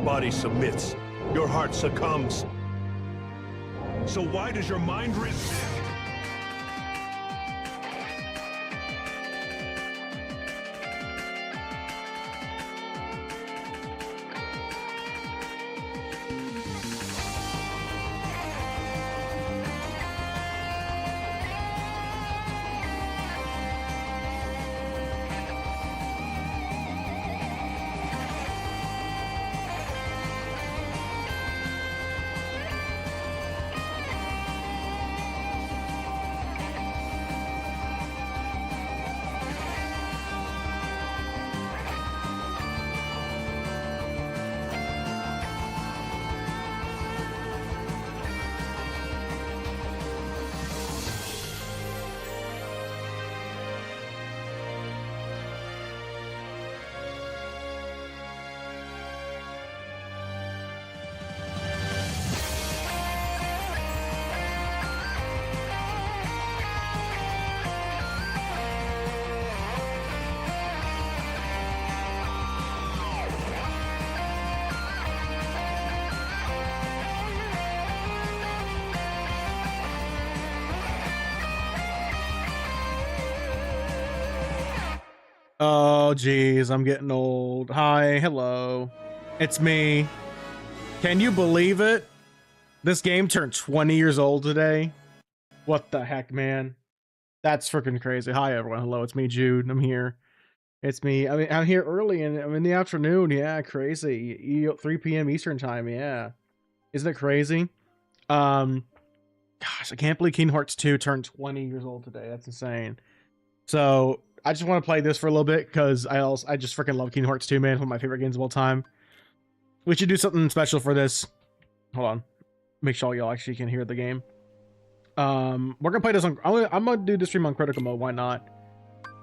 body submits. Your heart succumbs. So why does your mind resist? Oh, geez, I'm getting old. Hi, hello. It's me. Can you believe it? This game turned 20 years old today. What the heck, man? That's freaking crazy. Hi, everyone. Hello, it's me, Jude. I'm here. It's me. I mean, I'm here early and I'm in the afternoon. Yeah, crazy. 3 p.m. Eastern time. Yeah. Isn't it crazy? Gosh, I can't believe Kingdom Hearts 2 turned 20 years old today. That's insane. So I just want to play this for a little bit because I just freaking love Kingdom Hearts 2, man. It's one of my favorite games of all time. We should do something special for this. Hold on. Make sure y'all actually can hear the game. We're gonna play this on. I'm gonna do the stream on critical mode. Why not?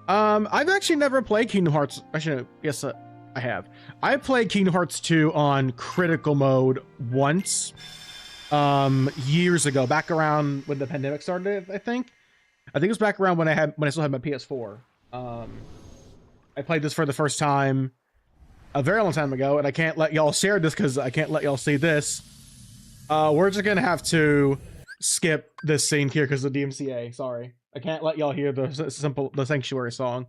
I've actually never played Kingdom Hearts. Actually, yes, I have. I played Kingdom Hearts 2 on critical mode once. Years ago, back around when the pandemic started, I think it was back around when I still had my PS4. I played this for the first time a very long time ago, and I can't let y'all share this because I can't let y'all see this. We're just gonna have to skip this scene here because of the DMCA. Sorry, I can't let y'all hear the Sanctuary song.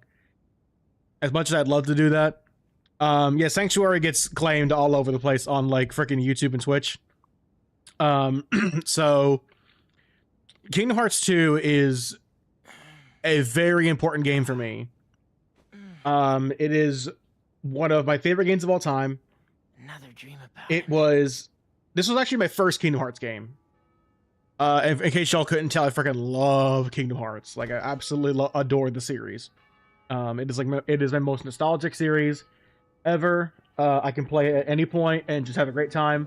As much as I'd love to do that. Yeah, Sanctuary gets claimed all over the place on like freaking YouTube and Twitch. So Kingdom Hearts 2 is a very important game for me. It is one of my favorite games of all time. Another dream about This was actually my first Kingdom Hearts game. In case y'all couldn't tell, I freaking love Kingdom Hearts. Like, I absolutely adore the series. It is my most nostalgic series ever. I can play it at any point and just have a great time.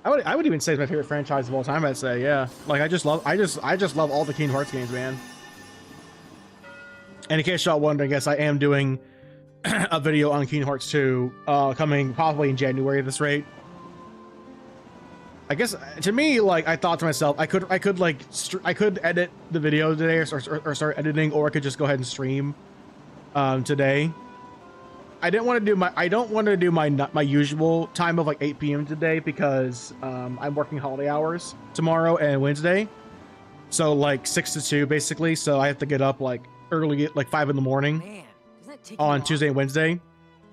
I would even say it's my favorite franchise of all time. I'd say, yeah. Like, I just love all the Kingdom Hearts games, man. And in case y'all wondering, I guess I am doing a video on Kingdom Hearts 2, coming probably in January at this rate. I guess to me, like, I thought to myself, I could edit the video today or start editing, or I could just go ahead and stream today. I don't want to do my usual time of like 8 p.m. today because I'm working holiday hours tomorrow and Wednesday, so like 6 to 2 basically. So I have to get up like early, like 5 in the morning. Man, doesn't that take On Tuesday and Wednesday.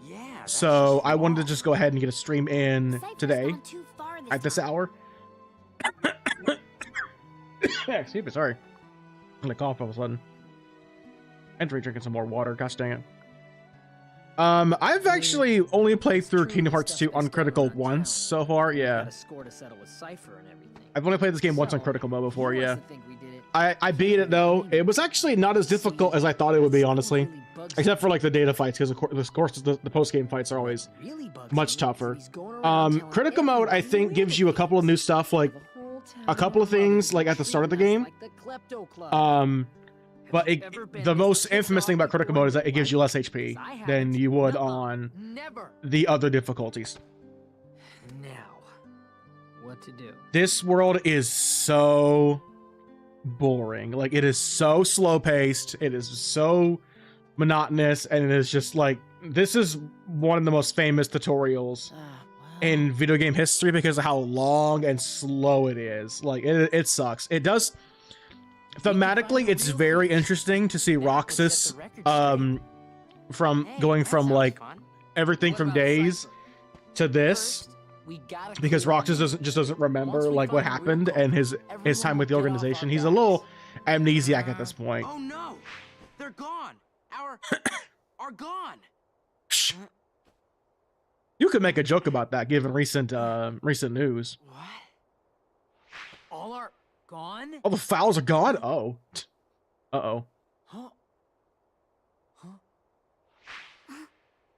Yeah. So I wanted to just go ahead and get a stream in today at this hour. Excuse me, sorry. I'm gonna cough all of a sudden. And drinking some more water. Gosh dang it. I've actually only played through Kingdom Hearts 2 on critical once so far. Yeah. I've only played this game once on critical mode before. Yeah. I beat it though. It was actually not as difficult as I thought it would be, honestly. Except for like the data fights, because of course the post-game fights are always much tougher. Critical mode, I think, gives you a couple of new stuff, like a couple of things like at the start of the game. But the most infamous thing about critical mode is that it gives you less HP than you would on the other difficulties. Now, what to do? This world is so boring. Like, it is so slow paced. It is so monotonous, and it is just like, this is one of the most famous tutorials in video game history because of how long and slow it is. Like it sucks. It does thematically, it's very interesting to see Roxas from going from like everything from Days to this, because Roxas doesn't remember like what happened and his time with the organization. He's a little amnesiac at this point. Oh no, they're gone. Are gone. You could make a joke about that given recent news. What? All are gone? All the fouls are gone. Oh, uh-oh. Huh? Huh?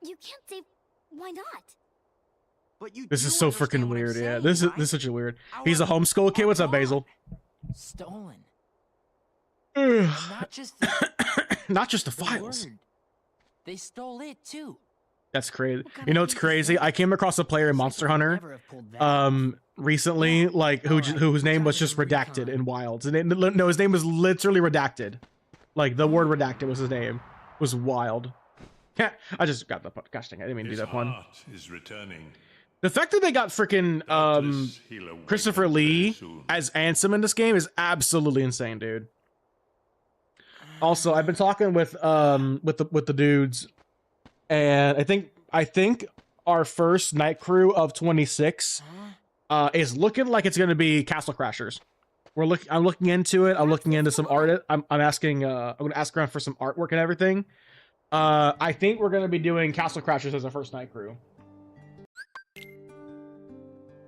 You can't say why not? But you This do is so understand freaking what I'm weird. Yeah, saying, this right? is such a weird. He's a homeschool kid. What's up, Basil? Stolen. Ugh. And not just the, Not just the the files. word. They stole it too. That's crazy. What kind You know, of it's thing is crazy. that? I came across a player in Monster Hunter, Never have pulled that off. recently, like whose name was just redacted in Wilds. And no, his name was literally redacted. Like the word redacted was his name. It was wild. Yeah, I just got the gosh dang, I didn't mean to do His that one. heart is returning. The fact that they got freaking Doubtless he'll awaken Christopher very Lee soon. as Ansem in this game is absolutely insane, dude. Also, I've been talking with the dudes, and I think our first night crew of 26 is looking like it's gonna be Castle Crashers. I'm looking into it. I'm looking into some art. I'm asking. I'm gonna ask around for some artwork and everything. I think we're gonna be doing Castle Crashers as our first night crew.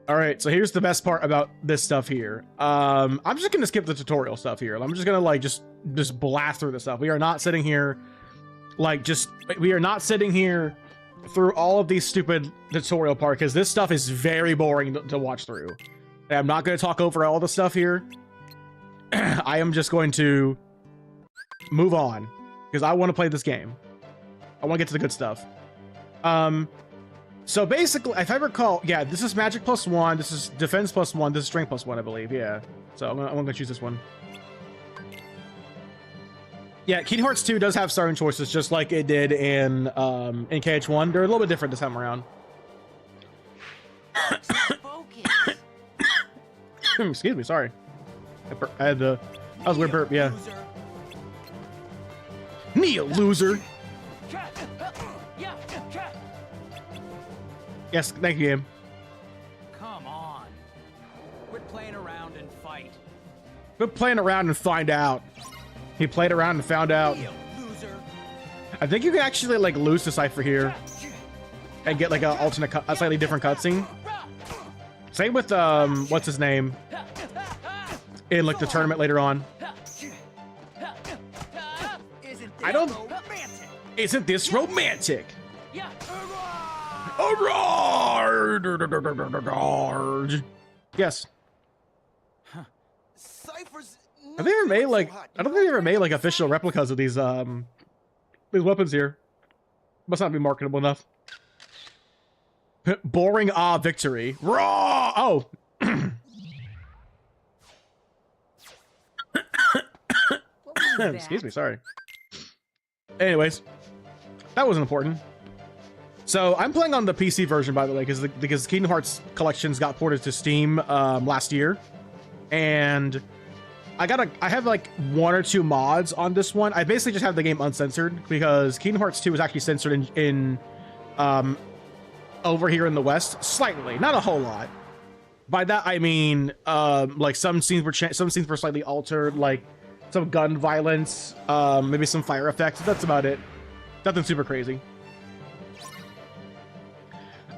All right, so here's the best part about this stuff here. I'm just gonna skip the tutorial stuff here. I'm just gonna like just blast through this stuff. We are not sitting here we are not sitting here through all of these stupid tutorial part because this stuff is very boring to watch through. And I'm not gonna talk over all the stuff here. I am just going to move on because I want to play this game. I want to get to the good stuff. So basically, if I recall, yeah, this is magic +1, this is defense +1, this is strength +1, I believe, yeah. So I'm gonna choose this one. Yeah, Kingdom Hearts 2 does have starting choices, just like it did in KH1. They're a little bit different this time around. Focus. Excuse me, sorry. I had that was a weird burp, yeah. Neo loser. Yes, thank you, game. Come on. Quit playing around and fight. Quit playing around and find out. He played around and found out. Loser. I think you can actually like lose the cipher here and get like a slightly different cutscene. Same with what's his name in like the tournament later on. I don't. Isn't this romantic? Yeah. Yes. Cypher's Have they ever made like? I don't think they ever made like official replicas of these weapons here. Must not be marketable enough. Boring victory. Raw. Oh. Excuse me. Sorry. Anyways, that wasn't important. So I'm playing on the PC version, by the way, because Kingdom Hearts collections got ported to Steam last year, and I have like 1 or 2 mods on this one. I basically just have the game uncensored because Kingdom Hearts 2 was actually censored in over here in the West slightly, not a whole lot. By that I mean like some scenes were slightly altered, like some gun violence, maybe some fire effects. That's about it. Nothing super crazy.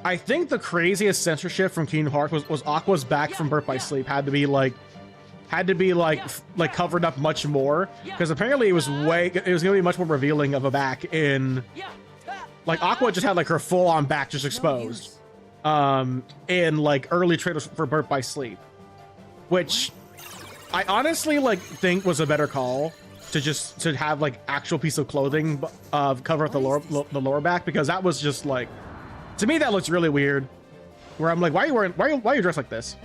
I think the craziest censorship from Kingdom Hearts was Aqua's back from Birth by Sleep had to be like covered up much more, because apparently it was gonna be much more revealing of a back in like Aqua just had like her full-on back just exposed in like early trailers for Birth by Sleep, which I honestly like think was a better call to have like actual piece of clothing cover up the lower back, because that was just like, to me that looks really weird, where I'm like, why are you dressed like this?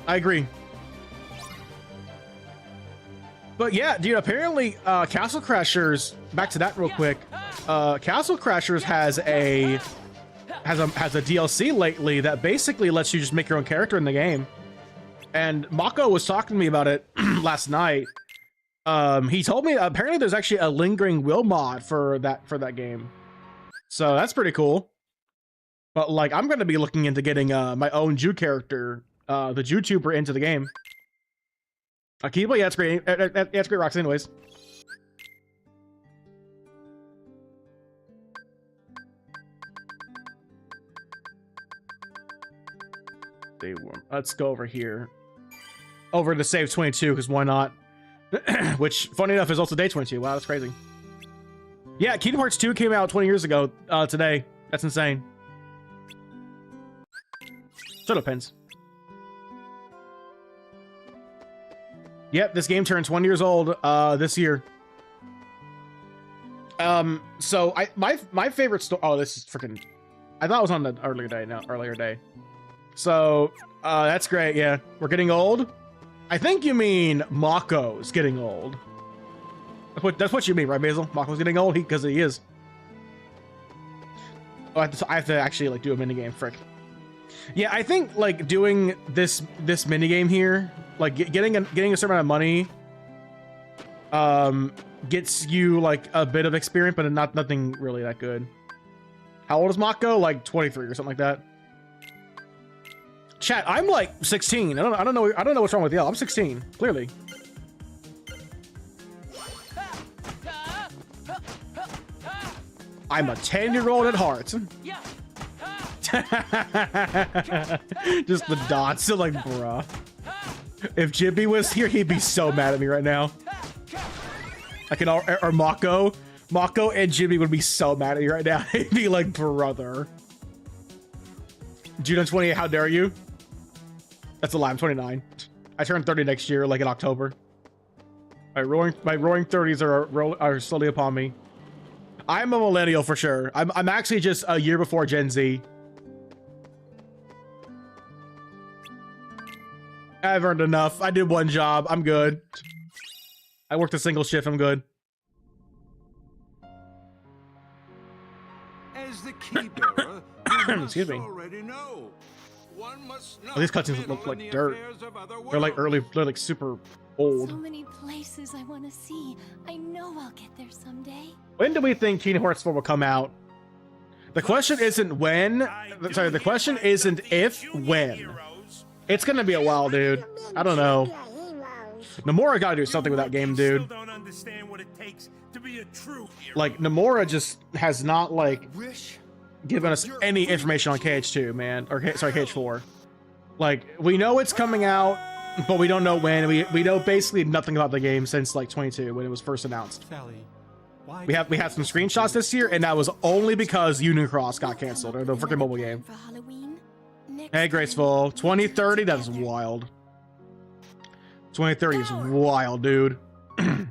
I agree. But yeah, dude, apparently Castle Crashers, back to that real quick. Castle Crashers has a DLC lately that basically lets you just make your own character in the game. And Mako was talking to me about it last night. He told me apparently there's actually a lingering will mod for that game. So that's pretty cool. But like I'm gonna be looking into getting my own Jew character, the YouTuber, into the game. Akiba, yeah, it's great. Yeah, it's great rocks anyways. Let's go over here. Over to save 22, because why not? Which, funny enough, is also day 22. Wow, that's crazy. Yeah, Kingdom Hearts 2 came out 20 years ago today. That's insane. Soda pins. Yep, this game turned 20 years old this year. So my favorite story. Oh, this is freaking. I thought it was on the earlier day. No, earlier day. So that's great. Yeah, we're getting old. I think you mean Mako's getting old. That's what you mean, right, Basil? Mako's getting old because he is. Oh, I have to actually like do a mini game. Frick. Yeah, I think like doing this mini game here, like getting a certain amount of money, gets you like a bit of experience, but nothing really that good. How old is Mako? Like 23 or something like that. Chat, I'm like 16. I don't know what's wrong with y'all. I'm 16, clearly. I'm a 10-year-old at heart. Just the dots. Like, bruh. If Jibby was here, he'd be so mad at me right now. Like, or Mako and Jimmy would be so mad at me right now. He'd be like, brother. June 28, how dare you? That's a lie, I'm 29. I turn 30 next year, like in October. My roaring 30s are slowly upon me. I'm a millennial for sure. I'm actually just a year before Gen Z. I've earned enough. I did one job. I'm good. I worked a single shift. I'm good. As the key bearer, you Excuse me. already know. One must not Oh, these cutscenes meddle look like in the dirt. affairs of other They're like worlds. they're like super old. So many places I want to see. I know I'll get there someday. When do we think Kingdom Hearts 4 will come out? The question isn't when. Sorry, the question isn't if, when. It's gonna be a while, dude. I don't know. Nomura gotta do something with that game, dude. Don't understand what it takes to be a true hero. Like, Nomura just has not, like, Wish given us any information on KH2, man. Or, sorry, KH4. Like, we know it's coming out, but we don't know when. We know basically nothing about the game since, like, 22, when it was first announced. We had some screenshots this year, and that was only because Union Cross got canceled, or the freaking mobile game. For Halloween. Next Hey, time, Graceful. 2030, that is wild. 2030 is wild, dude. I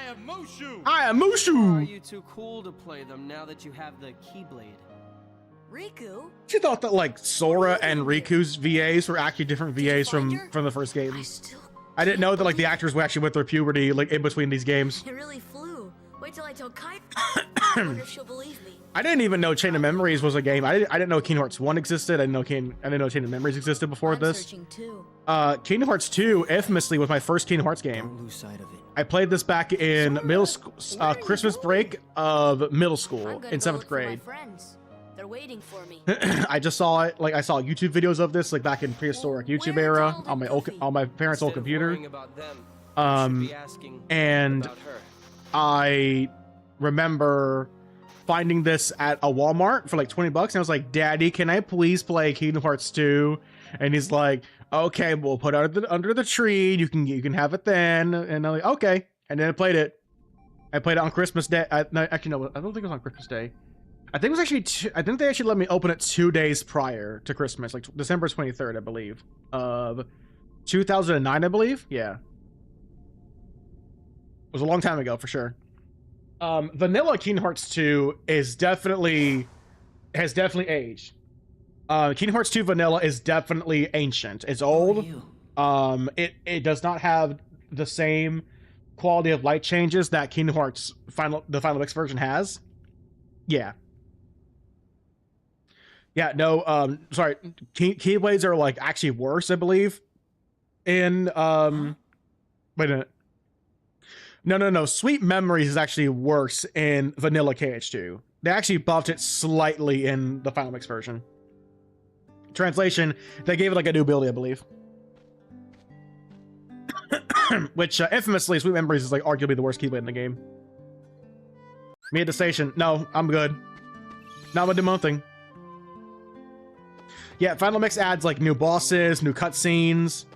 am Mushu. I am Are Mushu! you too cool to play them now that you have the Keyblade? Riku. You thought that, like, Sora and Riku's VAs were actually different VAs from the first I games. still. I didn't know that, like, the actors were actually with their puberty, like, in between these games. It really flew. Wait till I tell Kai. I wonder if she'll believe me. I didn't even know Chain of Memories was a game. I didn't know Kingdom Hearts 1 existed. I didn't know Chain of Memories existed before I'm this. searching too. Kingdom Hearts 2, infamously, was my first Kingdom Hearts game. Don't lose sight of it. I played this back in middle school, Christmas break of middle school I'm gonna in go 7th look for my grade. friends. They're waiting for me. I just saw it, like I saw YouTube videos of this, like back in prehistoric YouTube Where's era all the on my goofy? on my parents' old Instead of computer. worrying about them, you should be asking And about her. I remember finding this at a Walmart for like 20 bucks, and I was like, "Daddy, can I please play Kingdom Hearts 2?" And he's like, "Okay, we'll put it under the tree. You can have it then." And I'm like, "Okay." And then I played it. I played it on Christmas Day. No, actually, no, I don't think it was on Christmas Day. I think it was actually. I think they actually let me open it 2 days prior to Christmas, like December 23rd, I believe, of 2009, I believe. Yeah, it was a long time ago for sure. Vanilla Kingdom Hearts 2 has definitely aged. Kingdom Hearts 2 Vanilla is definitely ancient. It's old. It does not have the same quality of light changes that Kingdom Hearts the Final Mix version has. Yeah. Yeah, no, sorry, Keyblades are like actually worse, I believe. In wait a minute. No. Sweet Memories is actually worse in Vanilla KH2. They actually buffed it slightly in the Final Mix version. Translation, they gave it like a new ability, I believe. Which, infamously, Sweet Memories is like arguably the worst Keyblade in the game. Me at the station. No, I'm good. Not gonna do my own thing. Yeah, Final Mix adds like new bosses, new cutscenes,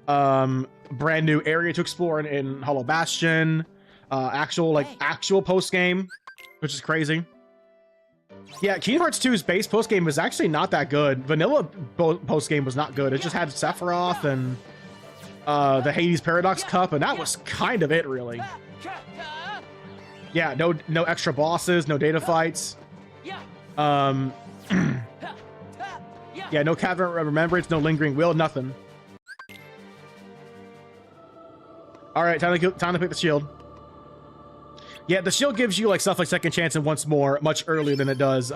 brand new area to explore in Hollow Bastion, actual post game, which is crazy. Yeah, Kingdom Hearts 2's base post game was actually not that good. Vanilla post game was not good. It just had Sephiroth and the Hades Paradox Cup, and that was kind of it, really. Yeah, no extra bosses, no data fights. Yeah, no Cavern of Remembrance, no Lingering Will, nothing. All right, time to pick the shield. Yeah, the shield gives you like stuff like Second Chance and Once More much earlier than it does,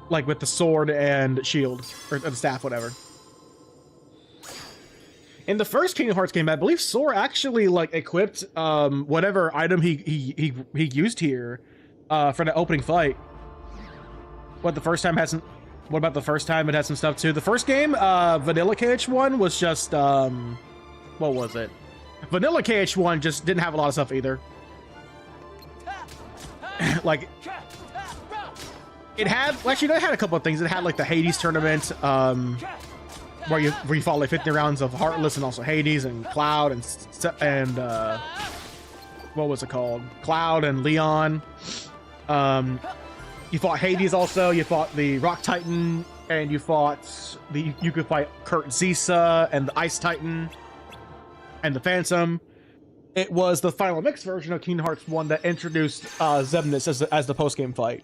like with the sword and shield or the staff, whatever. In the first Kingdom Hearts game, I believe Sora actually like equipped whatever item he used here for the opening fight. What about the first time it had some stuff too? The first game, Vanilla KH1 was just what was it? Vanilla KH1 just didn't have a lot of stuff either. Like it had, well, actually, it had a couple of things. It had like the Hades tournament, where you fought like 50 rounds of Heartless and also Hades and Cloud and what was it called? Cloud and Leon. You fought Hades also. You fought the Rock Titan, and you could fight Kurt Zisa and the Ice Titan and the Phantom. It was the Final Mix version of Kingdom Hearts 1 that introduced Xemnas as the post-game fight.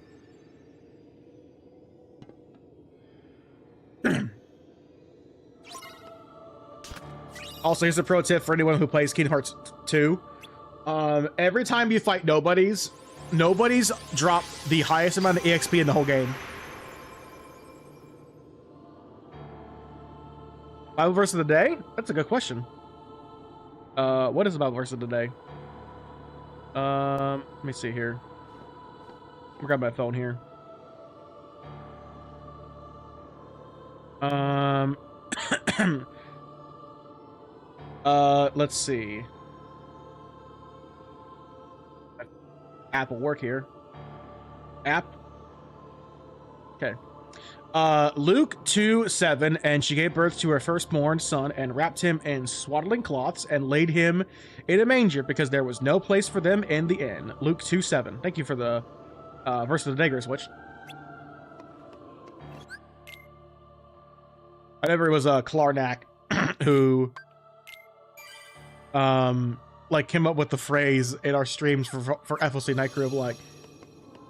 Also, here's a pro tip for anyone who plays Kingdom Hearts 2. Every time you fight nobodies drop the highest amount of EXP in the whole game. Bible verse of the day? That's a good question. What is the Bible verse of the day? Let me see here. I'll grab my phone here. Let's see. App will work here. App. Okay. Luke 2:7, and she gave birth to her firstborn son and wrapped him in swaddling cloths and laid him in a manger because there was no place for them in the inn. Luke 2:7. Thank you for the verse of the day, Switch. I never it was Klarnak who like came up with the phrase in our streams for FLC Night Crew of like,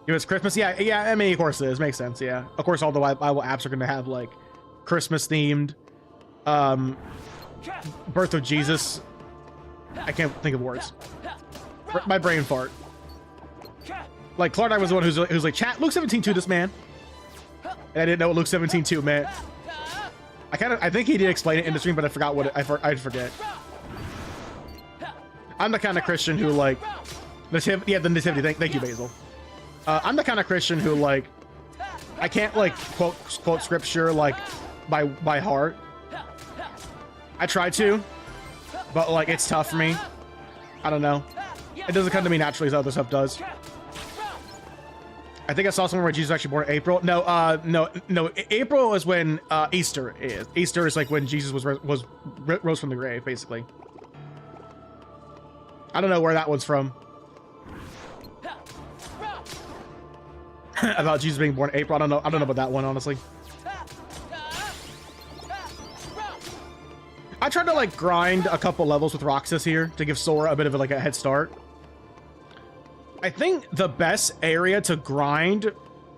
it was Christmas. Yeah, I mean, of course it is. Makes sense, yeah. Of course, all the Bible apps are going to have, like, Christmas-themed, birth of Jesus. I can't think of words. My brain fart. Like, Clark was the one who's like, chat, Luke 17:2 this man. And I didn't know what Luke 17:2 meant. I think he did explain it in the stream, but I forgot what I'd forget. I'm the kind of Christian who, like, the nativity, thank you, Basil. I'm the kind of Christian who, like, I can't, like, quote scripture, like, by heart. I try to, but, like, it's tough for me. I don't know. It doesn't come to me naturally as other stuff does. I think I saw somewhere where Jesus was actually born in April. No, April is when Easter is. Easter is, like, when Jesus rose from the grave, basically. I don't know where that one's from. About Jesus being born in April. I don't know about that one, honestly. I tried to like grind a couple levels with Roxas here to give Sora a bit of like a head start. I think the best area to grind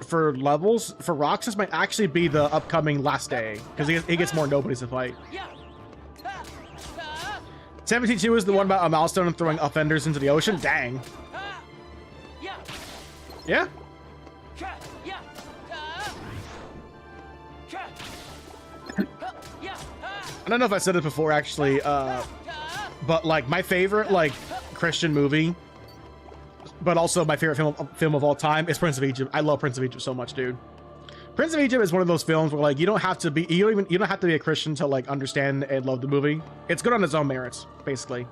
for levels for Roxas might actually be the upcoming Last Day, because he gets more nobodies to fight. 72 is the one about a milestone and throwing offenders into the ocean. Dang. Yeah. I don't know if I said it before, actually, but like my favorite like Christian movie, but also my favorite film of all time is Prince of Egypt. I love Prince of Egypt so much, dude. Prince of Egypt is one of those films where like you don't have to be you don't have to be a Christian to like understand and love the movie. It's good on its own merits, basically.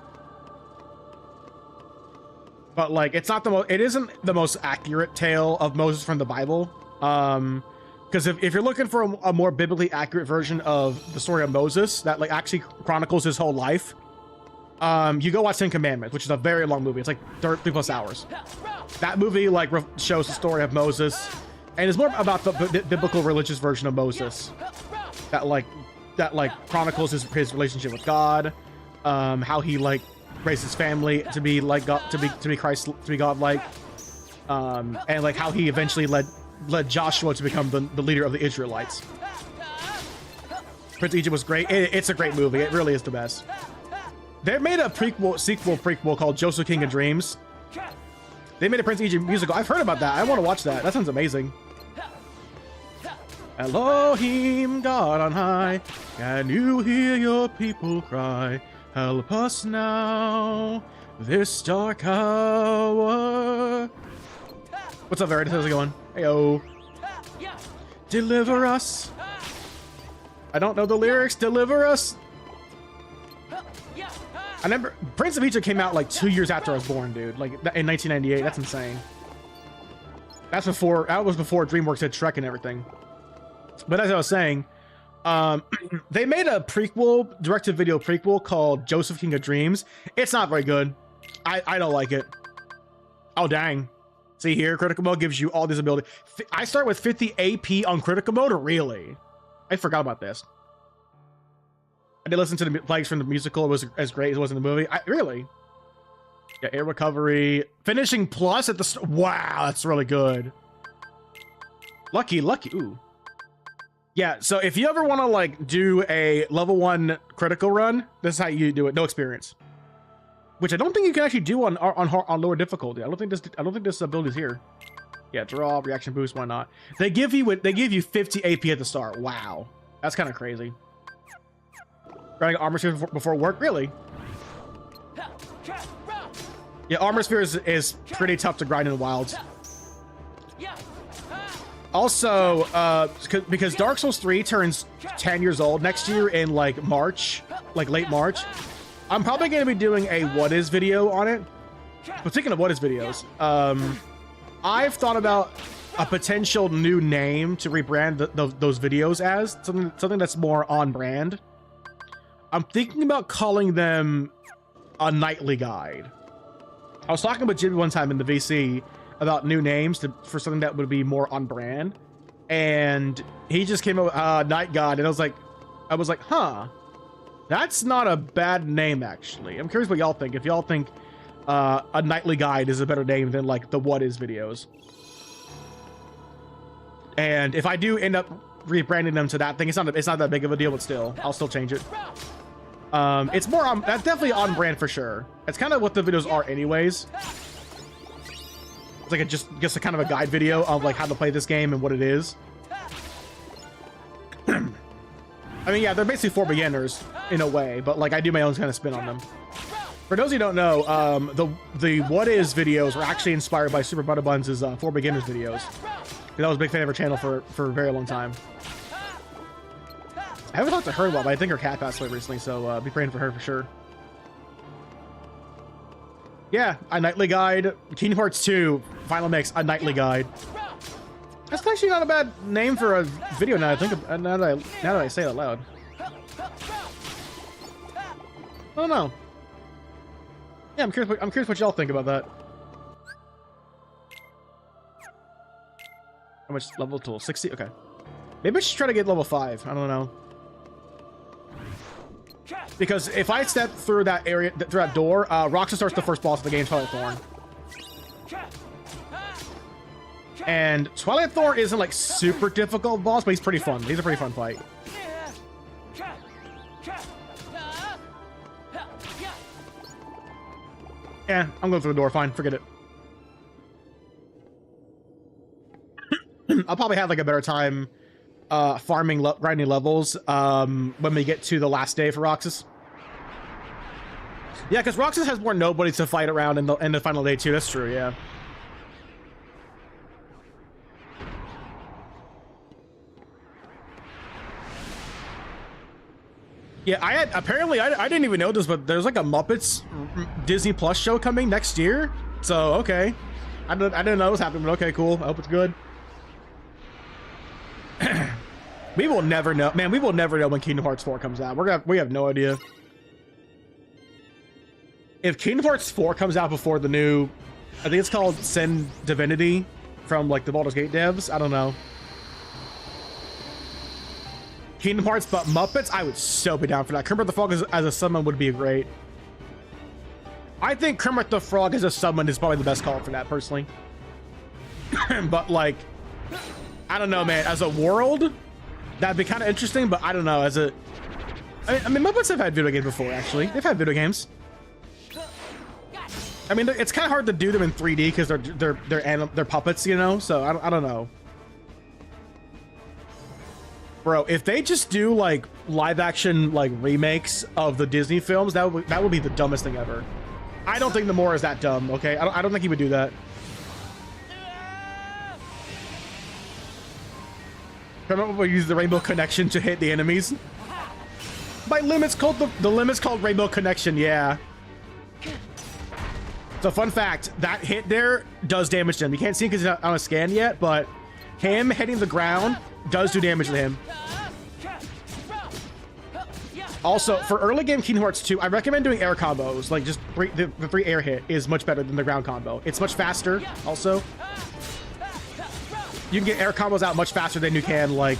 But like it isn't the most accurate tale of Moses from the Bible. Because if you're looking for a more biblically accurate version of the story of Moses that like actually chronicles his whole life, you go watch 10 Commandments, which is a very long movie. It's like 3+ hours. That movie like shows the story of Moses, and it's more about the biblical religious version of Moses that chronicles his relationship with God, how he like raised his family to be like God, to be Christ, to be God-like, and like how he eventually led Joshua to become the leader of the Israelites. Prince of Egypt was great. It's a great movie. It really is the best. They made a prequel called Joseph King of Dreams. They made a Prince of Egypt musical. I've heard about that. I want to watch that. That sounds amazing. Elohim, God on high, can you hear your people cry? Help us now, this dark hour. What's up, Veritas? How's it going? Heyo. Deliver us. I don't know the lyrics. Deliver us. I remember Prince of Egypt came out like 2 years after I was born, dude. Like in 1998. That's insane. That was before DreamWorks had Shrek and everything. But as I was saying, they made a prequel, direct-to-video prequel called Joseph King of Dreams. It's not very good. I don't like it. Oh, dang. See here, critical mode gives you all this ability. I start with 50 AP on critical mode? Really? I forgot about this. I did listen to the plays from the musical. It was as great as it was in the movie. Really? Yeah, air recovery. Finishing plus at the... Wow, that's really good. Lucky. Ooh. Yeah, so if you ever want to like do a level 1 critical run, this is how you do it. No experience. Which I don't think you can actually do on lower difficulty. I don't think this ability is here. Yeah, draw, reaction boost, why not? They give you 50 AP at the start. Wow, that's kind of crazy. Running armor sphere before work, really? Yeah, armor sphere is pretty tough to grind in the wilds. Also, because Dark Souls 3 turns 10 years old next year in like March, like late March. I'm probably going to be doing a what is video on it. But speaking of what is videos, I've thought about a potential new name to rebrand those videos as something that's more on brand. I'm thinking about calling them a nightly guide. I was talking with Jimmy one time in the VC about new names for something that would be more on brand, and he just came up with Night God, and I was like, huh. That's not a bad name, actually. I'm curious what y'all think. If y'all think a nightly guide is a better name than like the what is videos. And if I do end up rebranding them to that thing, it's not that big of a deal, but still, I'll still change it. It's more on, that's definitely on brand for sure. It's kind of what the videos are anyways. It's like just a kind of a guide video of like how to play this game and what it is. I mean, yeah, they're basically for beginners in a way, but like I do my own kind of spin on them. For those who don't know, the what is videos were actually inspired by Super Butter Buns' for beginners videos. And I was a big fan of her channel for a very long time. I haven't talked to her a lot, but I think her cat passed away recently, so be praying for her for sure. Yeah, a nightly guide. Kingdom Hearts 2 Final Mix, a nightly guide. That's actually not a bad name for a video now that I say it out loud. I don't know. Yeah, I'm curious what y'all think about that. How much level tool? 60? Okay. Maybe I should try to get level 5. I don't know. Because if I step through that area, through that door, Roxas starts the first boss of the game, Twilight Thorn. And Twilight Thorn isn't like super difficult boss, but he's pretty fun. He's a pretty fun fight. Yeah, I'm going through the door. Fine, forget it. I'll probably have like a better time farming grinding levels when we get to the last day for Roxas. Yeah, because Roxas has more nobodies to fight around in the final day too. That's true. Yeah. Yeah, I didn't even know this, but there's like a Muppets Disney Plus show coming next year. So okay, I didn't know it was happening, but okay, cool. I hope it's good. We will never know, man. We will never know when Kingdom Hearts 4 comes out. We have no idea. If Kingdom Hearts 4 comes out before the new, I think it's called Sin Divinity from like the Baldur's Gate devs. I don't know. Kingdom Hearts, but Muppets, I would so be down for that. Kermit the Frog as a summon would be great. I think Kermit the Frog as a summon is probably the best call for that, personally. But like, I don't know, man. As a world, that'd be kind of interesting, but I don't know. I mean, Muppets have had video games before, actually. They've had video games. I mean, it's kind of hard to do them in 3D because they're puppets, you know. So I don't know. Bro, if they just do like live action like remakes of the Disney films, that would be the dumbest thing ever. I don't think Nomura is that dumb. Okay, I don't think he would do that. Remember we use the Rainbow Connection to hit the enemies? My limit's called the limit's called Rainbow Connection. Yeah. So fun fact, that hit there does damage to him. You can't see him because he's not on a scan yet, but him hitting the ground does do damage to him. Also, for early game Kingdom Hearts 2, I recommend doing air combos. Like, just the 3 air hit is much better than the ground combo. It's much faster, also. You can get air combos out much faster than you can, like,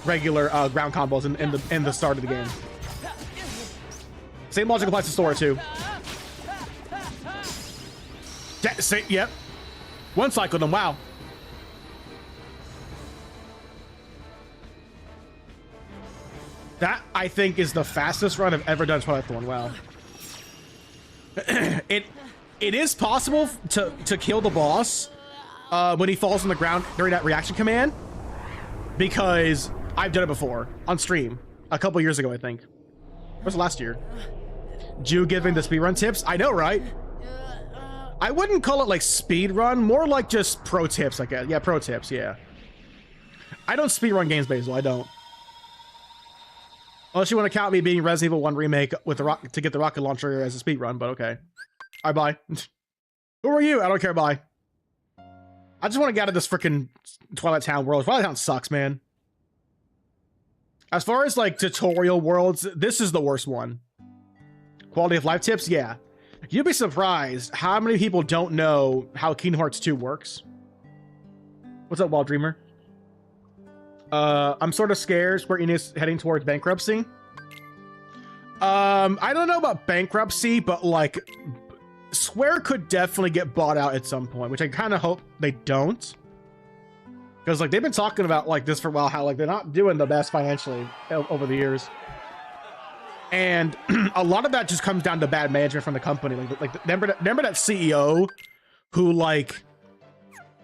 regular ground combos in the start of the game. Same logic applies to Sora, too. Yep. One cycle them, wow. That, I think, is the fastest run I've ever done Twilight Thorn. Wow. It is possible to kill the boss when he falls on the ground during that reaction command, because I've done it before on stream a couple years ago, I think. It was last year. Jew giving the speedrun tips. I know, right? I wouldn't call it like speedrun, more like just pro tips, I guess. Yeah, pro tips, yeah. I don't speedrun games, Basil. I don't. Unless you want to count me being Resident Evil 1 remake with the to get the rocket launcher as a speed run, but okay. All right, bye. Who are you? I don't care, bye. I just want to get out of this freaking Twilight Town world. Twilight Town sucks, man. As far as like tutorial worlds, this is the worst one. Quality of life tips, yeah. You'd be surprised how many people don't know how Kingdom Hearts 2 works. What's up, Wild Dreamer? I'm sort of scared Square Enix heading towards bankruptcy. I don't know about bankruptcy, but like Square could definitely get bought out at some point, which I kind of hope they don't. Because like they've been talking about like this for a while, how like they're not doing the best financially over the years. And a lot of that just comes down to bad management from the company. Like remember that CEO who like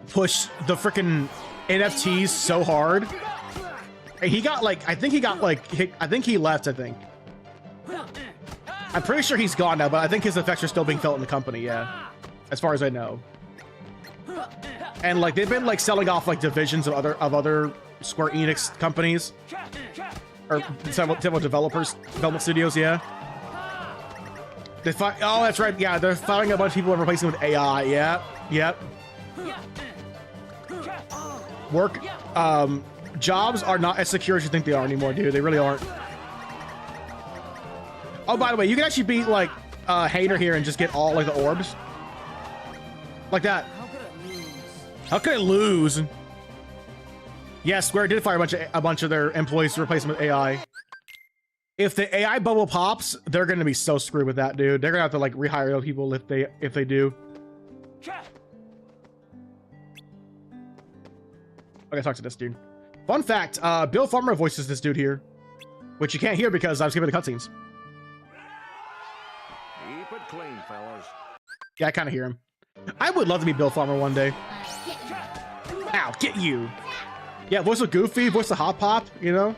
pushed the freaking NFTs so hard? He got like, I think he left, I think. I'm pretty sure he's gone now, but I think his effects are still being felt in the company, yeah. As far as I know. And like, they've been like selling off like divisions of other Square Enix companies. Or several development studios, yeah. Oh, that's right, yeah, they're firing a bunch of people and replacing with AI, yeah, yep. Work, jobs are not as secure as you think they are anymore, dude. They really aren't. Oh, by the way, you can actually beat like Hater here and just get all like the orbs. Like that. How could I lose? Yeah, Square did fire a bunch of their employees to replace them with AI. If the AI bubble pops, they're gonna be so screwed with that, dude. They're gonna have to like rehire those people if they do. Okay, talk to this dude. Fun fact, Bill Farmer voices this dude here, which you can't hear because I was skipping the cutscenes. Keep it clean, fellas. Yeah, I kind of hear him. I would love to be Bill Farmer one day. Ow, get you. Yeah, voice of Goofy, voice of Hop Pop, you know?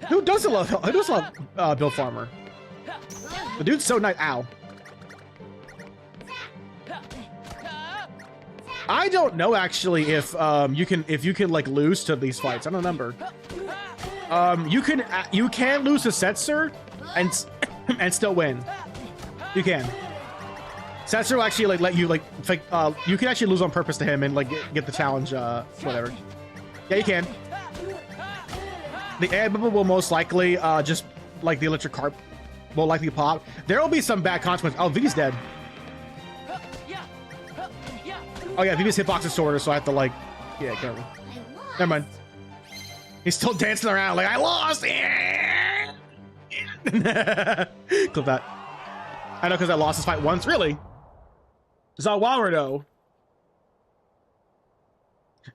Who doesn't love Bill Farmer? The dude's so nice. Ow. I don't know actually if you can like lose to these fights. I don't remember. You can lose to Setzer and still win. You can. Setzer will actually like let you like you can actually lose on purpose to him and like get the challenge whatever. Yeah, you can. The air bubble will most likely just like the electric carp will likely pop. There will be some bad consequences. Oh, Vivi's dead. Oh yeah, Vivi's hitbox is shorter, so I have to like, yeah, careful. Never mind. He's still dancing around like I lost. Clip that. I know because I lost this fight once. Really? Zawara.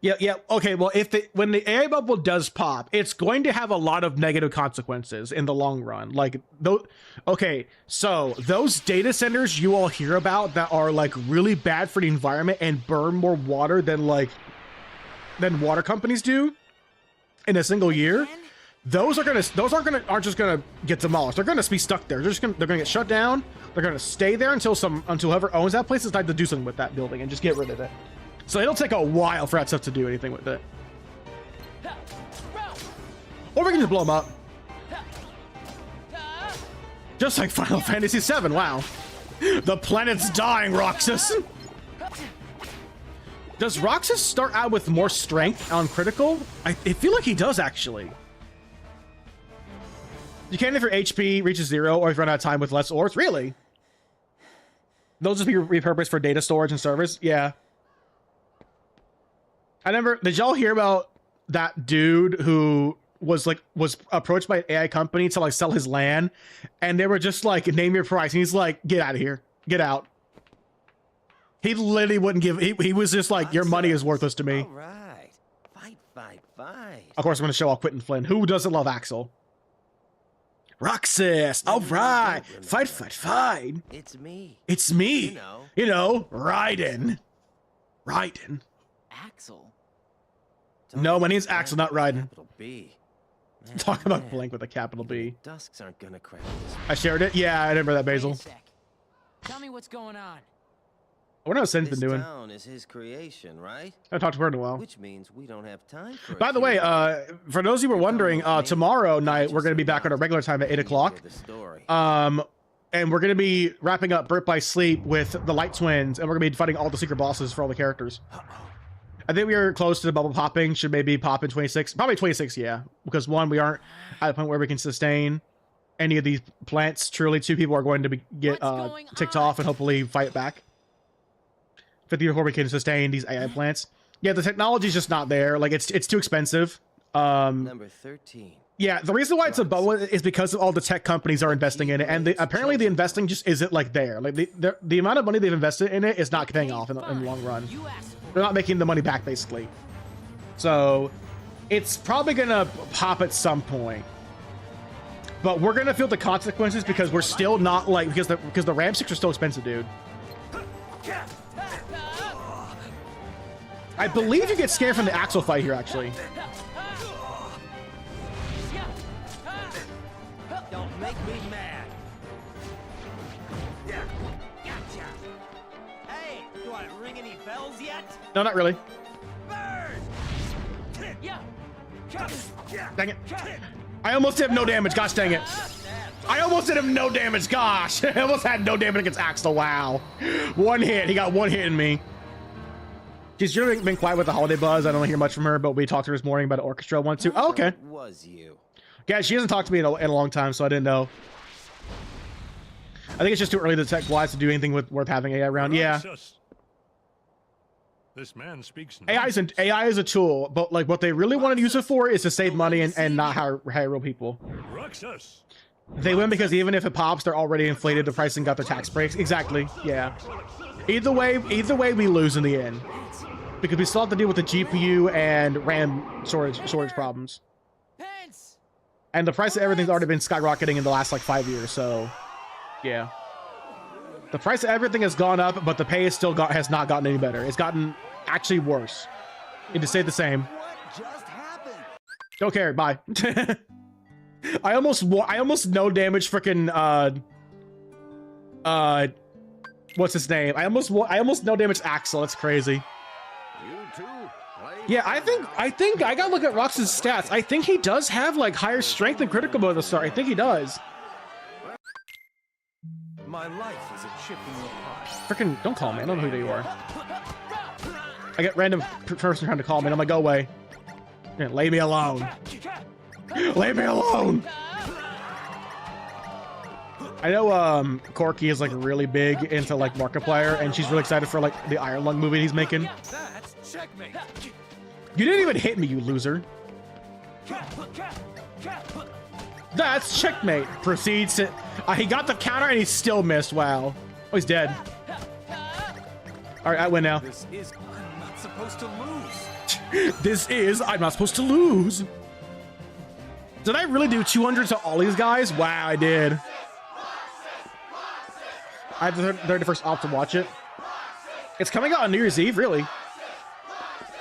Yeah. Okay. Well, when the AI bubble does pop, it's going to have a lot of negative consequences in the long run. Like those. Okay, so those data centers you all hear about that are like really bad for the environment and burn more water than water companies do in a single year. Those aren't just gonna get demolished. They're gonna be stuck there. They're gonna get shut down. They're gonna stay there until whoever owns that place decides to do something with that building and just get rid of it. So it'll take a while for that stuff to do anything with it. Or we can just blow them up. Just like Final Fantasy VII, wow. The planet's dying, Roxas. Does Roxas start out with more strength on critical? I feel like he does, actually. You can if your HP reaches 0 or if you run out of time with less ores. Really? They'll just be repurposed for data storage and servers? Yeah. Did y'all hear about that dude who was approached by an AI company to like sell his land, and they were just like, name your price, and he's like, get out of here, get out. He literally wouldn't give. He was just like, your money is worthless to me. All right, fight. Of course, I'm gonna show off Quentin Flynn. Who doesn't love Axel? Roxas, all right, fight. It's me. It's me. You know, Raiden. Axel. No, my name's Axel, not Raiden. Capital B. Man, Talk about Blink with a capital B. Dusks aren't gonna crack this. I shared it. Yeah, I remember that, Wait Basil. a sec. Tell me what's going on. I wonder how Sin's This been doing. town is his creation, right? I haven't talked to her in a while. Which means we don't have time for. By the way, for those of you who were wondering, tomorrow night we're going to be back on our regular time at 8 o'clock. And we're going to be wrapping up Birth by Sleep with the Light Twins, and we're going to be fighting all the secret bosses for all the characters. I think we are close to the bubble popping. Should maybe pop in 26. Probably 26, yeah. Because one, we aren't at a point where we can sustain any of these plants. Truly, 2 people are going to get ticked off and hopefully fight back. 50 before we can sustain these AI plants. Yeah, the technology's just not there. Like, it's too expensive. Number 13. Yeah, the reason why it's a bubble is because of all the tech companies are investing in it, and apparently the investing just isn't like there. Like the amount of money they've invested in it is not paying off in the long run. They're not making the money back basically. So it's probably gonna pop at some point, but we're gonna feel the consequences because we're still not like because the RAM sticks are still expensive, dude. I believe you get scared from the Axel fight here, actually. Don't make me mad. Gotcha. Hey, do I ring any bells yet? No, not really. Burn. Dang it. I almost did him no damage. Gosh dang it. I almost did him no damage. Gosh. I almost had no damage against Axel. Wow. One hit. He got one hit in me. She's generally been quiet with the holiday buzz. I don't hear much from her, but we talked to her this morning about an orchestra one too. Oh, okay. Was you? Yeah, she hasn't talked to me in a long time, so I didn't know. I think it's just too early to tech-wise to do anything worth having AI around. Yeah. This man speaks AI is a tool, but like what they really want to use it for is to save money and not hire real people. Roxas. They win because even if it pops, they're already inflated the price and got the tax breaks. Exactly. Yeah. Either way, we lose in the end because we still have to deal with the GPU and RAM storage problems. And the price of everything's already been skyrocketing in the last like 5 years. So, yeah. The price of everything has gone up, but the pay has not gotten any better. It's gotten actually worse. And to say the same. What just happened? Don't care. Bye. I almost no damage freaking what's his name? I almost no damage Axel. That's crazy. You too. Yeah, I think I gotta look at Rox's stats. I think he does have like higher strength and critical mode at the start. I think he does. My life is a chip in your pie. Freaking don't call me. I don't know who you are. I get random person trying to call me and I'm like, go away. Yeah, lay me alone. Leave me alone. I know Corky is like really big into like Markiplier and she's really excited for like the Iron Lung movie he's making. That's checkmate. You didn't even hit me, you loser. That's checkmate. Proceeds to he got the counter and he still missed. Wow. Oh, he's dead. All right, I win now. This is I'm not supposed to lose. This is I'm not supposed to lose. Did I really do 200 to all these guys? Wow, I did. I have the 31st off to watch it. It's coming out on New Year's Eve, really.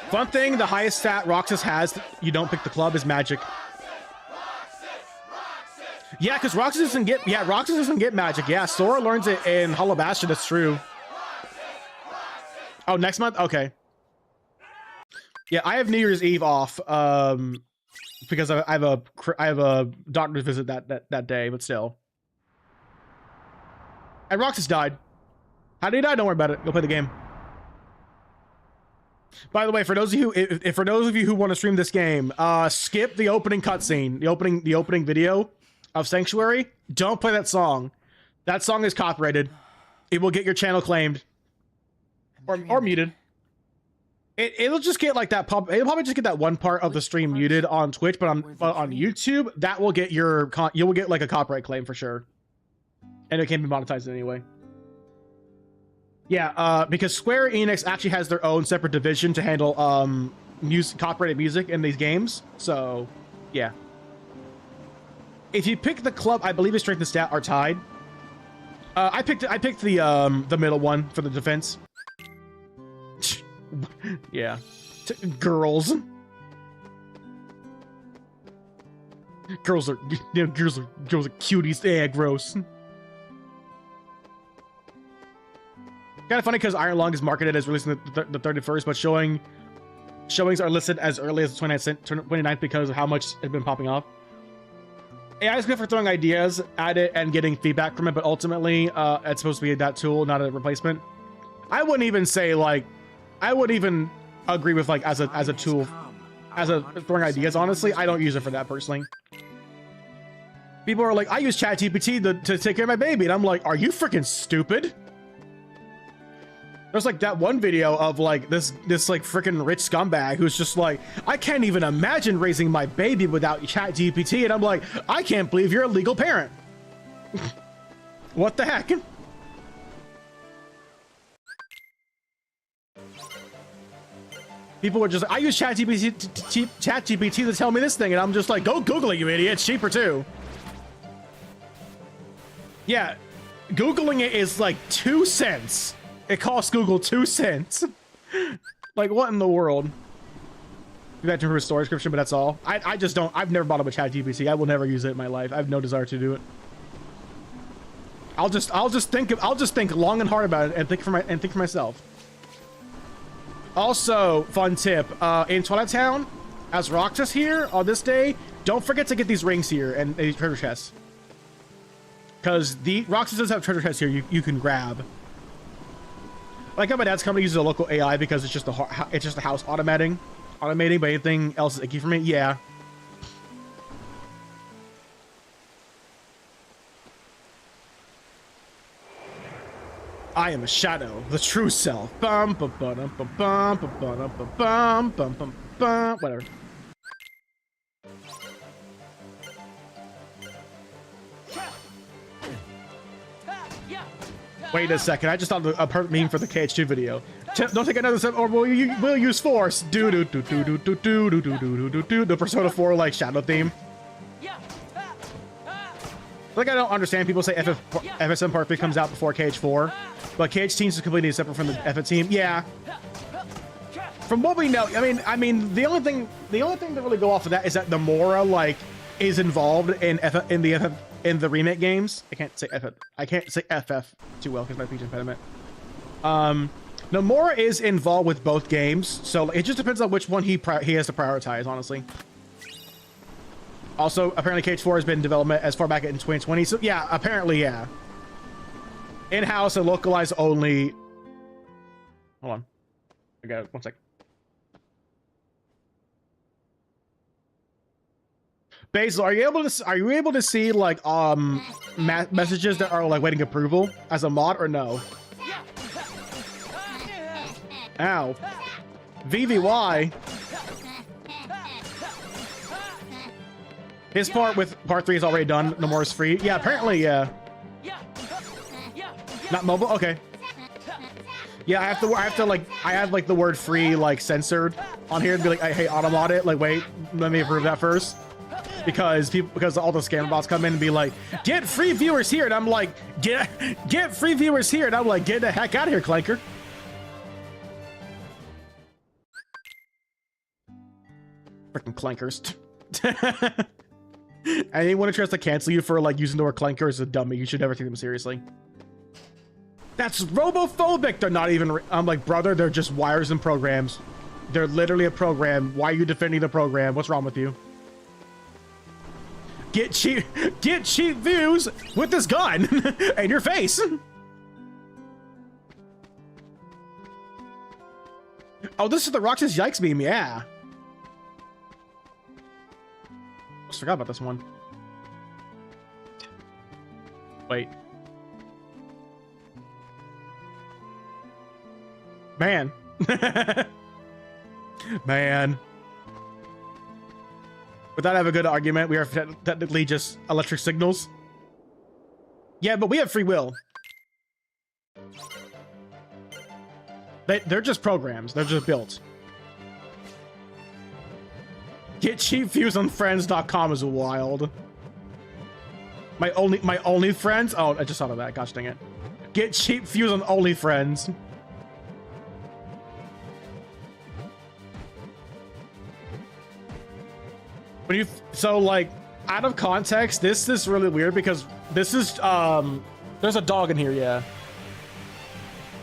Fun thing, the highest stat Roxas has, you don't pick the club, is magic. Yeah, because Roxas doesn't get magic. Yeah, Sora learns it in Hollow Bastion, that's true. Oh, next month? Okay. Yeah, I have New Year's Eve off, because I have a doctor's visit that day, but still. And Roxas died. How did he die? Don't worry about it. Go play the game. By the way, for those of you who want to stream this game, skip the opening cutscene, the opening video of Sanctuary. Don't play that song. That song is copyrighted. It will get your channel claimed or muted. It'll just get like that. It'll probably just get that one part of the stream muted on Twitch, but on YouTube, that will get you will get like a copyright claim for sure, and it can't be monetized anyway. Yeah, because Square Enix actually has their own separate division to handle copyrighted music in these games. So, yeah. If you pick the club, I believe his strength and stat are tied. I picked the middle one for the defense. Yeah, girls. Girls are cuties. Yeah, gross. Kind of funny because Iron Lung is marketed as releasing the 31st, but showings are listed as early as the 29th because of how much has been popping off. AI is good for throwing ideas at it and getting feedback from it, but ultimately, it's supposed to be that tool, not a replacement. I wouldn't even say like, I wouldn't even agree with like as a tool, throwing ideas. Honestly, I don't use it for that personally. People are like, I use ChatGPT to take care of my baby, and I'm like, are you freaking stupid? There's like that one video of like this like freaking rich scumbag who's just like, I can't even imagine raising my baby without ChatGPT, and I'm like, I can't believe you're a legal parent. What the heck? People were just like, I use ChatGPT to tell me this thing, and I'm just like, go Google it, you idiot. It's cheaper too. Yeah, Googling it is like 2 cents. It costs Google 2 cents. Like, what in the world? You got to restore description, but that's all. I just don't. I've never bought up a ChatGPT. I will never use it in my life. I have no desire to do it. I'll just think long and hard about it and think for myself. Also, fun tip: in Twilight Town, as Roxas here on this day, don't forget to get these rings here and these treasure chests, because the Roxas does have treasure chests here you can grab. Like how my dad's company uses a local AI because it's just the house automating, but anything else is icky for me. Yeah. I am a shadow, the true self. Bum bum bum bum bum bum bum bum bum bum bum. Whatever. Wait a second, I just thought of a perfect meme for the KH2 video. Don't take another step or we'll use force. Do do do do do do do do do do do do. The Persona 4 like shadow theme. Like, I don't understand people say FSM Part 3 comes out before KH4, but KH Teams is completely separate from the FF team. Yeah. From what we know, I mean, the only thing to really go off of that is that Nomura like is involved in the remake games. I can't say FF too well because my speech impediment. Nomura is involved with both games, so it just depends on which one he has to prioritize, honestly. Also, apparently KH4 has been in development as far back in 2020, so yeah, apparently, yeah. In-house and localized only. Hold on. I got it. 1 sec. Basil, are you able to see like messages that are like waiting approval as a mod or no? Ow. VVY. His part with part 3 is already done. No more is free. Yeah, apparently, yeah. Not mobile? Okay. Yeah, I have like the word free like censored on here and be like, hey, automod it. Like, wait, let me approve that first. Because all the scam bots come in and be like, get free viewers here, and I'm like, get free viewers here, and I'm like, get the heck out of here, Clanker. Freaking clankers. Anyone who tries to cancel you for like using the word clanker is a dummy. You should never take them seriously. That's robophobic. They're not even. I'm like, brother, they're just wires and programs. They're literally a program. Why are you defending the program? What's wrong with you? Get cheap views with this gun in your face. Oh, this is the Roxas Yikes meme, yeah. I forgot about this one. Wait. Man. Man. Would that have a good argument? We are technically just electric signals. Yeah, but we have free will. They're just programs. They're just built. Get cheap views on friends.com is wild. My only friends? Oh, I just thought of that. Gosh dang it. Get cheap views on OnlyFriends. When you so like out of context, this is really weird because this is there's a dog in here, yeah.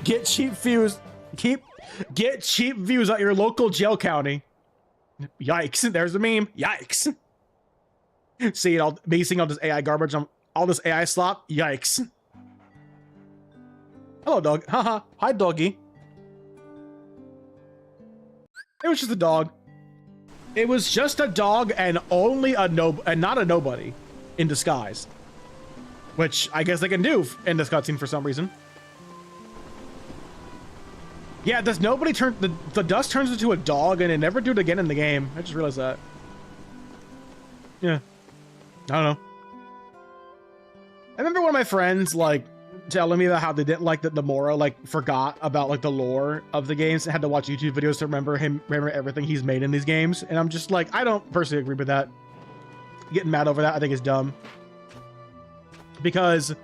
Get cheap views. Get cheap views at your local jail county. Yikes! There's a meme. Yikes! Seeing all this AI garbage on all this AI slop. Yikes! Hello, dog. Haha. Hi, doggy. It was just a dog. It was just a dog and only a not a nobody in disguise, which I guess they can do in this cutscene for some reason. Yeah, does nobody turn the dust turns into a dog and they never do it again in the game. I just realized that. Yeah. I don't know. I remember one of my friends like telling me about how they didn't like that Nomura like forgot about like the lore of the games and had to watch YouTube videos to remember everything he's made in these games. And I'm just like, I don't personally agree with that. Getting mad over that I think is dumb. Because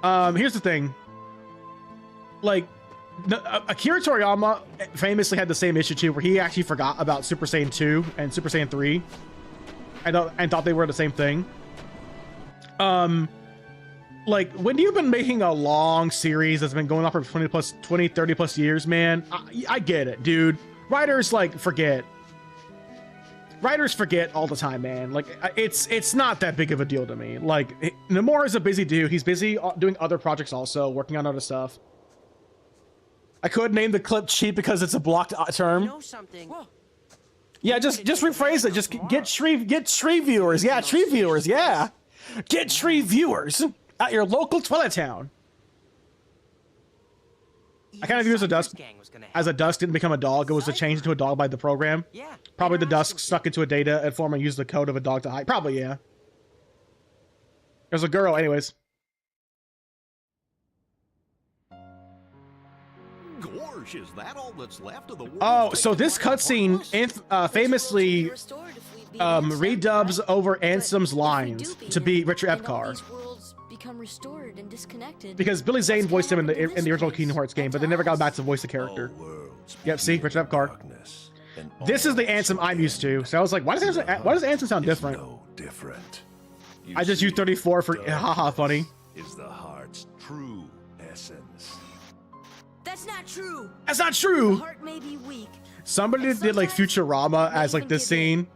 here's the thing. Like Akira Toriyama famously had the same issue too, where he actually forgot about Super Saiyan 2 and Super Saiyan 3 and thought they were the same thing. Like when you've been making a long series that's been going on for 20, 30 plus years, man, I get it, dude. Writers like forget. Writers forget all the time, man. Like it's not that big of a deal to me. Like Nomura is a busy dude. He's busy doing other projects also, working on other stuff. I could name the clip cheap because it's a blocked term. You know something? Yeah, just rephrase it. Just get tree viewers. Yeah, tree viewers. Yeah, get tree viewers at your local Twilight Town. I kind of view as a dusk didn't become a dog. It was a change into a dog by the program. Yeah. Probably the dusk stuck into a data and form and used the code of a dog to hide. Probably, yeah. There's a girl, anyways. Gosh, is that all that's left of the world? Oh, so this cutscene famously be an Ansem, redubs right? over But Ansem's if we lines do beat to him, be Richard and all Epcar. these worlds become restored and disconnected, Because Billy Zane what's voiced him in gonna the happen to in the this original place? Kingdom Hearts game, And but to they never got us? back to voice the character. All worlds Yep, see, begin Richard in Epcar. darkness, and This is the all Ansem I'm shall used to. end. So I was like, why does Ansem sound Is different? no different. You I just see, used 34 for darkness haha funny. Is the heart's true essence. That's not true. That's not The true. heart may be weak. Somebody But did like sometimes Futurama we as like even this give in. scene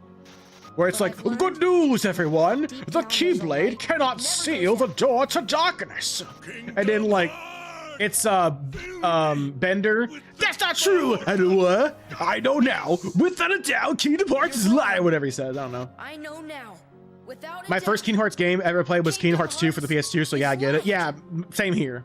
where it's But like, I've learned good news, everyone. deep The down there's a Keyblade light cannot never seal goes the out. door to darkness. And then like, it's Bender. That's not true. And what? I know now. Without a doubt, Kingdom Hearts is lying. Whatever he says, I don't know. I know now. Without a My doubt. first Kingdom Hearts game I ever played was Kingdom Hearts 2 for the PS2, so yeah, I get it. Yeah, same here.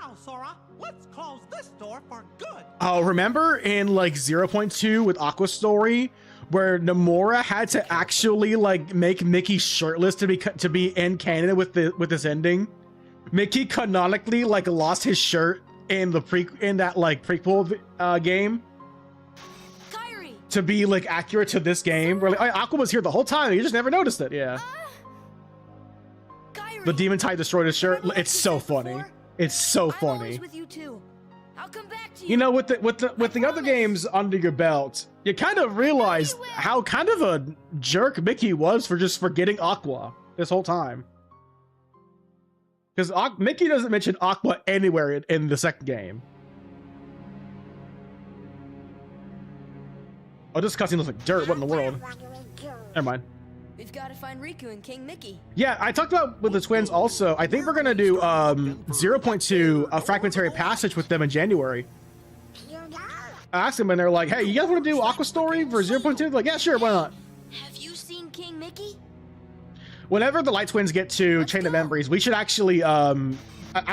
Now, Sora, let's close this door for good. Oh, remember in like 0.2 with Aqua Story, where Nomura had to actually like make Mickey shirtless to be in canon with this ending? Mickey canonically like lost his shirt in the prequel game Kairi. to be like accurate to this game. Where like Aqua was here the whole time, you just never noticed it. Yeah, Kairi. the Demon Tide destroyed his shirt. Remember what It's you so said funny. before? It's so I'm always funny. with you too. I'll come back to you. You know, with the other games under your belt, you kind of realize how kind of a jerk Mickey was for just forgetting Aqua this whole time. Because Mickey doesn't mention Aqua anywhere in the second game. Oh, this cutscene looks like dirt. What in the world? Never mind. We've got to find Riku and King Mickey. Yeah, I talked about with the twins also. I think we're gonna do 0.2 a fragmentary passage with them in January. I asked them and they're like, "Hey, you guys want to do Aqua Story for 0.2?" They're like, "Yeah, sure, why not?" Have you seen King Mickey? Whenever the Light Twins get to Chain of Memories, we should actually I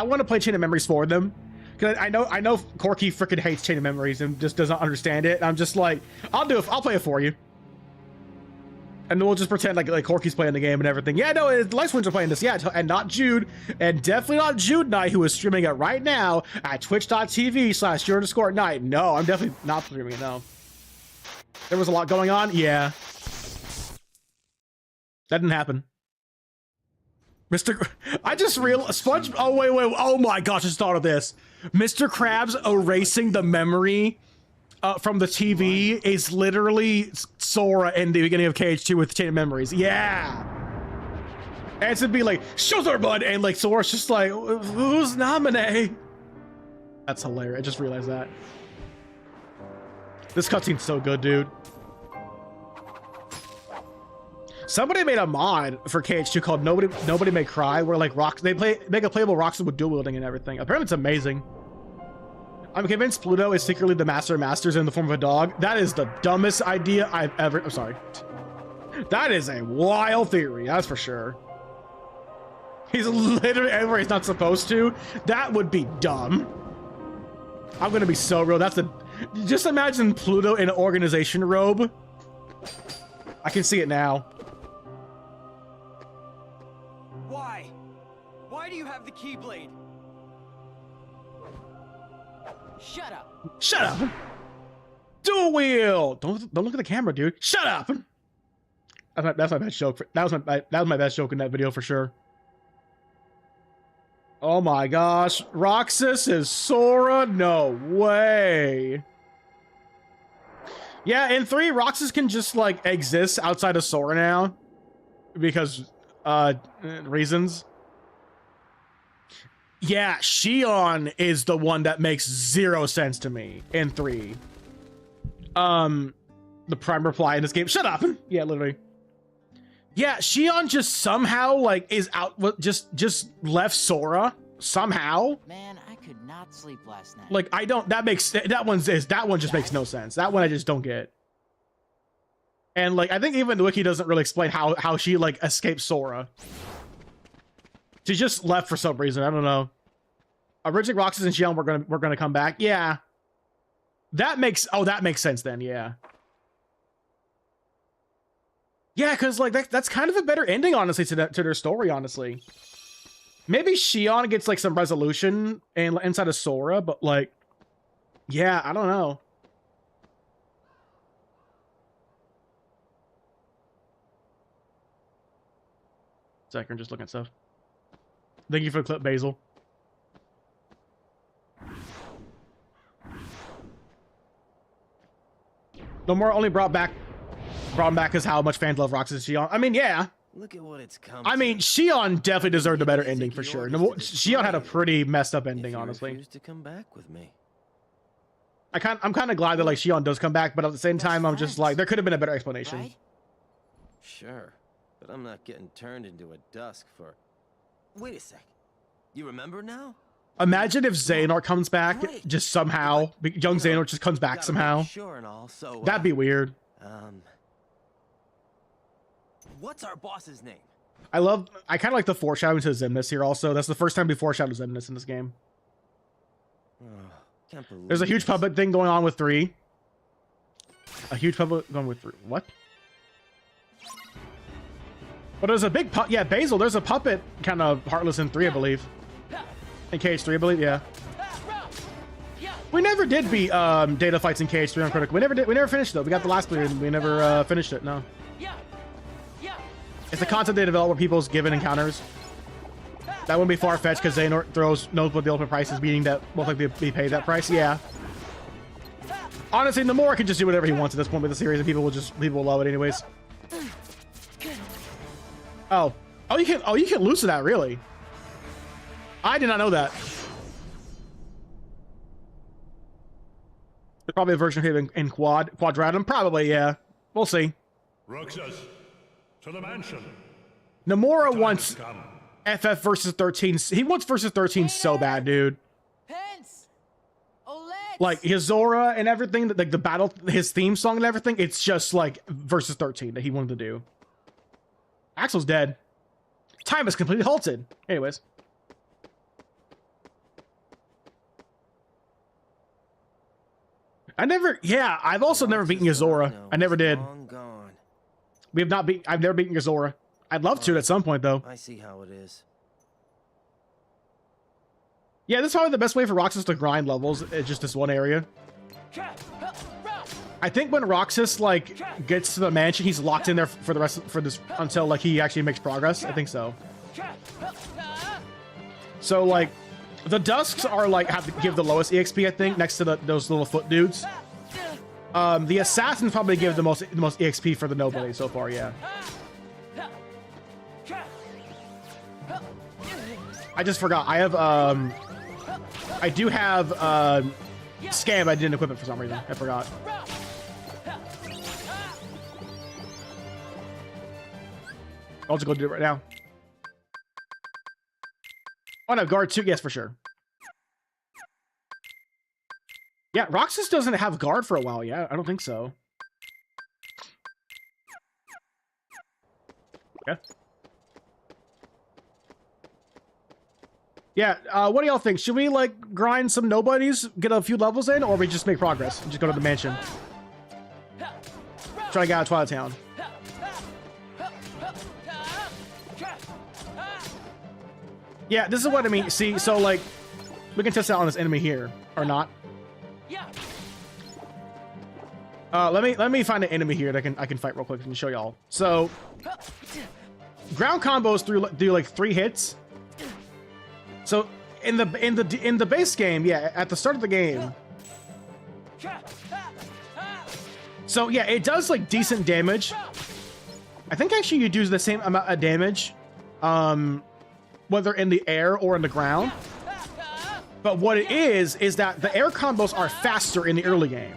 want to play Chain of Memories for them. Cause I know Corky freaking hates Chain of Memories and just doesn't understand it. And I'm just like, I'll play it for you. And then we'll just pretend like Corky's playing the game and everything. Yeah, no, the Light Twins are playing this. Yeah, and not Jude. And definitely not Jude Knight, who is streaming it right now at twitch.tv/Jude_Knight. No, I'm definitely not streaming it, no. There was a lot going on. Yeah. That didn't happen. I just realized Sponge. Oh wait. Oh my gosh! I just thought of this. Mr. Krabs erasing the memory from the TV is literally Sora in the beginning of KH2 with Chain of Memories. Yeah. And it'd be like, "Shoulder bud," and like Sora's just like, "Who's Naminé?" That's hilarious. I just realized that. This cutscene's so good, dude. Somebody made a mod for KH2 called Nobody May Cry, where like make a playable Roxas with dual wielding and everything. Apparently it's amazing. I'm convinced Pluto is secretly the master of masters in the form of a dog. That is the dumbest idea I've ever. I'm sorry. That is a wild theory, that's for sure. He's literally everywhere he's not supposed to. That would be dumb. I'm gonna be so real. Just imagine Pluto in an organization robe. I can see it now. Why? Why do you have the Keyblade? Shut up. Shut up. Dual wheel. Don't look at the camera, dude. Shut up. That's my best joke. That was my best joke in that video for sure. Oh my gosh, Roxas is Sora? No way. Yeah, in 3, Roxas can just like exist outside of Sora now because reasons. Yeah, Xion is the one that makes 0 sense to me in 3. The prime reply in this game. Shut up. Yeah, literally. Yeah, Xion just somehow like is out. Just left Sora somehow. Man, I could not sleep last night. Like I don't. That one just makes no sense. That one I just don't get. And like I think even the wiki doesn't really explain how she like escaped Sora. She just left for some reason. I don't know. Originally, Roxas and Xion were gonna come back. Yeah. That makes sense then. Yeah. Yeah, because like that's kind of a better ending, honestly, to their story. Honestly, maybe Xion gets like some resolution inside of Sora, but like, yeah, I don't know. Second, just looking at stuff. Thank you for the clip, Basil. No More only brought him back as how much fans love Roxas and Xion. I mean, yeah. Look at what it's come I mean, to. Xion definitely deserved a better ending for sure. No, Xion had a pretty messed up ending, If you honestly. refuse to come back with me. I'm kind of glad that like Xion does come back, but at the same time, I'm just like, there could have been a better explanation. Right? Sure, but I'm not getting turned into a dusk for... Wait a sec. You remember now? Imagine if Xehanort comes back Great. just somehow. Young Xehanort just comes back Gotta somehow. make sure and all, so, That'd be weird. What's our boss's name? I kind of like the foreshadowing to Xemnas here also. That's the first time we foreshadowed Xemnas in this game. Can't believe There's a huge this. puppet thing going on with 3. A huge puppet going with 3. What? But there's a big yeah, Basil, there's a puppet kind of Heartless in 3, I believe. In KH3, I believe, yeah. We never did beat data fights in KH3 on Critical. We never finished though. We got the last clear and we never finished it, no. It's the content they develop where people's given encounters. That wouldn't be far-fetched because Xehanort knows what the ultimate price is, meaning that most likely be paid that price, yeah. Honestly, Nomura can just do whatever he wants at this point with the series and people will love it anyways. Oh, you can loosen that, really? I did not know that. There's probably a version of him in Quadratum, probably, yeah. We'll see. Roxas, to the mansion. Nomura Time wants has come. FF versus 13. He wants versus 13 so bad, dude. Pence! Oleg! Like his Zora and everything, like the battle, his theme song and everything. It's just like versus 13 that he wanted to do. Axel's dead. Time is completely halted. Anyways. I've also never beaten Yozora. I never did. Long gone. I've never beaten Yozora. I'd love to at some point though. I see how it is. Yeah, this is probably the best way for Roxas to grind levels. It's just this one area. I think when Roxas like gets to the mansion, he's locked in there for the rest until like he actually makes progress. I think so. So like the Dusks are like have to give the lowest EXP, I think, next to those little foot dudes. The Assassins probably give the most EXP for the Nobody so far, yeah. I just forgot. I have I do have Scam. I didn't equip it for some reason. I forgot. I'll just go do it right now. Oh no, guard 2, yes, for sure. Yeah, Roxas doesn't have guard for a while yet. I don't think so. Yeah. Yeah, what do y'all think? Should we, like, grind some nobodies, get a few levels in, or we just make progress and just go to the mansion? Try to get out of Twilight Town. Yeah, this is what I mean. See, so, like, we can test out on this enemy here, or not. Let me find an enemy here that I can fight real quick and show y'all. So, ground combos do like 3 hits. So in the base game, yeah, at the start of the game. So yeah, it does like decent damage. I think actually you do the same amount of damage, whether in the air or in the ground. But what it is that the air combos are faster in the early game.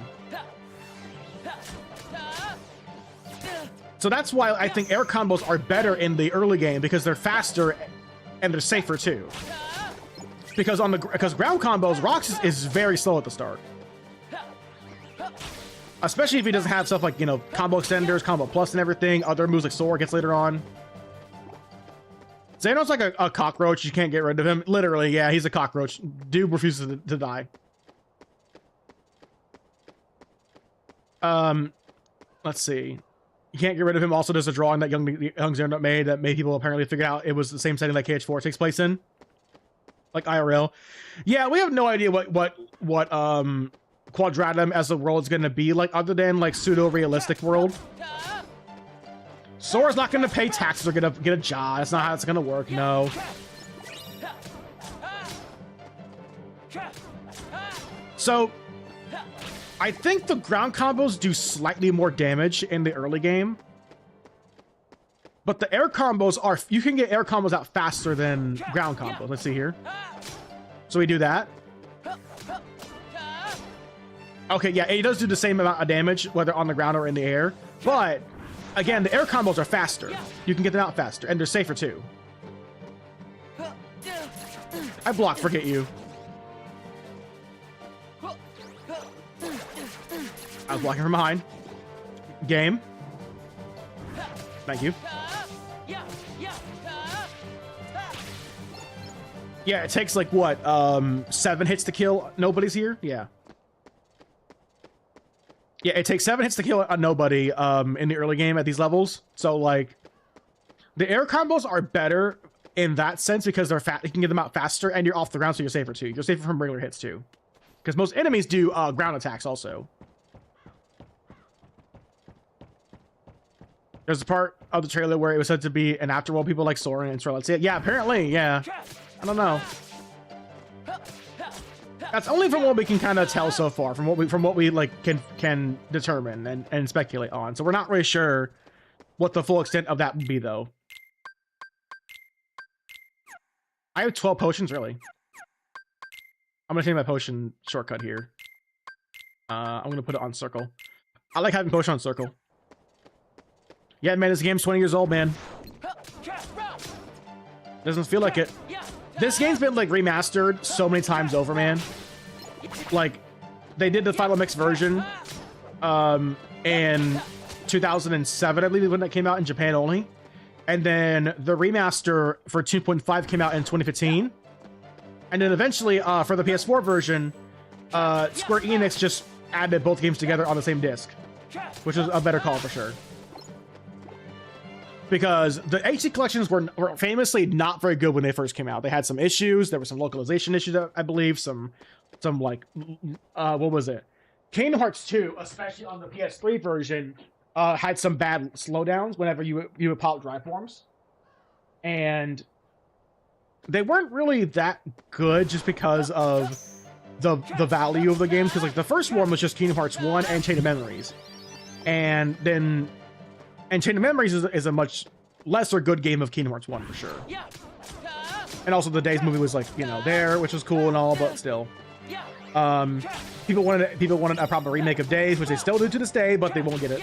So that's why I think air combos are better in the early game, because they're faster and they're safer too. Because ground combos, Roxas is very slow at the start. Especially if he doesn't have stuff like, you know, combo extenders, combo plus and everything, other moves like Sora gets later on. Xehanort's like a cockroach, you can't get rid of him. Literally, yeah, he's a cockroach. Dude refuses to die. Let's see. You can't get rid of him. Also, there's a drawing that young Xehanort made that made people apparently figure out it was the same setting that KH4 takes place in. Like IRL. Yeah, we have no idea what Quadratum as a world is going to be like, other than like pseudo-realistic world. Sora's not gonna pay taxes or get a job. That's not how it's gonna work. No. So, I think the ground combos do slightly more damage in the early game. But the air combos are... You can get air combos out faster than ground combos. Let's see here. So we do that. Okay, yeah, it does do the same amount of damage, whether on the ground or in the air. But, again, the air combos are faster. You can get them out faster, and they're safer too. I block, forget you. I was blocking from behind. Game. Thank you. Yeah, it takes like what, 7 hits to kill nobody's here? Yeah. Yeah, it takes 7 hits to kill a nobody in the early game at these levels. So like, the air combos are better in that sense because they're fat. You can get them out faster and you're off the ground, so you're safer too. You're safer from regular hits too. Because most enemies do ground attacks also. There's a part of the trailer where it was said to be an afterworld. People like Sora and Sora. Yeah, apparently, yeah. I don't know. That's only from what we can kind of tell so far, from what we like can determine and speculate on. So we're not really sure what the full extent of that would be, though. I have 12 potions, really. I'm gonna take my potion shortcut here. I'm gonna put it on circle. I like having potion on circle. Yeah, man, this game's 20 years old, man. Doesn't feel like it. This game's been like remastered so many times over, man. Like, they did the Final Mix version in 2007, I believe, when that came out in Japan only. And then the remaster for 2.5 came out in 2015. And then eventually, for the PS4 version, Square Enix just added both games together on the same disc, which is a better call for sure. Because the HD collections were famously not very good when they first came out. They had some issues. There were some localization issues, I believe. Some like, what was it? Kingdom Hearts 2, especially on the PS3 version, had some bad slowdowns whenever you would pop drive forms. And they weren't really that good just because of the value of the games. Because like the first one was just Kingdom Hearts 1 and Chain of Memories. And then... And Chain of Memories is a much lesser good game of Kingdom Hearts 1 for sure. And also the Days movie was like, you know, there, which was cool and all, but still. People wanted a proper remake of Days, which they still do to this day, but they won't get it.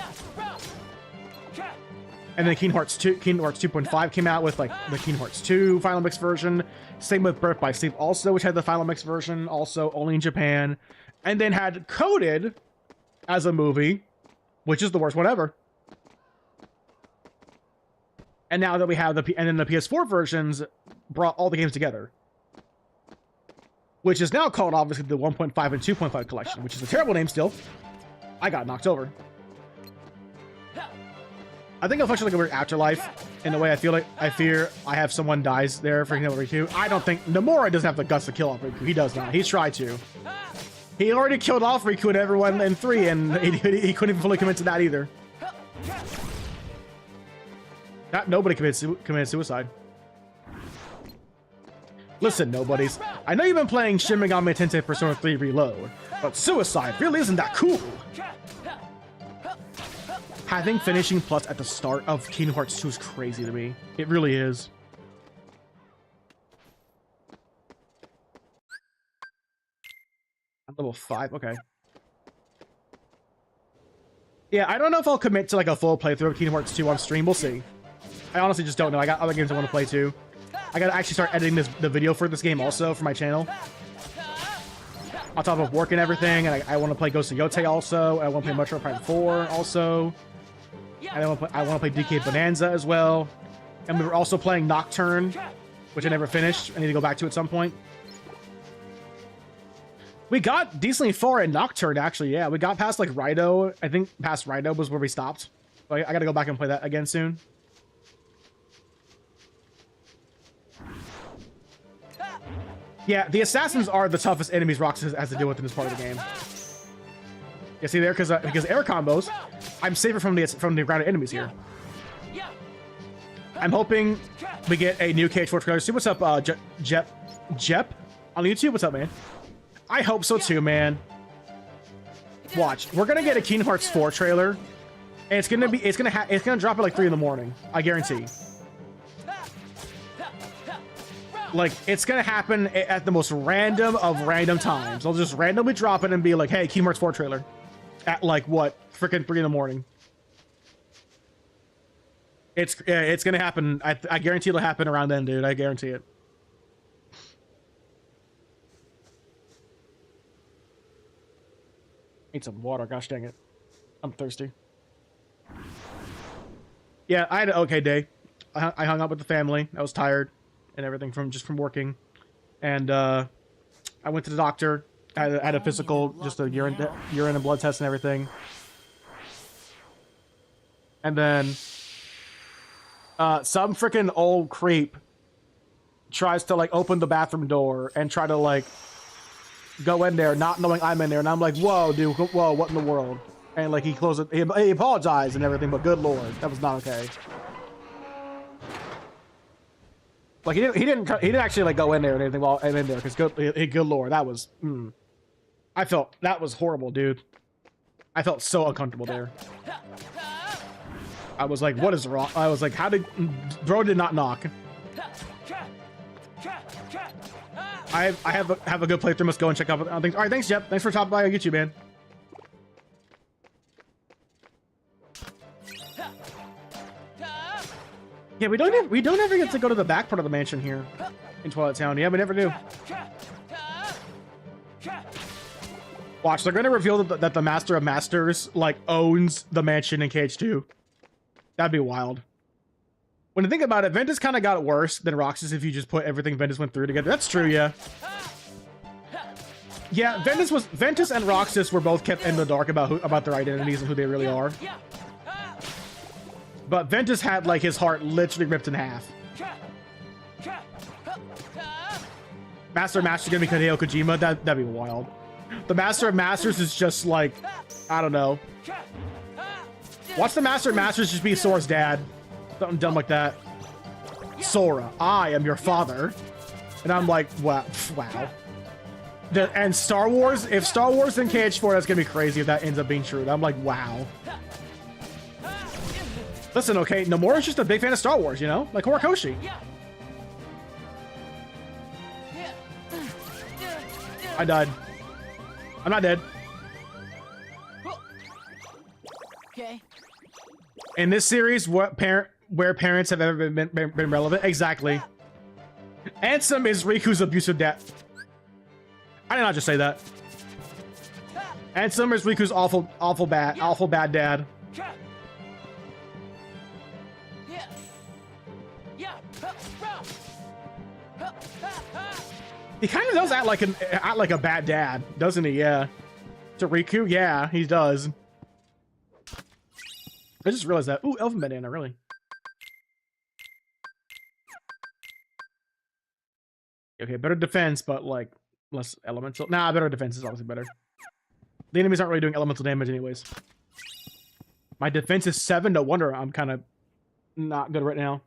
And then Kingdom Hearts 2.5 came out with like the Kingdom Hearts 2 Final Mix version. Same with Birth by Sleep also, which had the Final Mix version, also only in Japan. And then had Coded as a movie, which is the worst one ever. And now that we have and then the PS4 versions brought all the games together. Which is now called, obviously, the 1.5 and 2.5 collection, which is a terrible name still. I got knocked over. I think it'll function like a weird afterlife, in a way I fear I have someone dies there for Kingdom Hearts 2. I don't think... Nomura doesn't have the guts to kill off Riku. He does not. He's tried to. He already killed off Riku and everyone in 3, and he couldn't even fully commit to that either. Nobody committed suicide. Listen, nobodies. I know you've been playing Shin Megami Tensei Persona 3 Reload, but suicide really isn't that cool. Having finishing plus at the start of Kingdom Hearts 2 is crazy to me. It really is. I'm level 5, okay. Yeah, I don't know if I'll commit to like a full playthrough of Kingdom Hearts 2 on stream. We'll see. I honestly just don't know. I got other games I want to play too. I gotta actually start editing the video for this game also for my channel. On top of work and everything, and I want to play Ghost of Yotei also. I want to play Metroid Prime 4 also. And I want to play DK Bonanza as well. And we were also playing Nocturne, which I never finished. I need to go back to at some point. We got decently far in Nocturne, actually. Yeah, we got past like Raido. I think past Raido was where we stopped. I gotta go back and play that again soon. Yeah, the assassins are the toughest enemies Roxas has to deal with in this part of the game. Yeah, see there, because air combos, I'm safer from the grounded enemies here. I'm hoping we get a new KH4 trailer. See what's up, Jep on YouTube. What's up, man? I hope so too, man. Watch, we're gonna get a Kingdom Hearts 4 trailer, and it's gonna drop at like 3 in the morning. I guarantee. Like, it's gonna happen at the most random of random times. They'll just randomly drop it and be like, "Hey, Kingdom Hearts 4 trailer," at like what, freaking 3 in the morning. It's gonna happen. I guarantee it'll happen around then, dude. I guarantee it. Need some water. Gosh dang it, I'm thirsty. Yeah, I had an okay day. I hung out with the family. I was tired and everything from working, and I went to the doctor. I had a physical, just a urine and blood test and everything, and then some freaking old creep tries to like open the bathroom door and try to like go in there, not knowing I'm in there, and I'm like, "Whoa, dude! Whoa, what in the world?" And like he closed it. He apologized and everything, but good lord, that was not okay. Like he didn't actually like go in there or anything while I'm in there, because good lord, that was I felt that was horrible, dude. I felt so uncomfortable there. I was like, what is wrong? I was like, how did bro did not knock? I have a good playthrough. Must go and check out things. All right, thanks, Jep. Thanks for stopping by on YouTube, man. Yeah, we don't ever get to go to the back part of the mansion here in Twilight Town. Yeah, we never do. Watch, they're gonna reveal that the Master of Masters like owns the mansion in KH2. That'd be wild. When you think about it, Ventus kind of got worse than Roxas if you just put everything Ventus went through together. That's true, yeah. Yeah, Ventus and Roxas were both kept in the dark about their identities and who they really are. But Ventus had like his heart literally ripped in half. Master of Masters gonna be Hideo Kojima. That'd be wild. The Master of Masters is just like, I don't know. Watch the Master of Masters just be Sora's dad. Something dumb like that. Sora, I am your father. And I'm like, wow. And Star Wars, if Star Wars in KH4, that's gonna be crazy if that ends up being true. I'm like, wow. Listen, okay, Nomura's just a big fan of Star Wars, you know? Like Horikoshi. I died. I'm not dead. Okay. In this series, where parents have ever been relevant? Exactly. Ansem is Riku's abusive dad. I did not just say that. Ansem is Riku's awful bad dad. He kind of does act like a bad dad, doesn't he? Yeah. To Riku, yeah, he does. I just realized that. Ooh, Elven Banana, really. Okay, better defense, but like less elemental. Nah, better defense is obviously better. The enemies aren't really doing elemental damage anyways. My defense is 7. No wonder I'm kind of not good right now.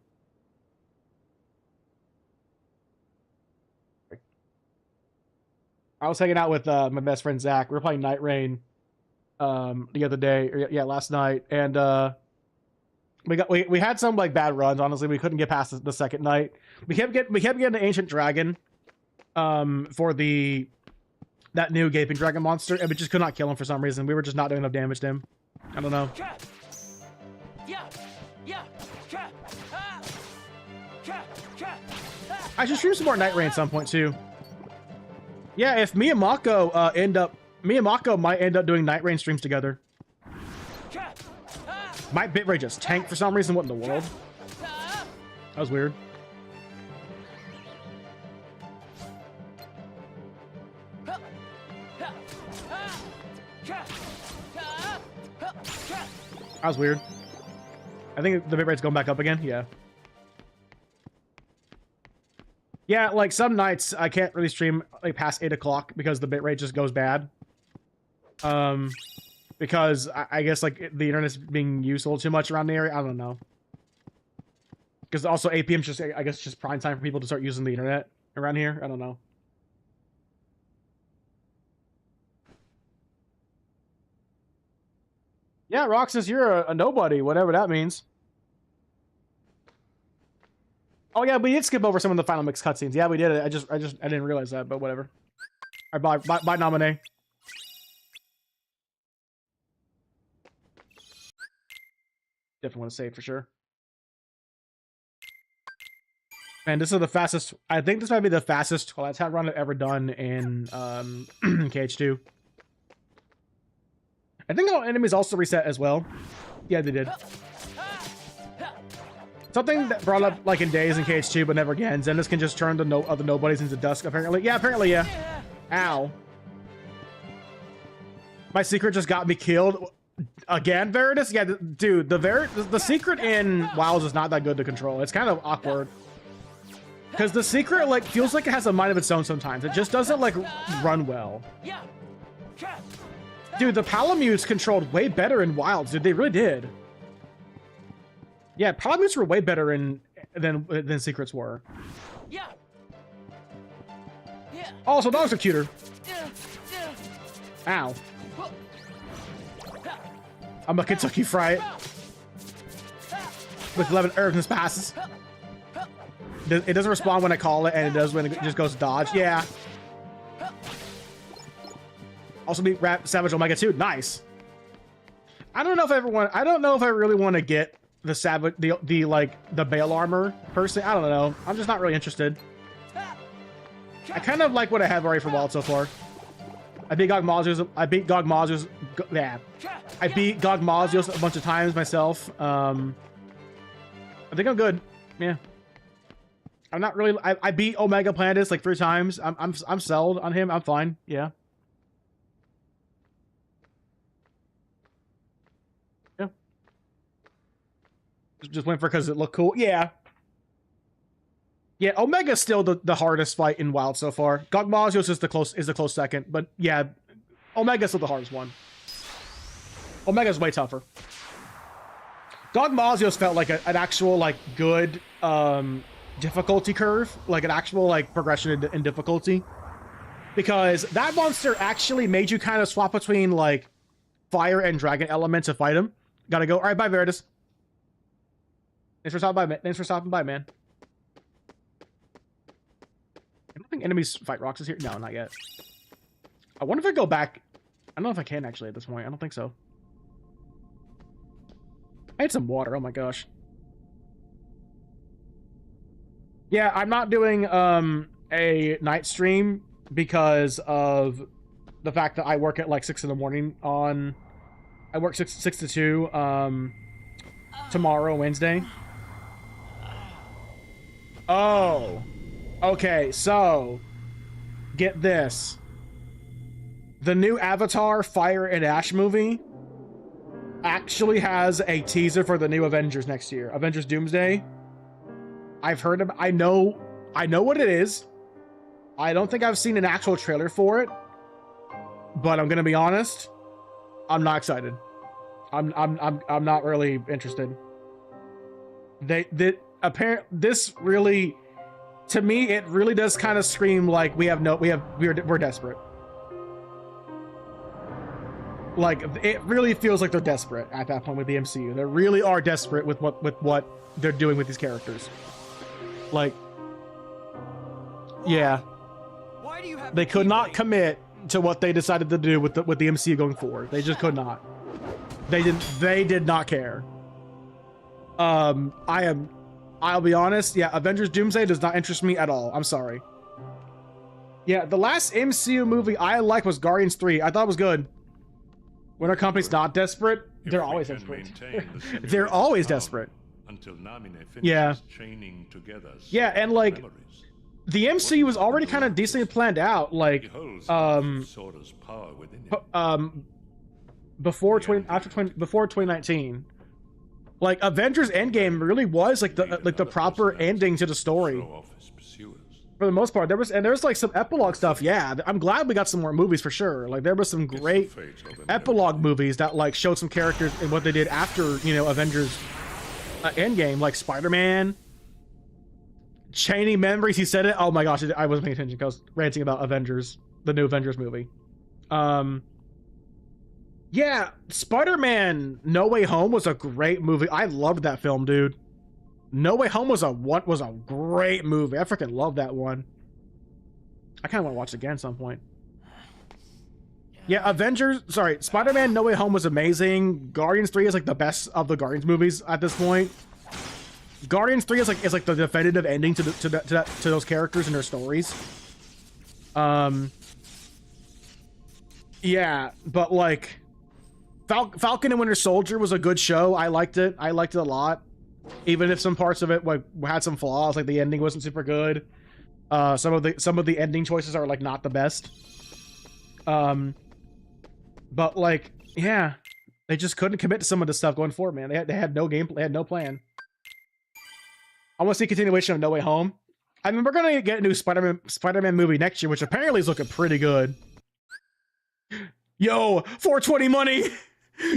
I was hanging out with my best friend Zach. We were playing Night Rain the other day, or yeah, last night, and we had some like bad runs. Honestly, we couldn't get past the second night. We kept getting the Ancient Dragon for that new Gaping Dragon monster, and we just could not kill him for some reason. We were just not doing enough damage to him. I don't know. I should stream some more Night Rain at some point too. Yeah, if me and Mako might end up doing Night Rain streams together. My bitrate just tanked for some reason. What in the world? That was weird. That was weird. I think the bitrate's going back up again. Yeah. Yeah, like some nights I can't really stream like past 8 o'clock because the bitrate just goes bad. Because I guess like the internet's being used a little too much around the area. I don't know. Because also 8 p.m. just, I guess, just prime time for people to start using the internet around here. I don't know. Yeah, Roxas, you're a nobody, whatever that means. Oh yeah, we did skip over some of the final mix cutscenes. Yeah, we did it. I didn't realize that, but whatever. All right, bye, nominee. Definitely want to save for sure. Man, this is the fastest. I think this might be the fastest Twilight Town run I've ever done in KH2. I think all enemies also reset as well. Yeah, they did. Something that brought up like in Days in KH2, but never again. Zeniths can just turn the other nobodies into dusk, apparently. Yeah, apparently, yeah. Ow. My secret just got me killed. Again, Veritas? Yeah, dude, the secret in Wilds is not that good to control. It's kind of awkward. Because the secret, like, feels like it has a mind of its own sometimes. It just doesn't, like, run well. Dude, the Palamutes controlled way better in Wilds, dude. They really did. Yeah, Palamutes were way better than secrets were. Also, dogs are cuter. Ow. I'm a Kentucky Fried. With 11 herbs passes. It doesn't respond when I call it, and it does when it just goes dodge. Yeah. Also beat Savage Omega 2. Nice. I don't know if I don't know if I really want to get the Savage, the Bale armor personally. I don't know. I'm just not really interested. I kind of like what I have already for Wild so far. I beat Gog Mazios. I beat Gog Mazios a bunch of times myself. I think I'm good. Yeah. I'm not really. I beat Omega Plantis like 3 times. I'm sold on him. I'm fine. Yeah. Yeah. Just went for because it looked cool. Yeah. Yeah, Omega's still the hardest fight in Wild so far. Gog Mazios is the close second, but yeah, Omega's still the hardest one. Omega's way tougher. Gog Mazios felt like an actual like good difficulty curve, like an actual like progression in difficulty, because that monster actually made you kind of swap between like fire and dragon elements to fight him. Gotta go. All right, bye, Veritas. Thanks for stopping by, man. I don't think enemies fight Roxas here. No, not yet. I wonder if I go back. I don't know if I can actually at this point. I don't think so. I had some water. Oh my gosh. Yeah, I'm not doing a night stream because of the fact that I work at like 6 in the morning on. I work 6 to 2 tomorrow, Wednesday. Oh. Okay, so get this. The new Avatar Fire and Ash movie actually has a teaser for the new Avengers next year. Avengers Doomsday. I've heard of, I know what it is. I don't think I've seen an actual trailer for it, but I'm gonna be honest, I'm not excited. I'm not really interested. This really, to me, it really does kind of scream like we're desperate. Like, it really feels like they're desperate at that point with the MCU. They really are desperate with what they're doing with these characters. Like, yeah, Why do you have they to could keep not waiting? commit to what they decided to do with the MCU going forward. They just could not. They did not care. I'll be honest. Yeah, Avengers Doomsday does not interest me at all. I'm sorry. Yeah, the last MCU movie I liked was Guardians 3. I thought it was good. When a company's not desperate, they're always desperate. They're always desperate. Until Namine finishes Yeah. chaining together Yeah, and like memories. the MCU was already kind of decently planned out. Like, He holds Sora's power within him. before 2019. Like, Avengers Endgame really was like the proper ending to the story. Throw off his pursuers. For the most part, there was like some epilogue stuff. Yeah, I'm glad we got some more movies for sure. Like, there was some It's the great fate of an epilogue movies that like showed some characters and what they did after, you know, Avengers Endgame, like Spider-Man, chaining memories. He said it. Oh my gosh, I wasn't paying attention because I was ranting about Avengers, the new Avengers movie. Yeah, Spider-Man No Way Home was a great movie. I loved that film, dude. No Way Home was a great movie. I freaking love that one. I kind of want to watch it again at some point. Yeah, Spider-Man No Way Home was amazing. Guardians 3 is like the best of the Guardians movies at this point. Guardians 3 is like the definitive ending to those characters and their stories. Yeah, but like Falcon and Winter Soldier was a good show. I liked it. I liked it a lot. Even if some parts of it like had some flaws, like the ending wasn't super good. Some of the ending choices are like not the best. But like, yeah, they just couldn't commit to some of the stuff going forward, man. They had no game, they had no plan. I want to see a continuation of No Way Home. I mean, we're gonna get a new Spider-Man movie next year, which apparently is looking pretty good. Yo, 420 money.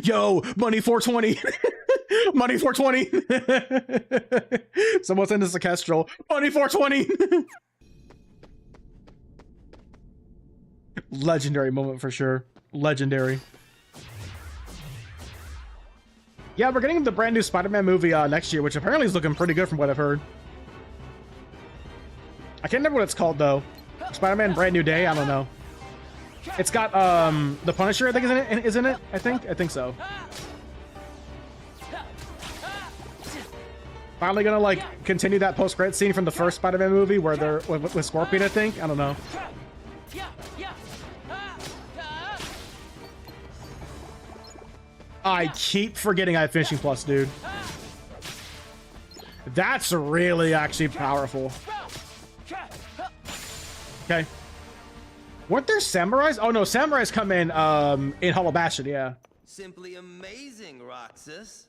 Yo, money 420. Money 420. Someone send us a Kestrel. Money 420. Legendary moment for sure. Legendary. Yeah, we're getting the brand new Spider-Man movie next year, which apparently is looking pretty good from what I've heard. I can't remember what it's called though. Spider-Man Brand New Day? I don't know. It's got the Punisher, I think, is in it. I think so. Finally gonna like continue that post-credit scene from the first Spider-Man movie where they're with Scorpion, I think. I don't know. I keep forgetting I have Finishing Plus, dude. That's really actually powerful. Okay. Weren't there samurais? Oh no, samurais come in Hollow Bastion, yeah. Simply amazing, Roxas.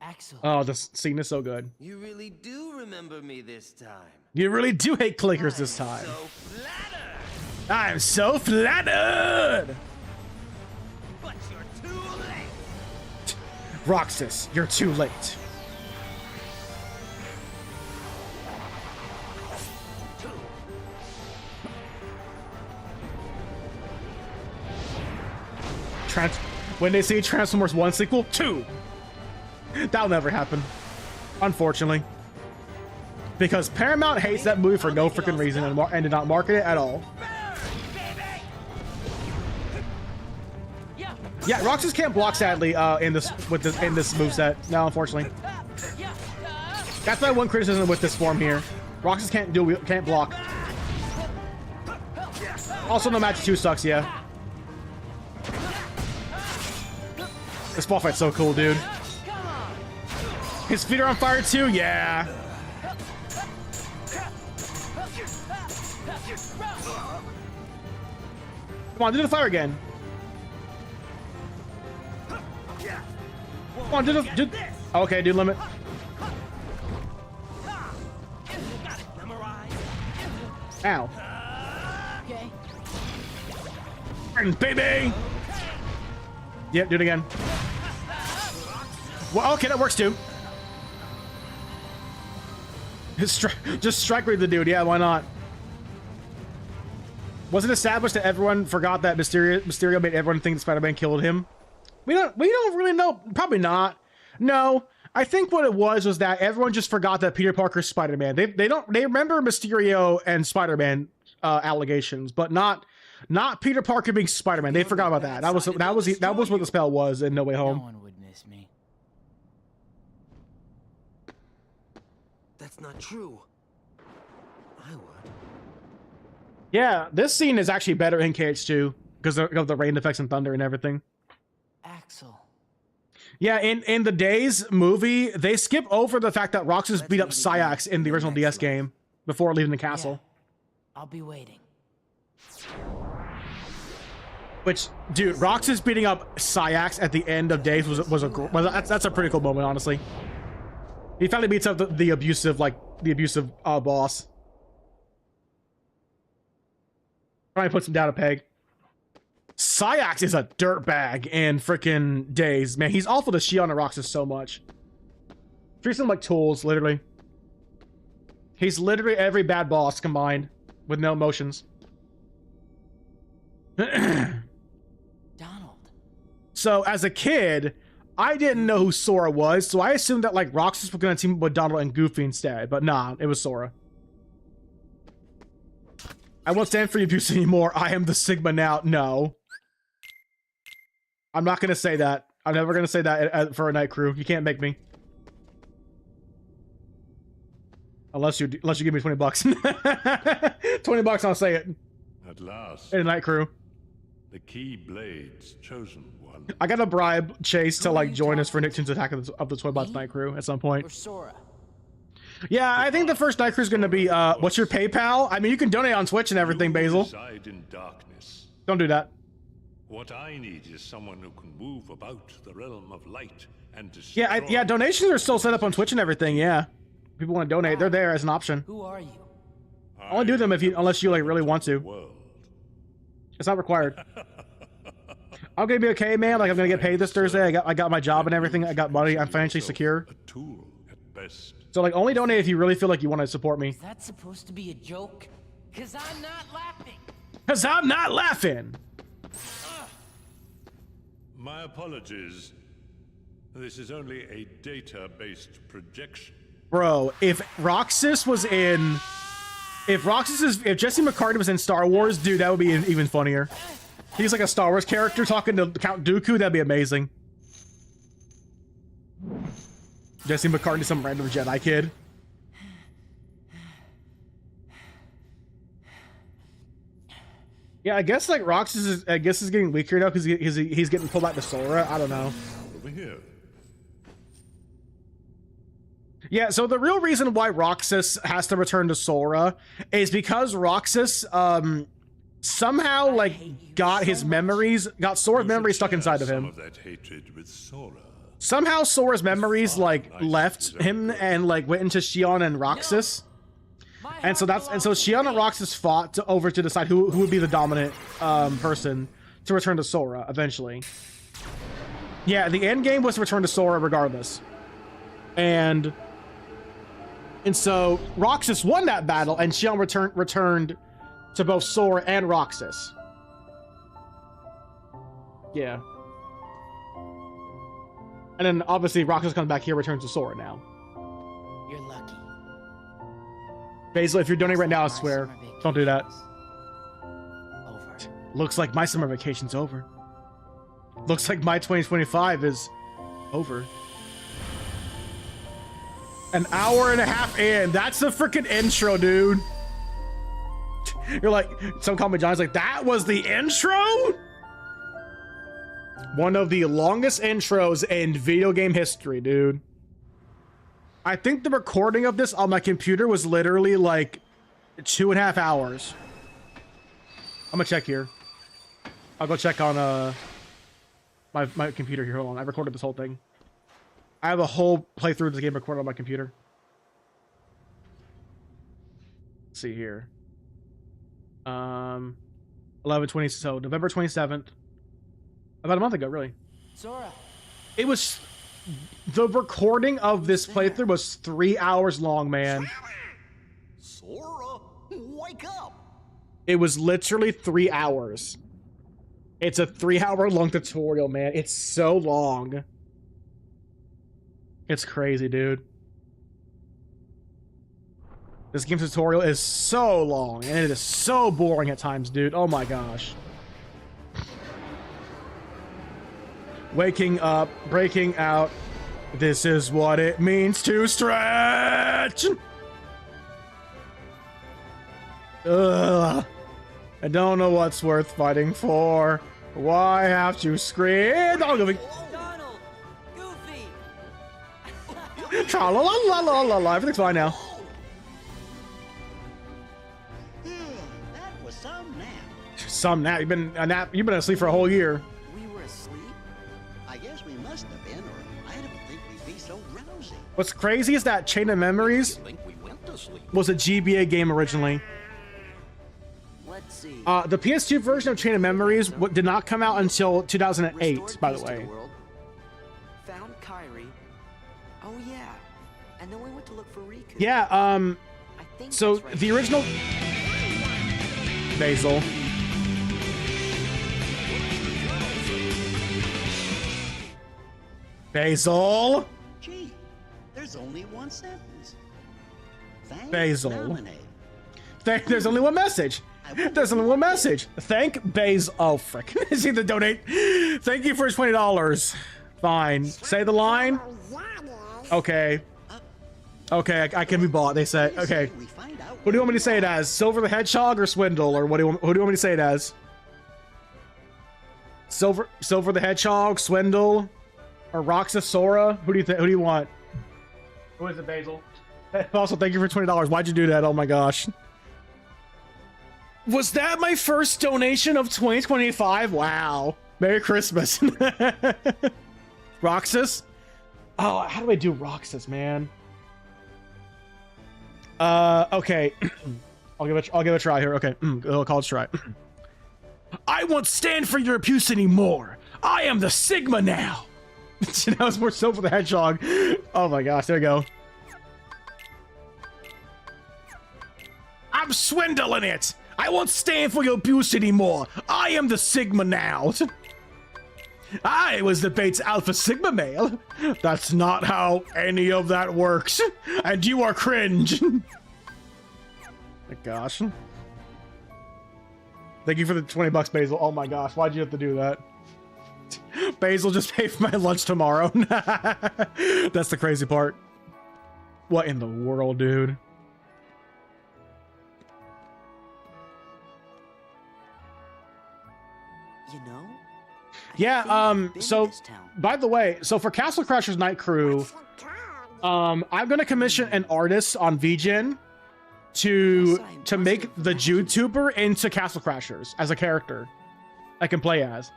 Axel. Oh, this scene is so good. You really do remember me this time. You really do hate clickers this time. So flattered. I'm so flattered! But you're too late. Roxas, you're too late. When they say Transformers 1 sequel, 2! That'll never happen. Unfortunately. Because Paramount hates that movie for no freaking reason and did not market it at all. Yeah, Roxas can't block sadly in this moveset. No, unfortunately. That's my one criticism with this form here. Roxas can't block. Also, no Magic 2 sucks, yeah. This ball fight's so cool, dude. His feet are on fire too? Yeah. Come on, do the fire again. Come on, do the... Okay, dude, limit. Ow. Okay. Baby! Yep, do it again. Well, okay, that works too. Just strike with the dude. Yeah, why not? Was it established that everyone forgot that Mysterio made everyone think that Spider-Man killed him? We don't really know. Probably not. No, I think what it was that everyone just forgot that Peter Parker's Spider-Man. They remember Mysterio and Spider-Man allegations, but not Peter Parker being Spider-Man. They forgot about that. That was what the spell was in No Way Home. No one would miss me. That's not true. I would. Yeah, this scene is actually better in KH2 because of the rain effects and thunder and everything. Axel. Yeah, in the Days movie, they skip over the fact that Roxas beat up Syax in the original DS game before leaving the castle. Yeah, I'll be waiting. Which, dude, Roxas beating up Syax at the end of Days that's a pretty cool moment, honestly. He finally beats up the abusive boss. Probably puts him down a peg. Syax is a dirtbag in freaking Days. Man, he's awful to Shion and Roxas so much. Treats them like tools, literally. He's literally every bad boss combined with no emotions. Donald. So as a kid, I didn't know who Sora was, so I assumed that like Roxas was gonna team up with Donald and Goofy instead, but nah, it was Sora. I won't stand for your abuse anymore. I am the Sigma now. No. I'm not gonna say that. I'm never gonna say that for a night crew. You can't make me. Unless you give me 20 bucks. 20 bucks, I'll say it. At last, In a night crew. the Keyblade's chosen one. I gotta bribe Chase to Who are like you join us for talking Nicktoons Attack of the Toybots Me? night crew at some point. Or Sora. Yeah, I think the first night crew is gonna be what's your PayPal? I mean, you can donate on Twitch and everything, You Basil. reside in darkness. Don't do that. What I need is someone who can move about the realm of light and destroy. Yeah, yeah, donations are still set up on Twitch and everything. Yeah, people want to donate, they're there as an option. Who are you? Only do them if you, unless you like really want to. World. It's not required. I'm gonna be okay, man. Like I'm gonna get paid this Thursday. I got my job and everything. I got money. I'm financially secure. A tool at best. So like, only donate if you really feel like you want to support me. Is that supposed to be a joke? Cause I'm not laughing. Cause I'm not laughing. My apologies. This is only a data-based projection. Bro, if Roxas was in, if Jesse McCartney was in Star Wars, dude, that would be even funnier. He's like a Star Wars character talking to Count Dooku. That'd be amazing. Jesse McCartney, some random Jedi kid. Yeah, I guess like Roxas is, is getting weaker now because he's getting pulled back to Sora. I don't know. Over here. Yeah, so the real reason why Roxas has to return to Sora is because Roxas somehow like got his memories, got Sora's memories stuck inside of Some him. of that hatred with Sora. Somehow Sora's memories like left him and like went into Xion and Roxas. And so Xion and Roxas fought over to decide who would be the dominant person to return to Sora eventually. Yeah, the end game was to return to Sora regardless. And so Roxas won that battle, and Xion returned to both Sora and Roxas. Yeah. And then obviously Roxas comes back here, returns to Sora now. You're lucky. Basil, if you're donating right now, I swear, don't do that. Over. Looks like my summer vacation's over. Looks like my 2025 is over. An hour and a half in. That's the freaking intro, dude. You're like, some comment John's like, that was the intro? One of the longest intros in video game history, dude. I think the recording of this on my computer was literally like 2.5 hours. I'm gonna check here. I'll go check on my computer here. Hold on. I recorded this whole thing. I have a whole playthrough of this game recorded on my computer. Let's see here. 11/20, so November 27th. About a month ago, really. Sora. It was, the recording of this playthrough was 3 hours long, man. Sora, wake up! It was literally 3 hours. It's a 3-hour long tutorial, man. It's so long. It's crazy, dude. This game's tutorial is so long, and it is so boring at times, dude. Oh my gosh. Waking up, breaking out. This is what it means to stretch. Ugh. I don't know what's worth fighting for. Why have to scream? Donald! Goofy! Tra la la la la la la. Everything's fine now. That was some nap. Some nap. You've been asleep for a whole year. We were asleep? I guess we must have been, or I don't think we'd be so drowsy. What's crazy is that Chain of Memories Think we went to sleep. was a GBA game originally. Let's see. The PS2 version of Chain of Memories did not come out until 2008, Restored by the peace to way. world, found Kyrie. Oh yeah. And then we went to look for Riku. Yeah, I think So that's right. the original Basil. Basil. Gee, there's only one sentence. Thank Basil. Nominate. There's only one message. There's only one message. Thank Basil. Oh, frick. Is he the donate? Thank you for his $20. Fine. Say the line. Okay. Okay, I can be bought, they say. Okay. We find out What do you want me to say it as? Silver the Hedgehog or Swindle? Or who do you want me to say it as? Silver the Hedgehog, Swindle, or Roxas Sora? Who do you want? Who is it, Basil? Also, thank you for $20. Why'd you do that? Oh my gosh. Was that my first donation of 2025? Wow. Merry Christmas. Roxas? Oh, how do I do Roxas, man? Okay. I'll give it a try here. Okay. I'll call it a try. I won't stand for your abuse anymore. I am the Sigma now. That was more Silver the Hedgehog. Oh my gosh, there we go. I'm swindling it. I won't stand for your abuse anymore. I am the Sigma now. I was the Bates Alpha Sigma male. That's not how any of that works. And you are cringe. My gosh. Thank you for the $20, Basil. Oh my gosh, why'd you have to do that? Basil, just pay for my lunch tomorrow. That's the crazy part. What in the world, dude? You know? I Yeah, think I've been so to this town. by the way, so for Castle Crashers Night Crew, I'm gonna commission an artist on VGen to make the YouTuber into Castle Crashers as a character I can play as.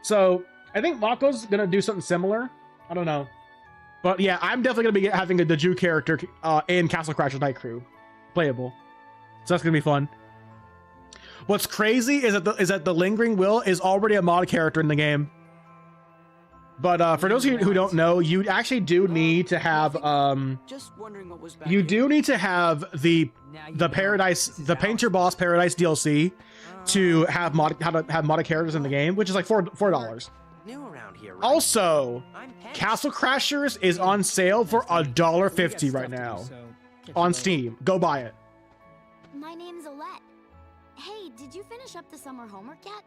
So I think Mako's gonna do something similar. I don't know, but yeah, I'm definitely gonna be having the Jew character in Castle Crashers Night Crew playable. So that's gonna be fun. What's crazy is that the Lingering Will is already a mod character in the game. But for those of you who don't know, you actually do need to have Just wondering what was back you here. do need to have the Paradise, the Paint Your Boss Paradise DLC to have how to have modded characters in the game, which is like $4. New around here, right? Also, I'm Pence. Castle Crashers is on sale for $1.50 right now on Steam. Go buy it. My name's Olette. Hey, did you finish up the summer homework yet?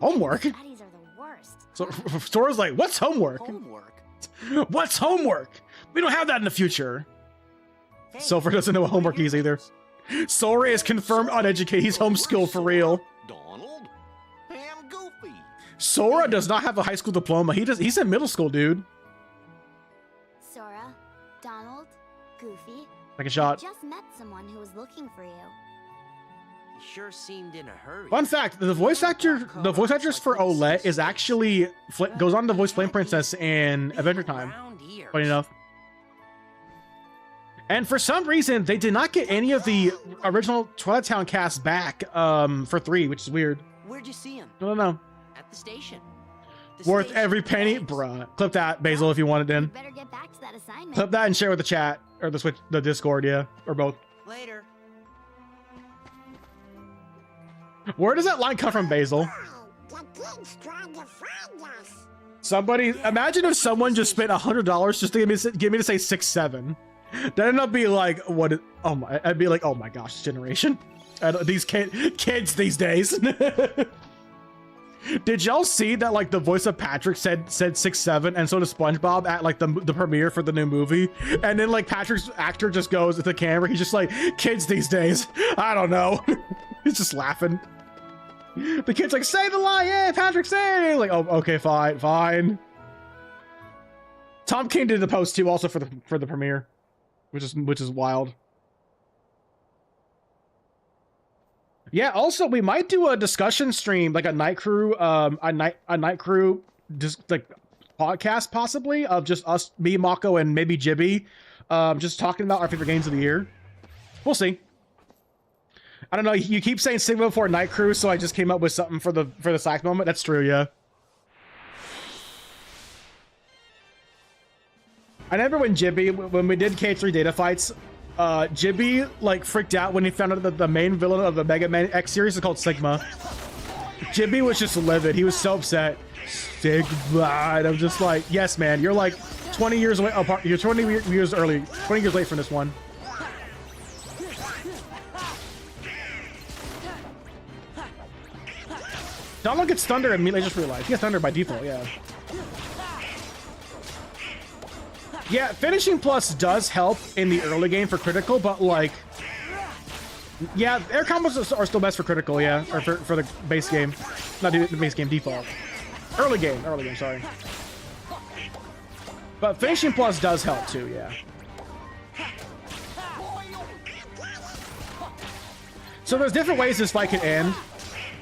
Homework? Independent studies are the worst. So Sora's like, "What's homework? Homework. What's homework? We don't have that in the future." Hey, Silver doesn't know what homework is either. Sora is confirmed uneducated. He's homeschooled for real. Donald? Hey, I'm Goofy. Sora does not have a high school diploma. He's in middle school, dude. Sora, Donald, Goofy. Take a shot. I just met someone who was looking for you. He sure seemed in a hurry. Fun fact: the voice actress for Olette is actually goes on to voice Flame Princess in Adventure Time. Round here. Funny enough. And for some reason, they did not get any of the original Twilight Town cast back for 3, which is weird. Where'd you see him? I don't know. At the station. The Worth station, every penny, thanks. bruh. Clip that, Basil, if you want it in. Better get back to that assignment. Clip that and share with the chat or the Discord, yeah, or both. Later. Where does that line come from, Basil? Somebody, imagine if someone just spent $100 just to get me to say 6'7". Then I'd be like, what? I'd be like, oh my gosh, this generation, these kids these days. Did y'all see that like the voice of Patrick said 6'7", and so does SpongeBob at like the premiere for the new movie, and then like Patrick's actor just goes at the camera, he's just like, kids these days, I don't know. He's just laughing. The kid's like, say the line, yeah, Patrick, say it. Like, oh, okay, fine. Tom King did the post too, also for the premiere, which is wild. Yeah. Also, we might do a discussion stream, like a night crew, just like podcast, possibly of just us, me, Mako, and maybe Jibby, just talking about our favorite games of the year. We'll see. I don't know. You keep saying Sigma before Night Crew, so I just came up with something for the Sax moment. That's true, yeah. I remember when Jibby, when we did K3 data fights, Jibby like freaked out when he found out that the main villain of the Mega Man X series is called Sigma. Jibby was just livid. He was so upset. Sigma. And I'm just like, yes, man. You're like 20 years away apart. You're 20 years early. 20 years late from this one. Donald gets thunder immediately. I just realized he gets thunder by default. Yeah. Yeah, finishing plus does help in the early game for critical, but like, yeah, air combos are still best for critical, yeah, or for the base game, not the base game default. Early game, sorry. But finishing plus does help too, yeah. So there's different ways this fight can end.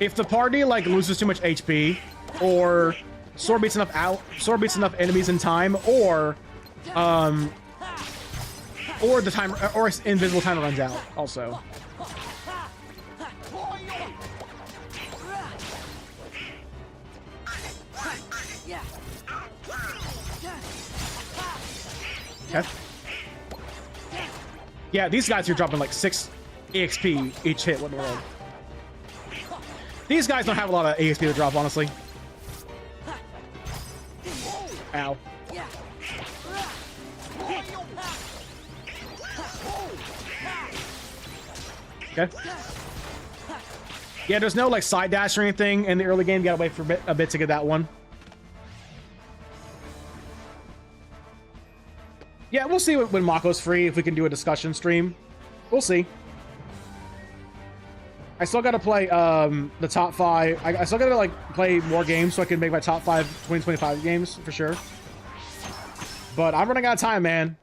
If the party like loses too much HP, or Sora beats enough enemies in time, or the timer, or invisible timer runs out also. Okay. Yeah, these guys are dropping like 6 EXP each hit. What in the world? These guys don't have a lot of EXP to drop, honestly. Ow. Okay. Yeah, there's no like side dash or anything in the early game. You gotta wait for a bit to get that one. Yeah, we'll see when Mako's free if we can do a discussion stream. We'll see. I still gotta play the top 5. I still gotta like play more games so I can make my top 5 2025 games for sure. But I'm running out of time, man.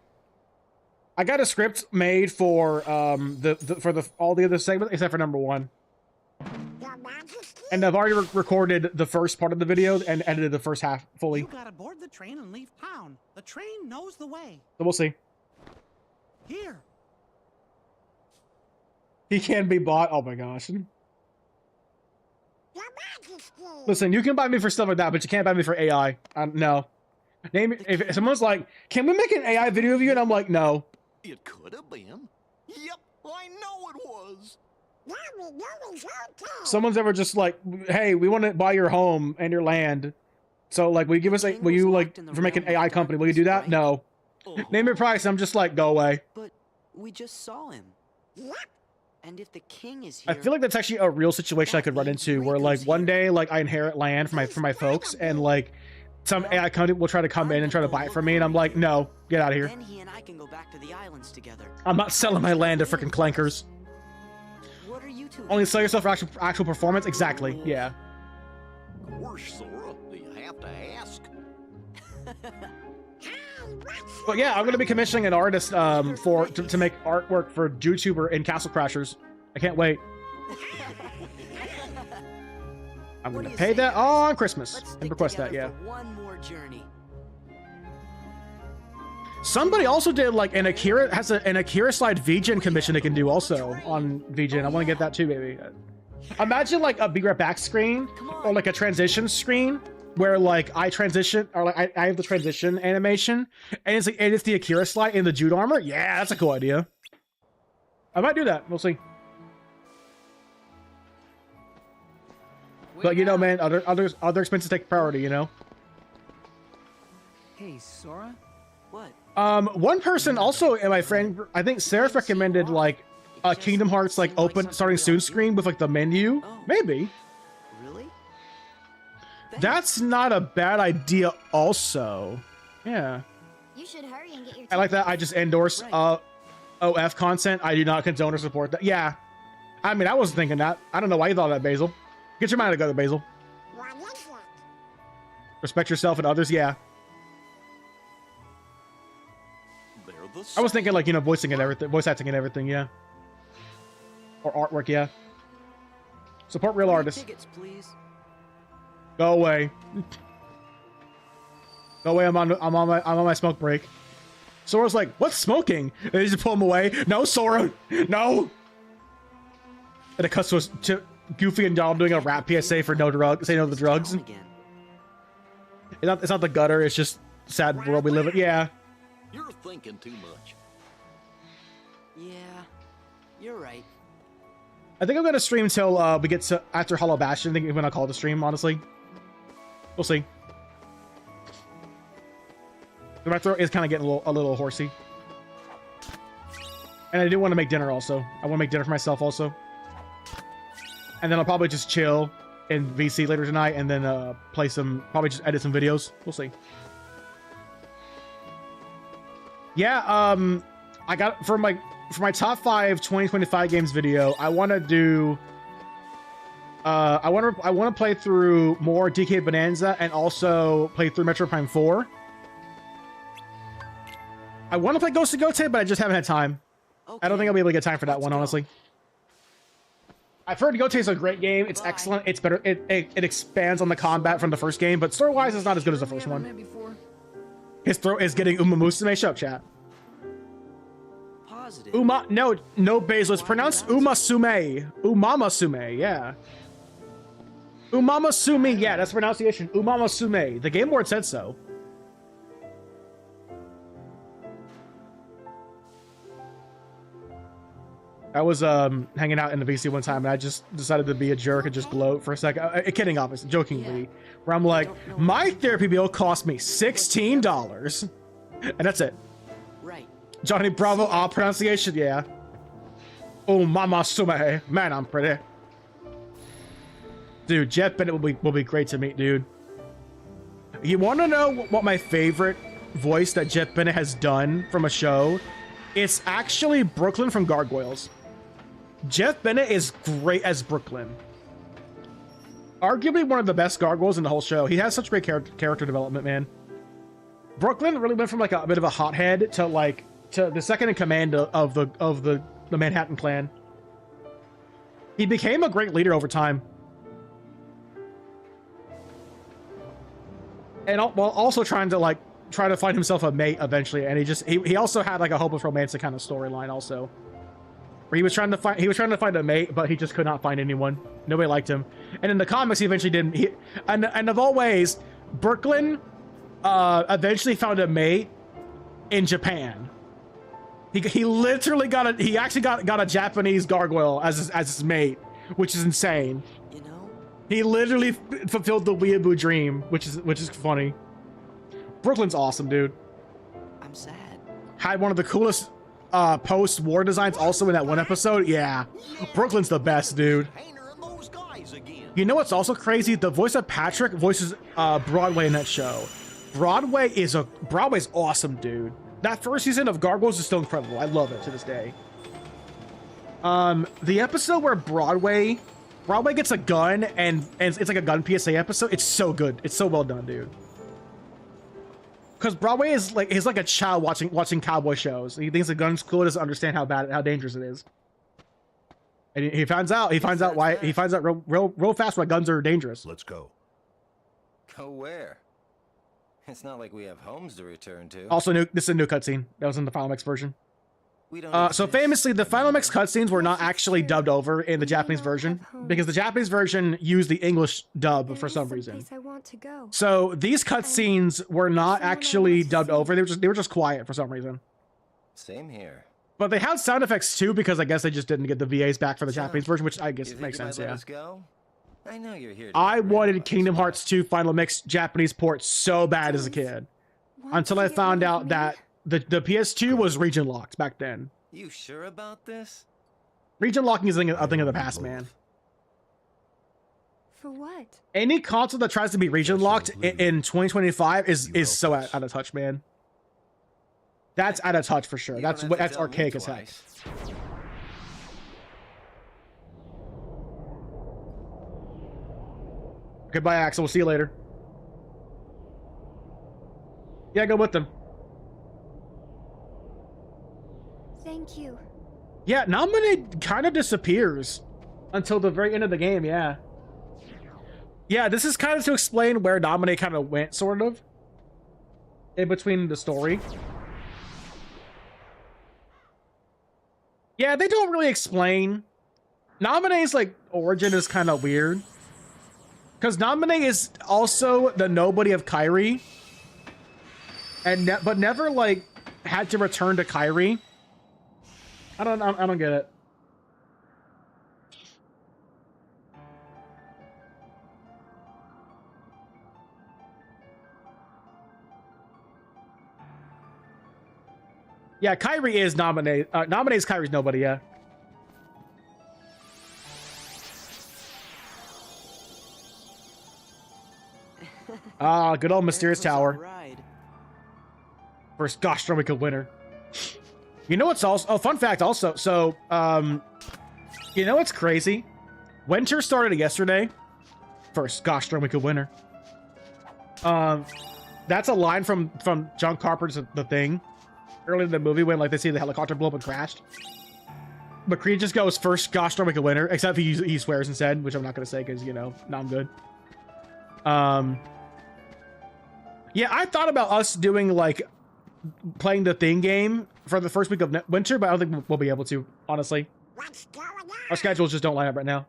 I got a script made for all the other segments except for number 1. And I've already recorded the first part of the video and edited the first half fully. You gotta board the train and leave town. The train knows the way. So we'll see. Here. He can be bought. Oh my gosh. Listen, you can buy me for stuff like that, but you can't buy me for AI. No. Name if someone's like, "Can we make an AI video of you?" and I'm like, "No." It could have been. Yep, I know it was. Someone's ever just like, "Hey, we want to buy your home and your land. So like, will you give us a, will you like for making an AI company? Will you do that?" No. Name your price. I'm just like, go away. But we just saw him. And if the king is here, I feel like that's actually a real situation I could run into where like one day like I inherit land from my folks and like some AI company will try to come in and try to buy it from me and I'm like, no, get out of here. then he and I can go back to the islands together. I'm not selling my land to freaking clankers. What are you two? Only sell yourself for actual performance. Exactly. Yeah. Of course, Sora. You have to ask. But yeah, I'm gonna be commissioning an artist to make artwork for YouTuber and Castle Crashers. I can't wait. I'm gonna pay that on Christmas and request that. Yeah. One more journey. Somebody also did like an Akira an Akira slide VGen commission they can do also on VGen. I want to get that too, baby. Imagine like a Be Right Back screen or like a transition screen where like I transition or like I have the transition animation and it's like it's the Akira slide in the Jude armor. Yeah, that's a cool idea. I might do that. We'll see. But you know, man, other expenses take priority. You know. Hey, Sora. What? One person also in my friend, I think Seraph recommended like a Kingdom Hearts like open starting soon screen with like the menu. Maybe. Really? That's not a bad idea also. Yeah. You should hurry and get your I like that. I just endorse OF content. I do not condone or support that. Yeah. I mean, I wasn't thinking that. I don't know why you thought that, Basil. Get your mind together, Basil. Respect yourself and others. Yeah. I was thinking like, you know, voice acting and everything, yeah. Or artwork, yeah. Support real artists. Tickets, please. Go away. Go away, I'm on my smoke break. Sora's like, what's smoking? And they just pull him away. No, Sora! No! And it cuts to Goofy and Donald doing a rap PSA for no drugs. Say no to the drugs. It's not the gutter, it's just sad world we live in. Yeah. You're thinking too much. Yeah, you're right. I think I'm gonna stream till we get to after Hollow Bastion. I think I'm gonna call it a stream, honestly. We'll see. My throat is kind of getting a little horsey. And I do want to make dinner also. I want to make dinner for myself also. And then I'll probably just chill in VC later tonight and then play some, probably just edit some videos. We'll see. Yeah, I got, for my top 5 2025 games video, I want to do, I want to play through more DK Bonanza and also play through Metro Prime 4. I want to play Ghost of Gote, but I just haven't had time. Okay. I don't think I'll be able to get time for that one, honestly. I've heard Gote is a great game. It's excellent. It's better. It expands on the combat from the first game, but story-wise, it's not as good as the first one. His throat is getting Uma Musume. Shut up, chat. Positive. No, Basil. It's pronounced Umasume. Umamasume, yeah. Umamasume, yeah, that's the pronunciation. Umamasume. The Game Board said so. I was hanging out in the VC one time and I just decided to be a jerk and just gloat for a second. Kidding, obviously, jokingly. Where I'm like, my therapy bill cost me $16. And that's it. Right. Johnny Bravo, all pronunciation, yeah. Oh, mama sume. Man, I'm pretty. Dude, Jeff Bennett will be great to meet, dude. You want to know what my favorite voice that Jeff Bennett has done from a show? It's actually Brooklyn from Gargoyles. Jeff Bennett is great as Brooklyn. Arguably one of the best gargoyles in the whole show. He has such great character development, man. Brooklyn really went from like a bit of a hothead to the second in command of the Manhattan Clan. He became a great leader over time. And while also trying to find himself a mate eventually, and he also had like a hopeless romantic kind of storyline also. Where he was trying to find a mate, but he just could not find anyone. Nobody liked him. And in the comics, he eventually didn't. And of all ways, Brooklyn eventually found a mate in Japan. He literally he actually got a Japanese gargoyle as his mate, which is insane. You know? He literally fulfilled the weeaboo dream, which is funny. Brooklyn's awesome, dude. I'm sad. Had one of the coolest post-war designs also in that one episode. Yeah. Brooklyn's the best, dude. You know what's also crazy? The voice of Patrick voices Broadway in that show. Broadway's awesome, dude. That first season of Gargoyles is still incredible. I love it to this day. The episode where Broadway gets a gun and it's like a gun PSA episode. It's so good. It's so well done, dude. Because Broadway is like a child watching cowboy shows. He thinks the gun's cool, doesn't understand how dangerous it is. And he finds out real fast why guns are dangerous. Let's go. Go where? It's not like we have homes to return to. Also, this is a new cutscene that was in the Final Mix version. We don't So famously, the Final Mix cutscenes were not actually dubbed over in the Japanese version because the Japanese version used the English dub for some reason. So these cutscenes were not actually dubbed over. They were just quiet for some reason. Same here. But they had sound effects too because I guess they just didn't get the VAs back for the Japanese version, which I guess makes sense. Yeah. I know you're here. I wanted Kingdom Hearts 2 Final Mix Japanese port so bad as a kid, until I found out that the PS2 was region locked back then. You sure about this? Region locking is a thing of the past, man. For what? Any console that tries to be region locked in 2025 is so out of touch, man. That's out of touch for sure. That's archaic as heck. Goodbye, Axel. We'll see you later. Yeah, go with them. Thank you. Yeah, Naminé kind of disappears until the very end of the game, yeah. Yeah, this is kind of to explain where Naminé kind of went, sort of. In between the story. Yeah, they don't really explain. Naminé's, like, origin is kind of weird. Because Naminé is also the nobody of Kairi. But never, like, had to return to Kairi I don't get it. Yeah, Kyrie is nominated. Nominates Kyrie's nobody, yeah. Ah, good old Mysterious Tower. First Gosh Darn Wicked winner. You know what's also... Oh, fun fact also. So, you know what's crazy? Winter started yesterday. First Gosh Darn Wicked winner. That's a line from John Carpenter's The Thing. Early in the movie when, like, they see the helicopter blow up and crashed. But Creed just goes first Gosh Darn Wicked winner. Except he swears instead, which I'm not going to say because, you know, now I'm good. Yeah, I thought about us doing, like, playing the Thing game for the first week of winter, but I don't think we'll be able to, honestly. Our schedules just don't line up right now.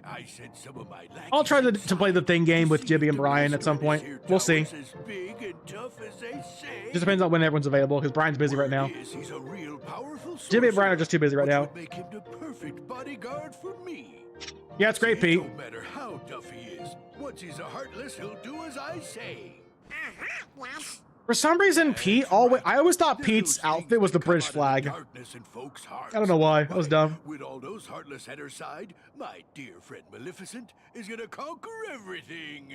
I sent some of my I'll try to play the Thing game with Jibby and Brian at some point. We'll see. Just depends on when everyone's available, because Brian's busy right now. Jibby and Brian are just too busy right now. Make him the perfect bodyguard for me. Yeah, it's great, Pete. No matter how tough he is, once he's a Heartless, he'll do as I say. For some reason, Pete I always thought Pete's outfit was the British flag. I don't know why. That was dumb. With all those Heartless at her side, my dear friend Maleficent is gonna conquer everything.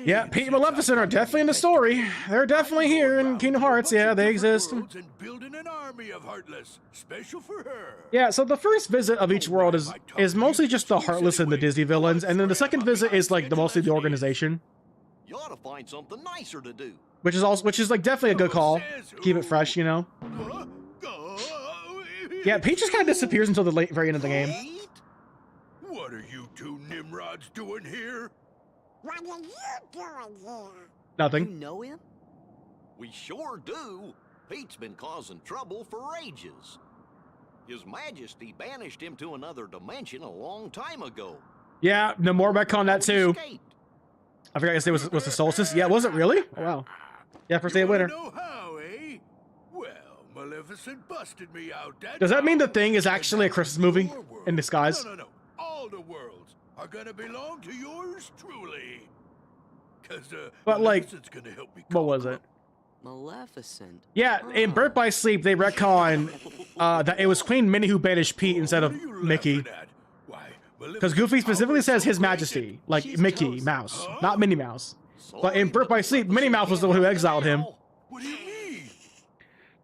Yeah, Pete and Maleficent are definitely in the story. They're definitely here in Kingdom Hearts. Yeah, they exist. And building an army of Heartless, special for her. Yeah, so the first visit of each world is mostly just the Heartless and the Disney villains, and then the second visit is like mostly the organization. You ought to find something nicer to do. Which is like definitely a good call. Keep it fresh, you know. Yeah, Pete just kind of disappears until the very end of the game. What are you two Nimrods doing here? What are you doing here? Nothing. You know him? We sure do. Pete's been causing trouble for ages. His Majesty banished him to another dimension a long time ago. Yeah, no more back on that too. I forgot to say was the solstice. Yeah, was it really? Oh, wow. Yeah, first day of winter. Know how, eh? Well, Maleficent busted me out. Does that mean The Thing is actually a Christmas movie in disguise? No. All the worlds are gonna belong to yours truly. But like, gonna help me what was it? Maleficent. Yeah, in Birth by Sleep, they retcon that it was Queen Minnie who banished Pete instead of Mickey. Because Goofy specifically says His Majesty, like Mickey Mouse, not Minnie Mouse. But in Birth by Sleep, Minnie Mouse was the one who exiled him. What do you mean?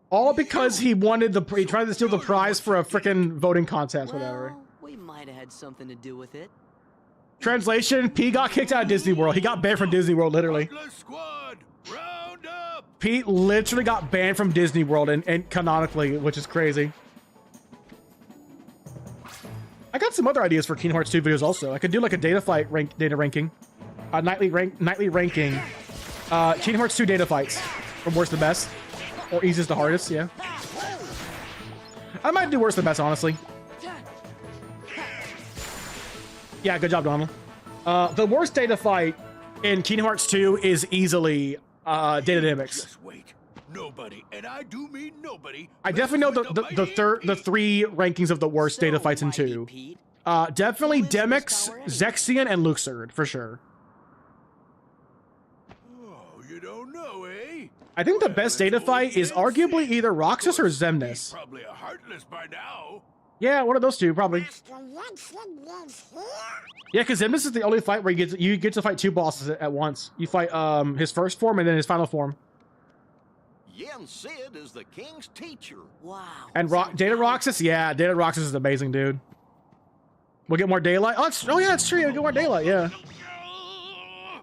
All because he tried to steal the prize for a freaking voting contest, whatever. Well, we might have had something to do with it. Translation, Pete got kicked out of Disney World. He got banned from Disney World, literally. Squad, round up. Pete literally got banned from Disney World and canonically, which is crazy. I got some other ideas for Kingdom Hearts 2 videos also. I could do like a data ranking. Nightly ranking. Kingdom Hearts 2 data fights. From worst to best. Or easiest to hardest, yeah. I might do worst to best, honestly. Yeah, good job, Donald. The worst data fight in Kingdom Hearts 2 is easily Data Dynamics. Just wait. Nobody, and I do mean nobody. I definitely know the three rankings of the worst data fights in 2. Definitely Demix, Zexion, and Luxord, for sure. Oh, you don't know, eh? I think the best data fight is arguably either Roxas or Xemnas. Probably a Heartless by now. Yeah, one of those two, probably. Yeah, because Xemnas is the only fight where you get to fight 2 bosses at once. You fight his first form and then his final form. Yen Sid is the king's teacher. Wow. And Data Roxas, yeah, Data Roxas is amazing, dude. We'll get more daylight. Oh yeah, it's true. We'll get more daylight. Yeah.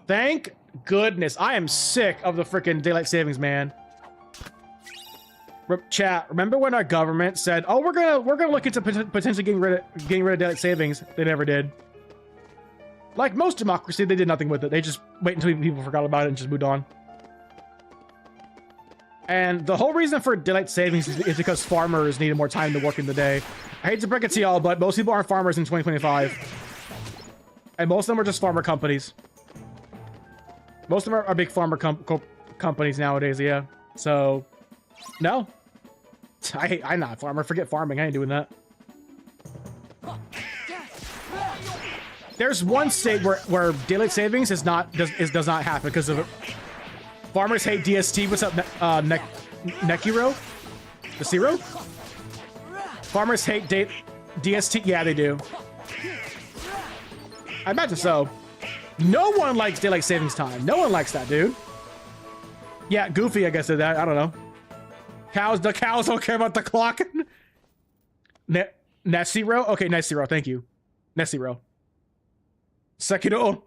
Thank goodness. I am sick of the freaking daylight savings, man. Chat. Remember when our government said, "Oh, we're gonna look into potentially getting rid of daylight savings"? They never did. Like most democracy, they did nothing with it. They just wait until people forgot about it and just moved on. And the whole reason for daylight savings is because farmers needed more time to work in the day. I hate to break it to y'all, but most people aren't farmers in 2025. And most of them are just farmer companies. Most of them are big farmer companies nowadays, yeah. So, no. I'm not a farmer. Forget farming. I ain't doing that. There's one state where daylight savings does not happen because of it. Farmers hate DST. What's up, Nekiro? The Zero? Farmers hate DST. Yeah, they do. I imagine so. No one likes daylight savings time. No one likes that, dude. Yeah, Goofy, I guess, did that. I don't know. The cows don't care about the clock. Nesiro? Okay, Nesiro. Thank you. Nesiro. Sekiro.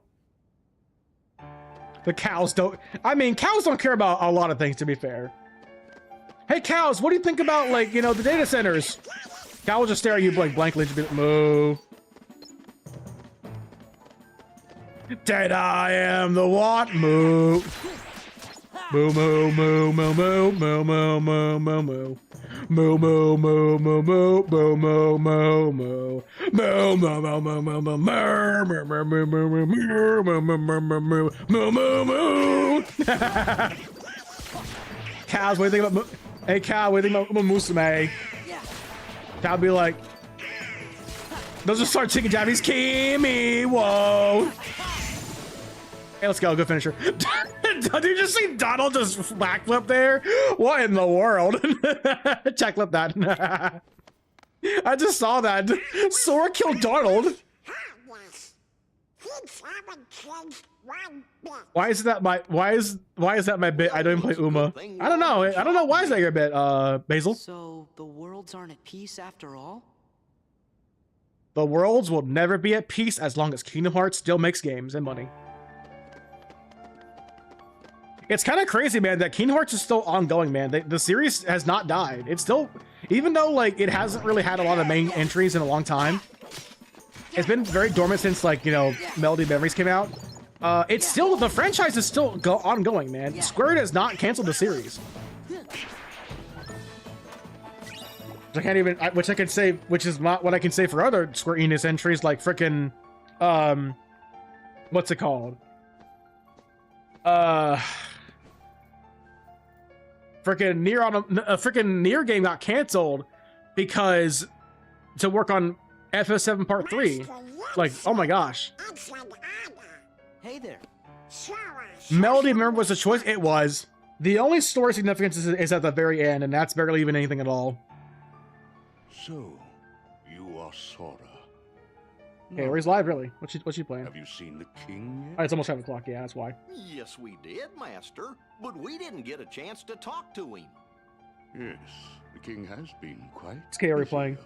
The cows don't... I mean, cows don't care about a lot of things, to be fair. Hey, cows, what do you think about, like, you know, the data centers? Cow will just stare at you blankly and just be like, moo. Dead I am the what? Moo. Moo, moo, moo, moo, moo, moo, moo, moo, moo, moo. Moo, moo, moo, moo, moo, moo, moo, moo, moo. Moo, moo, moo, moo, moo, moo, moo, moo, moo. Cows, what do you think about... Hey, cow, what do you think about Musume? Cow be like... Those are start taking Japanese. Kimi, whoa. Hey, let's go. Good finisher. Did you just see Donald just backflip there? What in the world? Check flip that. I just saw that. Sora killed Donald. Why is that my bit? I don't play Uma. I don't know. I don't know why is that your bit, Basil? So the worlds aren't at peace after all? The worlds will never be at peace as long as Kingdom Hearts still makes games and money. It's kind of crazy, man, that Kingdom Hearts is still ongoing, man. The series has not died. It's still, even though, like, it hasn't really had a lot of main entries in a long time. It's been very dormant since, like, you know, Melody Memories came out. It's still, the franchise is still ongoing, man. Square Enix has not canceled the series. I can't even, which I can say, which is not what I can say for other Square Enix entries, like frickin', what's it called? Frickin' Nier game got canceled because to work on FF7 Part 3. Like, oh my gosh. Hey there. Melody, remember, was a choice? It was. The only story significance is at the very end, and that's barely even anything at all. So, you are Sora. Okay, where's live, really? What's she playing? Have you seen the king yet? Oh, it's almost 5 o'clock, yeah, that's why. Yes, we did, Master. But we didn't get a chance to talk to him. Yes, the king has been quite... It's Kaori playing.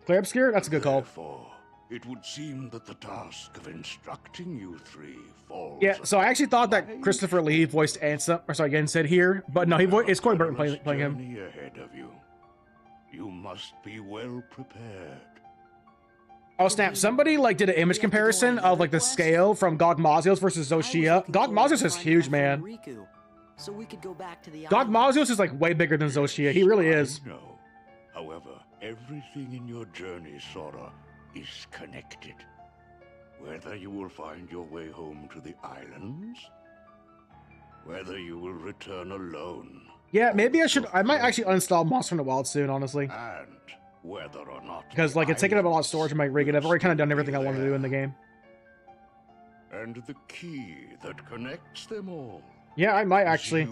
Claire Obscure? That's a good call. Therefore, it would seem that the task of instructing you three falls... Yeah, so I actually thought that Christopher Lee voiced Ansem, or sorry, Gensid here, but no, it's Corey Burton playing him. Ahead of you. You must be well prepared. Oh snap, somebody like did an image comparison of like the scale from GOG Mazios versus Zoshia. GOG Mazios is huge, man. So we could go back to the GOG Mazios is like way bigger than Zoshia. He really is. No. However, everything in your journey, Sora, is connected. Whether you will find your way home to the islands, whether you will return alone. Yeah, maybe I might actually uninstall Monster Hunter Wild soon, honestly. And whether or not... Because, like, it's taking up a lot of storage in my rig, and I've already kind of done everything I want to do in the game. And the key that connects them all. Yeah, I might actually.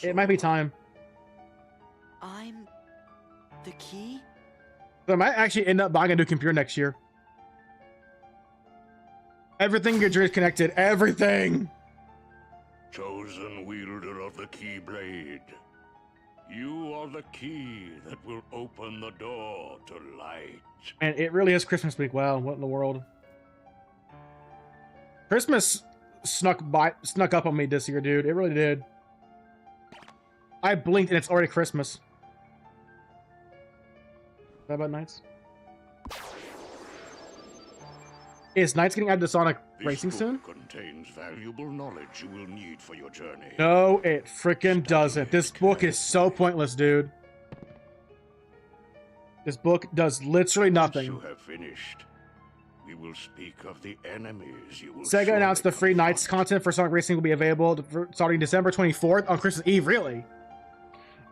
It might be time. I'm... the key? So I might actually end up buying a new computer next year. Everything in your journey is connected. Everything! Chosen wielder of the Keyblade. You are the key that will open the door to light. And it really is Christmas week. Wow, what in the world? Christmas snuck up on me this year, dude. It really did. I blinked and it's already Christmas. Is that about Knights? Is Knights getting added to Sonic Racing soon? Contains valuable knowledge you will need for your journey. No, it frickin' doesn't. This book is so pointless, dude. This book does literally nothing. Once you have finished, we will speak of the enemies you will... Sega announced the free Knights content for Sonic Racing will be available starting December 24th on Christmas Eve. Really?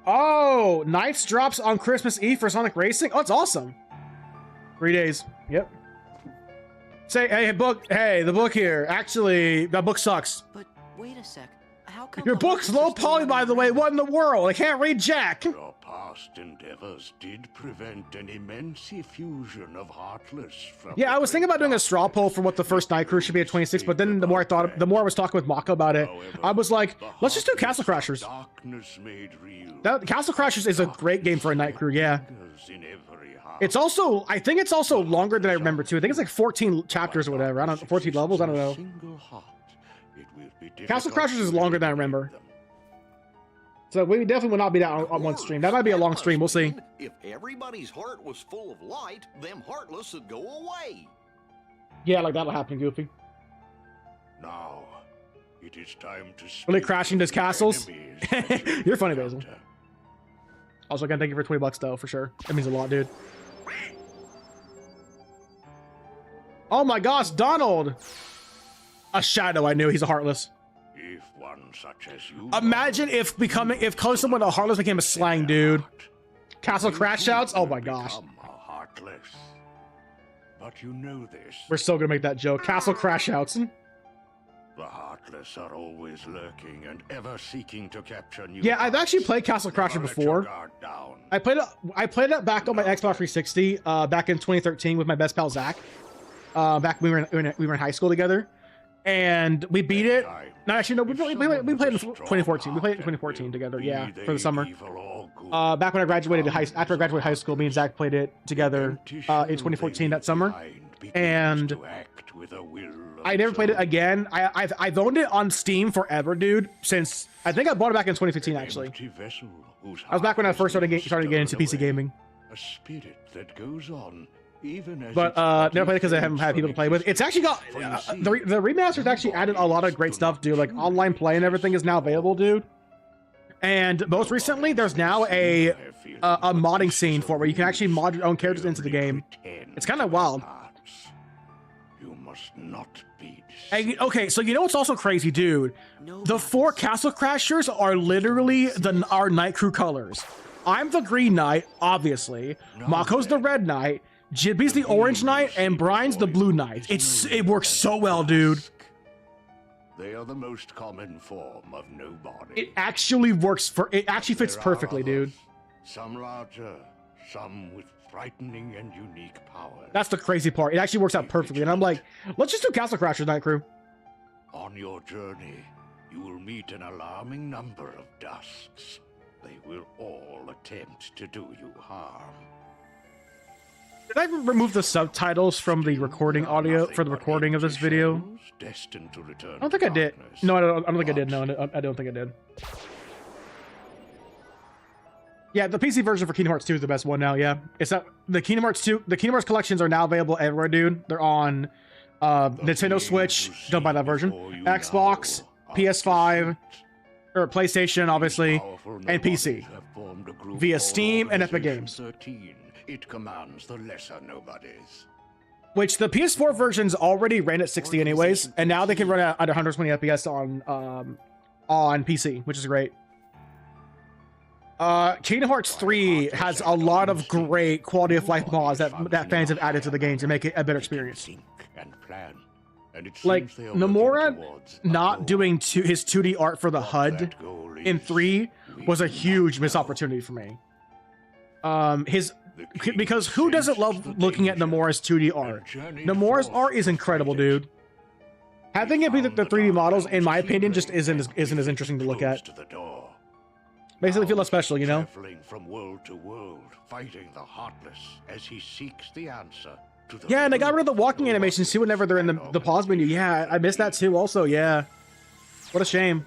Oh, Knights drops on Christmas Eve for Sonic Racing. Oh, it's awesome. 3 days. Yep. Say, hey, book. Hey, the book here. Actually, that book sucks. But wait a sec. How come Your book's low poly, by the way. What in the world? I can't read Jack. Your past endeavors did prevent an immense effusion of Heartless from... Yeah, I was thinking about doing a straw poll for what the first Night Crew should be at 26, but then the more I was talking with Mako about it, I was like, let's just do Castle Crashers. Darkness made real. That Castle Crashers is a great game for a Night Crew, yeah. In every heart. It's also, I think it's also longer than I remember too. I think it's like 14 chapters or whatever. I don't know, 14 levels, I don't know. Single heart, it will be Castle difficult Crashers is to longer than I remember. them. So we definitely will not be that on one stream. That might be a long stream, we'll see. If everybody's heart was full of light, them Heartless would go away. Yeah, like that'll happen, Goofy. Now, it is time to Really speak crashing to those the castles? enemies that you You're funny, Basil. encounter. Also, gonna thank you for 20 bucks though, for sure. That means a lot, dude. Oh my gosh, Donald! A shadow, I knew he's a Heartless. If one such as you Imagine if calling someone a Heartless became a slang, dude. Castle Crash Shouts? Oh my gosh. become a Heartless. But you know this. We're still gonna make that joke. Castle Crash Shouts. The Heartless are always lurking and ever seeking to capture new Yeah, I've actually played Castle Never Crasher let your before. guard down. I played it back on my Xbox 360 back in 2013 with my best pal Zach. Back when we were in high school together, and we beat it. No, actually, no, we played in 2014. We played it in 2014 together. Yeah, for the summer. Back when I graduated after I graduated high school, me and Zach played it together in 2014 that summer, and I never played it again. I've owned it on Steam forever, dude. Since I think I bought it back in 2015. Actually, I was back when I first started getting into PC gaming. A spirit that goes on. But never played it because I haven't had people to play with. It's actually got the remaster's actually added a lot of great stuff, dude. Like online play and everything is now available, dude. And most recently, there's now a modding scene for where you can actually mod your own characters into the game. It's kind of wild. You must not be. And, okay, so you know what's also crazy, dude? The 4 Castle Crashers are literally our Night Crew colors. I'm the Green Knight, obviously. Mako's the Red Knight. Jibby's the Orange Knight, and Brian's the Blue Knight. It works so well, dude. They are the most common form of nobody. It actually works it actually fits perfectly, dude. Some larger, some with frightening and unique powers. That's the crazy part. It actually works out perfectly, and I'm like, let's just do Castle Crashers Night Crew. On your journey, you will meet an alarming number of dusks. They will all attempt to do you harm. Did I remove the subtitles from the recording audio for the recording of this video? Destined to return I don't think I did. No, I don't think I did. No, I don't think I did. Yeah, the PC version for Kingdom Hearts 2 is the best one now. Yeah, it's not the Kingdom Hearts 2. The Kingdom Hearts collections are now available everywhere, dude. They're on Nintendo Switch. Don't buy that version. Xbox, PS5, or PlayStation, obviously, and PC via Steam and Epic Games. It commands the lesser nobodies. Which the PS4 versions already ran at 60 anyways, and now they can run at 120 FPS on PC, which is great. Kingdom Hearts 3 has a lot of great quality of life mods that fans have added to the game to make it a better experience. Like Nomura not doing his 2D art for the HUD in 3 was a huge missed opportunity for me. Because who doesn't love looking at Nomura's 2D art? Nomura's art is incredible, dude. Having it be the 3D models, in my opinion, just isn't as interesting to look at. Makes it feel less special, you know? Traveling from world to world, fighting the Heartless as he seeks the answer to the Yeah, and I got rid of the walking animations too whenever they're in the pause menu. Yeah, I missed that too also, yeah. What a shame.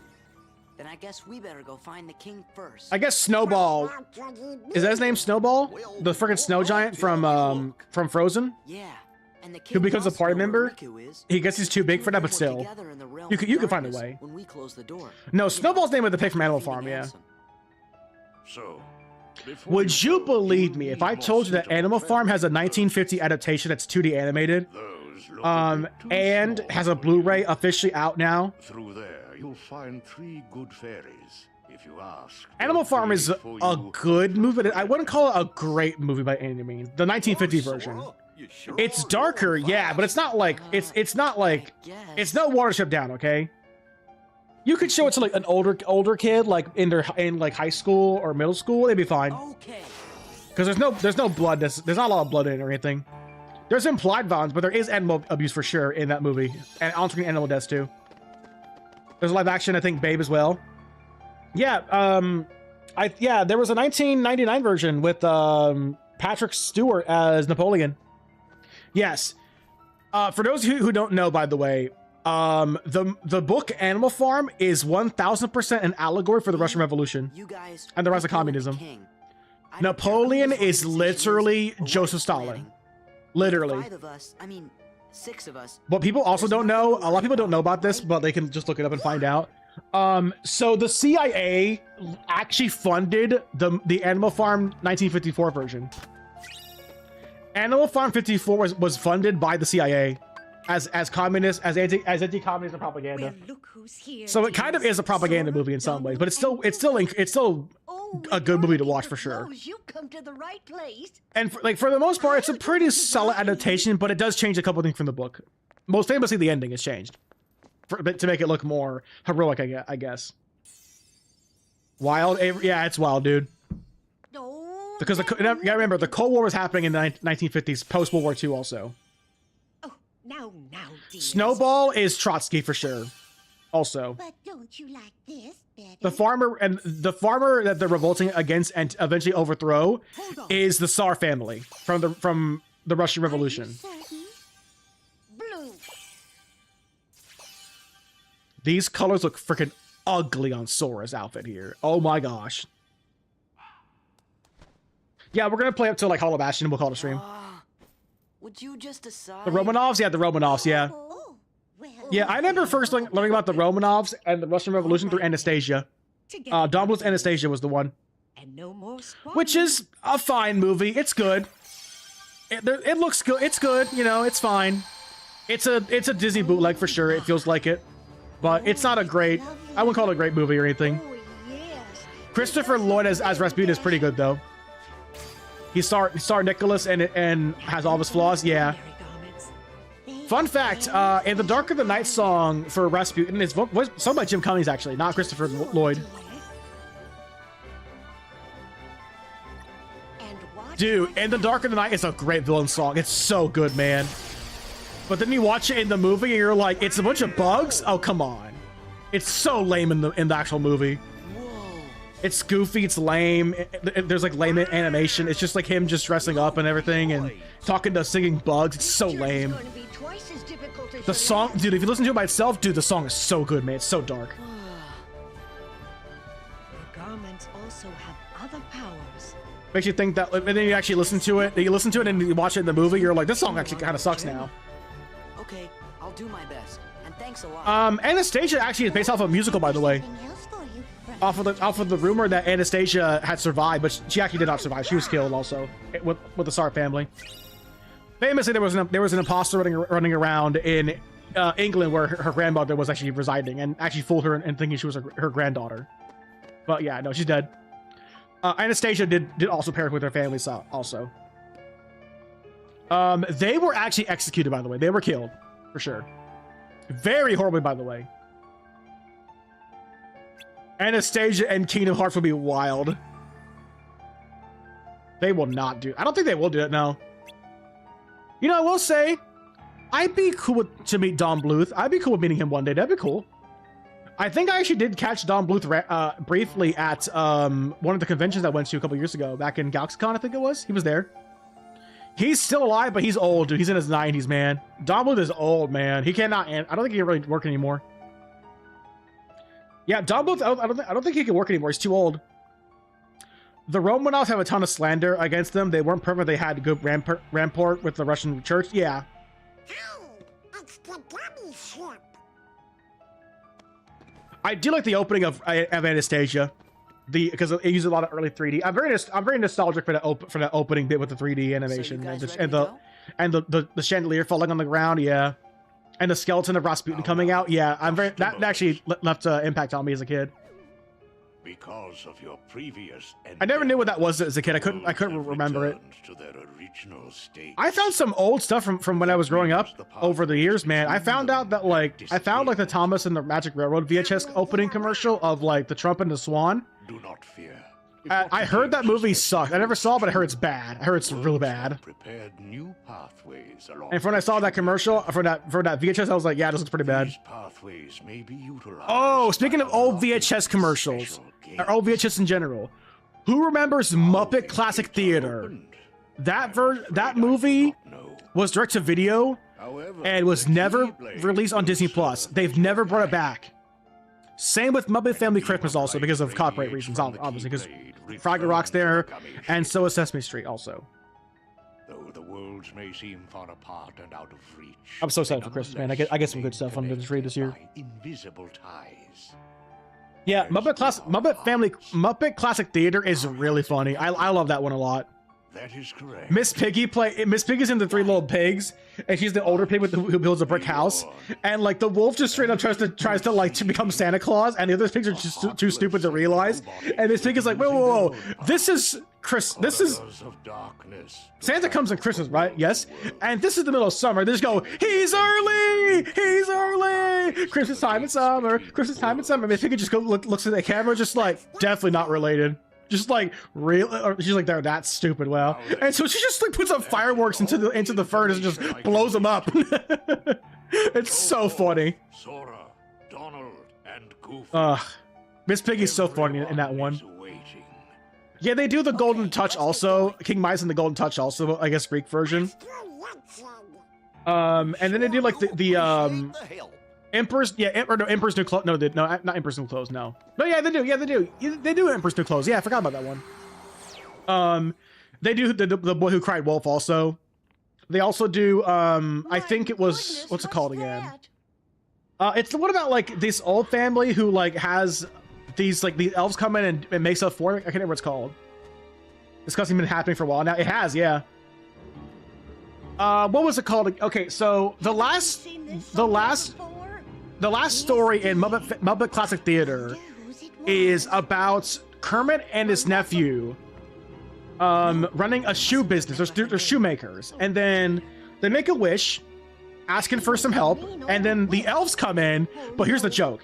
Then I guess we better go find the king first. I guess Snowball. Is that his name, Snowball? The freaking snow giant from Frozen? Yeah. And the king Who becomes a must party know where member? Riku is. He gets he's too big for that, but We're still. together in the realm You of can find a darkness way. when we close the door. No, Snowball's name was the pick from Animal Farm, yeah. So, Would you believe me if I told you that Animal Farm has a 1950 adaptation that's 2D animated? And has a Blu-ray officially out now? Through there, you'll find 3 good fairies. if you ask. Animal Farm is a good movie, but I wouldn't call it a great movie by any means. The 1950 version. It's darker, yeah, but it's not like it's not like it's no Watership Down, okay? You could show it to like an older kid, like in like high school or middle school, they'd be fine. Okay. Because there's no blood. There's not a lot of blood in it or anything. There's implied violence, but there is animal abuse for sure in that movie, and on-screen animal deaths too. There's a live action, I think, Babe as well. Yeah, there was a 1999 version with Patrick Stewart as Napoleon. Yes. For those who don't know, by the way, the book Animal Farm is 1000% an allegory for the Russian Revolution and the rise of communism. Napoleon is literally Joseph Stalin. Literally. 5 of us, I mean, 6 of us. What people also don't know, a lot of people don't know about this, but they can just look it up and find out. So the CIA actually funded the Animal Farm 1954 version. Animal Farm 54 was funded by the CIA as communist, as anti-communism propaganda. Well, look who's here, So it kind of is a propaganda movie in some ways, but it's still a good movie to watch for sure. You come to the right place. And for the most part, it's a pretty solid adaptation, but it does change a couple things from the book. Most famously, the ending is changed to make it look more heroic, I guess. Wild, yeah, it's wild, dude. No. Because remember, the Cold War was happening in the 1950s, post World War II, also. Oh, now, dear. Snowball is Trotsky for sure. Also. But don't you like this better? The farmer that they're revolting against and eventually overthrow is the Tsar family from the Russian Revolution. Blue. These colors look freaking ugly on Sora's outfit here. Oh my gosh. Yeah, we're gonna play up to like Hollow Bastion and we'll call it a stream. Would you just decide? The Romanovs? Yeah, the Romanovs, yeah. Yeah, I remember first learning about the Romanovs and the Russian Revolution through Anastasia. Don Bluth's Anastasia was the one. And no more which is a fine movie. It's good. It looks good. It's good. You know, it's fine. It's a Disney bootleg for sure. It feels like it. But it's not a great... I wouldn't call it a great movie or anything. Christopher Lloyd as Rasputin is pretty good, though. He starred Nicholas and has all of his flaws. Yeah. Fun fact, in the Darker the Night song for Rasputin, was sung by Jim Cummings, actually, not Christopher Lloyd. Dude, In the Darker the Night is a great villain song. It's so good, man. But then you watch it in the movie and you're like, it's a bunch of bugs? Oh, come on. It's so lame in the actual movie. It's goofy, it's lame. There's like lame animation. It's just like him just dressing up and everything and talking to singing bugs. It's so lame. The song, dude, if you listen to it by itself, dude, the song is so good, man. It's so dark. The garments also have other powers. Makes you think that, and then you actually listen to it. You listen to it and you watch it in the movie. You're like, this song actually kind of sucks now. Okay, I'll do my best. And thanks a lot. Anastasia actually is based off of a musical, by the way. Off of the rumor that Anastasia had survived, but she actually did not survive. She was killed also with the Tsar family. Famously, there was an imposter running around in England where her grandmother was actually residing and actually fooled her and thinking she was her granddaughter. But yeah, no, she's dead. Anastasia did also perish with her family also. They were actually executed, by the way. They were killed for sure. Very horribly, by the way. Anastasia and Kingdom Hearts will be wild. They will not do... I don't think they will do it, no. You know, I will say, I'd be cool to meet Don Bluth. I'd be cool with meeting him one day. That'd be cool. I think I actually did catch Don Bluth briefly at one of the conventions I went to a couple years ago, back in GalaxyCon, I think it was. He was there. He's still alive, but he's old, dude. He's in his 90s, man. Don Bluth is old, man. He cannot... I don't think he can really work anymore. Yeah, Don Bluth, I don't think he can work anymore. He's too old. The Romanovs have a ton of slander against them. They weren't perfect. They had good rampart with the Russian church. Yeah. It's the dummy ship. I do like the opening of Anastasia, because it uses a lot of early 3D. I'm very nostalgic for that opening bit with the 3D animation and the chandelier falling on the ground. Yeah. And the skeleton of Rasputin coming out. Yeah, that actually left an impact on me as a kid. Because of your previous I never knew what that was as a kid. I couldn't remember it. to their original state. I found some old stuff from when I was growing up over the years, man. I found out that like I found like the Thomas and the Magic Railroad VHS opening commercial of like the Trump and the Swan. Do not fear. I heard that movie sucked. I never saw it, but I heard it's bad. I heard it's real bad. Prepared new pathways along. And when I saw that commercial for that VHS, I was like, yeah, this looks pretty bad. These pathways may be utilized. Oh, speaking of old VHS commercials, or old VHS in general, who remembers Muppet Classic Theater? That movie was direct to video and was never released on Disney Plus. They've never brought it back. Same with Muppet Family Christmas also because of copyright reasons, obviously, because Frogger Rock's there, and so is Sesame Street also. Though the worlds may seem far apart and out of reach. I'm so excited for Christmas, man. I get some good stuff on this read this year. Invisible ties. Yeah, Muppet Classic Theater is really funny. I love that one a lot. That is correct. Miss Piggy's in the Three Little Pigs, and she's the older pig who builds a brick house, and like the wolf just straight up tries to become Santa Claus, and the other pigs are just too stupid to realize. And this pig is like, whoa, this is Santa comes in Christmas, right? Yes. And this is the middle of summer. They just go, he's early, Christmas time in summer, Christmas time in summer. Miss Piggy just looks at the camera, just like definitely not related. Just like real, she's like, they're that stupid. Well, and so she just like puts up fireworks into the furnace and just blows them up. It's so funny. Sora, Donald, and Goofy. Miss Piggy's so funny in that one. Yeah, they do the Golden Touch also. King Midas and the Golden Touch also, I guess Greek version. And then they do like the Emperor's Emperor's New Clothes. No, not Emperor's New Clothes. No, yeah, they do. Yeah, they do. They do Emperor's New Clothes. Yeah, I forgot about that one. They do the Boy Who Cried Wolf also. They also do. I think it was what's it called again? It's the one about like this old family who like has these elves come in and makes up for it. I can't remember what it's called. This has been happening for a while now. It has, yeah. What was it called? Okay, so the last story in Muppet Classic Theater is about Kermit and his nephew running a shoe business. They're shoemakers, and then they make a wish asking for some help, and then the elves come in. But here's the joke.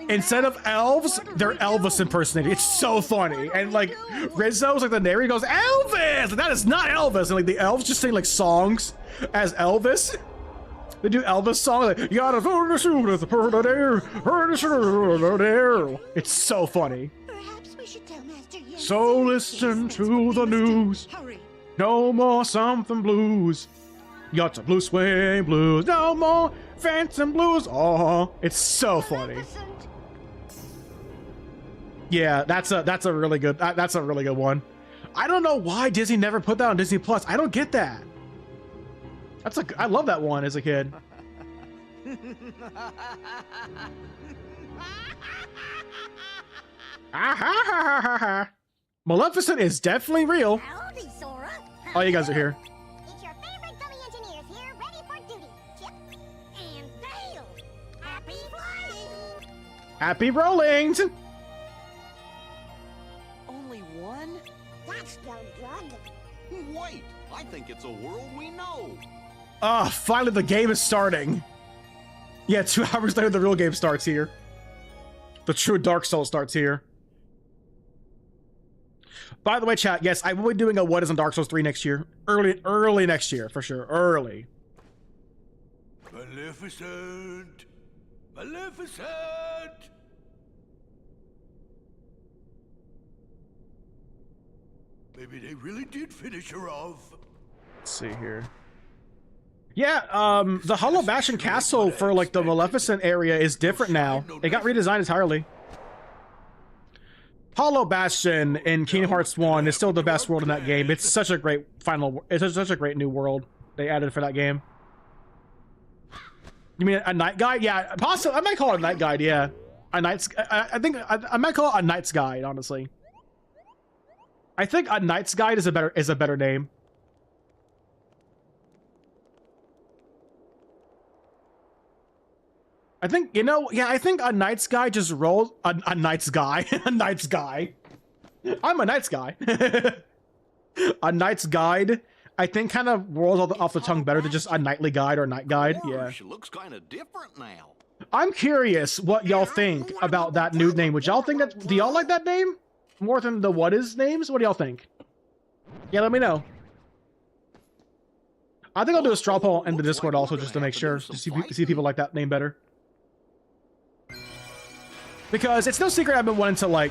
Instead of elves, they're Elvis impersonating. It's so funny. And like Rizzo's like the narrator goes, Elvis! And that is not Elvis. And like the elves just sing like songs as Elvis. They do Elvis songs like, you gotta go to the shoe with the there. It's so funny. Perhaps we should tell Master Yoda. So listen to the news. No more something blues. Got the blue swing blues. No more phantom blues. Oh, it's so funny. Yeah, that's a really good one. I don't know why Disney never put that on Disney Plus. I don't get that. I love that one as a kid. Maleficent is definitely real. Howdy, Sora. Oh, you guys are here. It's your favorite dummy engineers here, ready for duty. Chip and Dale. Happy flying. Happy rolling. Only one? That's no good. Wait, I think it's a world we know. Ah, finally the game is starting. Yeah, 2 hours later the real game starts here. The true Dark Souls starts here. By the way, chat, yes, I will be doing a What is on Dark Souls 3 next year. Early next year, for sure. Early. Maleficent! Maleficent! Maybe they really did finish her off. Let's see here. Yeah, the Hollow Bastion Castle for like the Maleficent area is different now. It got redesigned entirely. Hollow Bastion in Kingdom Hearts 1 is still the best world in that game. It's such a great it's such a great new world they added for that game. You mean a night guide? Yeah, possibly. I might call it a night guide. Yeah, a night's. I think I might call it a night's guide. Honestly, I think a night's guide is a better name. I think, you know, yeah, I think a Knight's Guide just rolled a Knight's Guy. A Knight's Guy. I'm a Knight's Guy. A Knight's Guide, I think, kind of rolls off the tongue better than just a Knightly Guide or Night Guide. Yeah. She looks kind of different now. I'm curious what y'all think about that new name. Would y'all think that, do y'all like that name more than the what is names? What do y'all think? Yeah, let me know. I think I'll do a straw poll in the Discord also just to make sure, to see people like that name better. Because it's no secret I've been wanting to, like,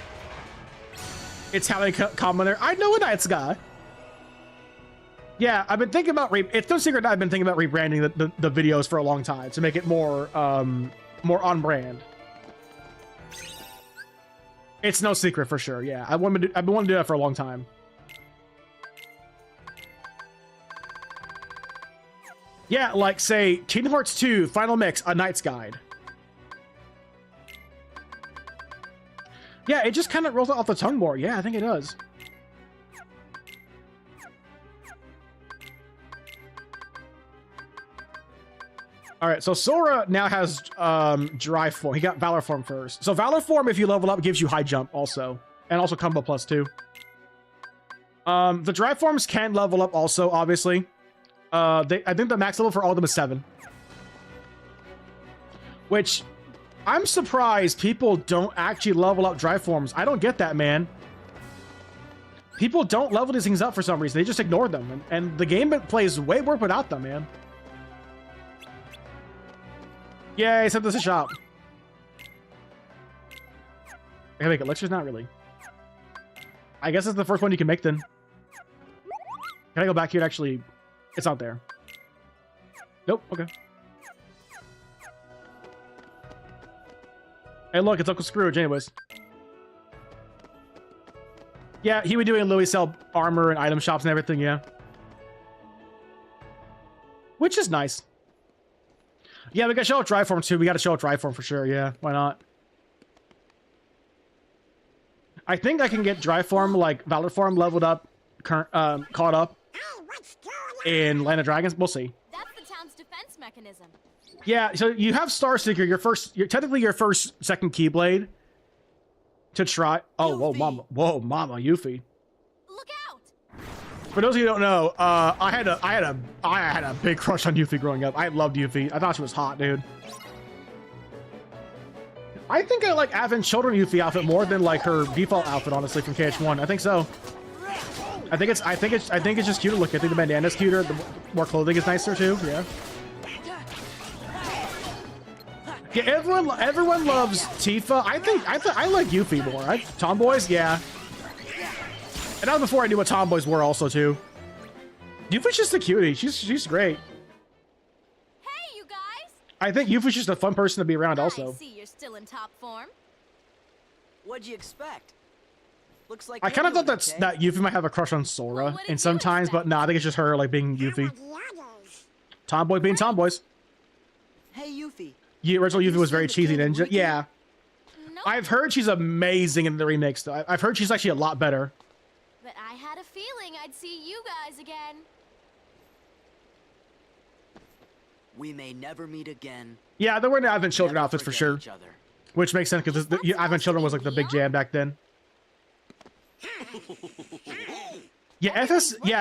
Italian commenter. I know a Knight's Guy. Yeah, I've been thinking about it's no secret that I've been thinking about rebranding the videos for a long time to make it more more on brand. It's no secret for sure. Yeah, I've been wanting to do that for a long time. Yeah, like say Kingdom Hearts 2 Final Mix, a Knight's Guide. Yeah, it just kind of rolls off the tongue more. Yeah, I think it does. All right, so Sora now has Dry Form. He got Valor Form first. So Valor Form, if you level up, gives you high jump also. And also combo plus 2. The Dry Forms can level up also, obviously. I think the max level for all of them is 7. Which, I'm surprised people don't actually level up Dry Forms. I don't get that, man. People don't level these things up for some reason. They just ignore them. And the game plays way worse without them, man. Yay, except there's a shop. I can make elixirs? Not really. I guess it's the first one you can make then. Can I go back here and actually... It's not there. Nope, okay. Hey look, it's Uncle Scrooge anyways. Yeah, he would do it in Louis sell armor and item shops and everything, yeah. Which is nice. Yeah, we gotta show up Dry Form too. We gotta show up Dry Form for sure, yeah. Why not? I think I can get Dry Form, like Valor Form, leveled up, caught up in Land of Dragons. We'll see. That's the town's defense mechanism. Yeah, so you have Star Seeker, technically your first second Keyblade to try. Oh, whoa, mama, Yuffie. Look out! For those of you who don't know, I had a big crush on Yuffie growing up. I loved Yuffie. I thought she was hot, dude. I think I like Advent Children Yuffie outfit more than like her default outfit, honestly, from KH1. I think so. I think it's just cuter looking. I think the bandana's cuter. The more clothing is nicer too. Yeah. Yeah, everyone loves Tifa. I like Yuffie more. Tomboys, yeah. And that was before I knew what tomboys were also too. Yuffie's just a cutie. She's great. Hey, you guys. I think Yuffie's just a fun person to be around also. I see you're still in top form. What'd you expect? Looks like I kind of thought that Yuffie might have a crush on Sora in sometimes, but nah, I think it's just her like being Yuffie. Tomboy being tomboys. Hey, Yuffie. The original Yuffie was very cheesy ninja. Yeah. Nope. I've heard she's amazing in the remakes though. I've heard she's actually a lot better. But I had a feeling I'd see you guys again. We may never meet again. Yeah, there were Advent Children outfits for sure. Which makes sense because Advent Children was like the big jam back then. Yeah,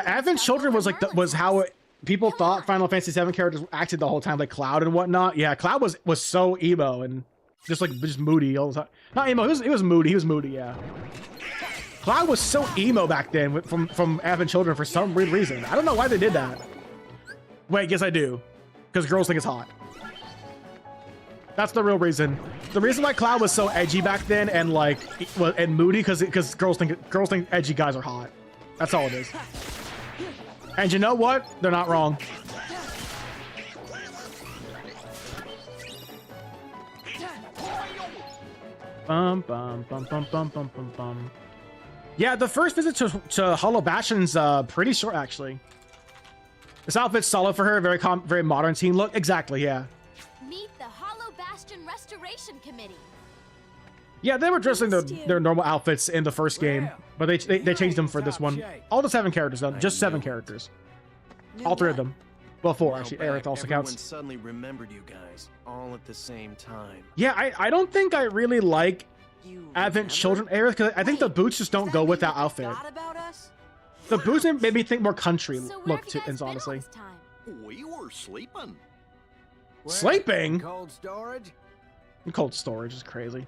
Advent Children was like was how people thought Final Fantasy VII characters acted the whole time, like Cloud and whatnot. Yeah, Cloud was so emo and just moody all the time. Not emo, he was moody. He was moody. Yeah, Cloud was so emo back then from Advent Children for some weird reason. I don't know why they did that. Wait, yes I do, because girls think it's hot. That's the real reason. The reason why Cloud was so edgy back then and like and moody because girls think edgy guys are hot. That's all it is. And you know what? They're not wrong. Bum bum bum bum bum bum bum bum. Yeah, the first visit to Hollow Bastion's pretty short actually. This outfit's solid for her. Very modern teen look. Exactly. Yeah. Meet the Hollow Bastion Restoration Committee. Yeah, they were dressing their normal outfits in the first game, but they changed them for this one. All the 7 characters though, just 7 characters. All 3 of them. Well, 4 while actually. back, Aerith also everyone counts. suddenly remembered you guys, all at the same time. Yeah, I don't think I really like Advent Children Aerith because I think the boots just don't go with that outfit. The boots made me think more country look to it, honestly. We were sleeping. Sleeping? Cold storage? Cold storage is crazy.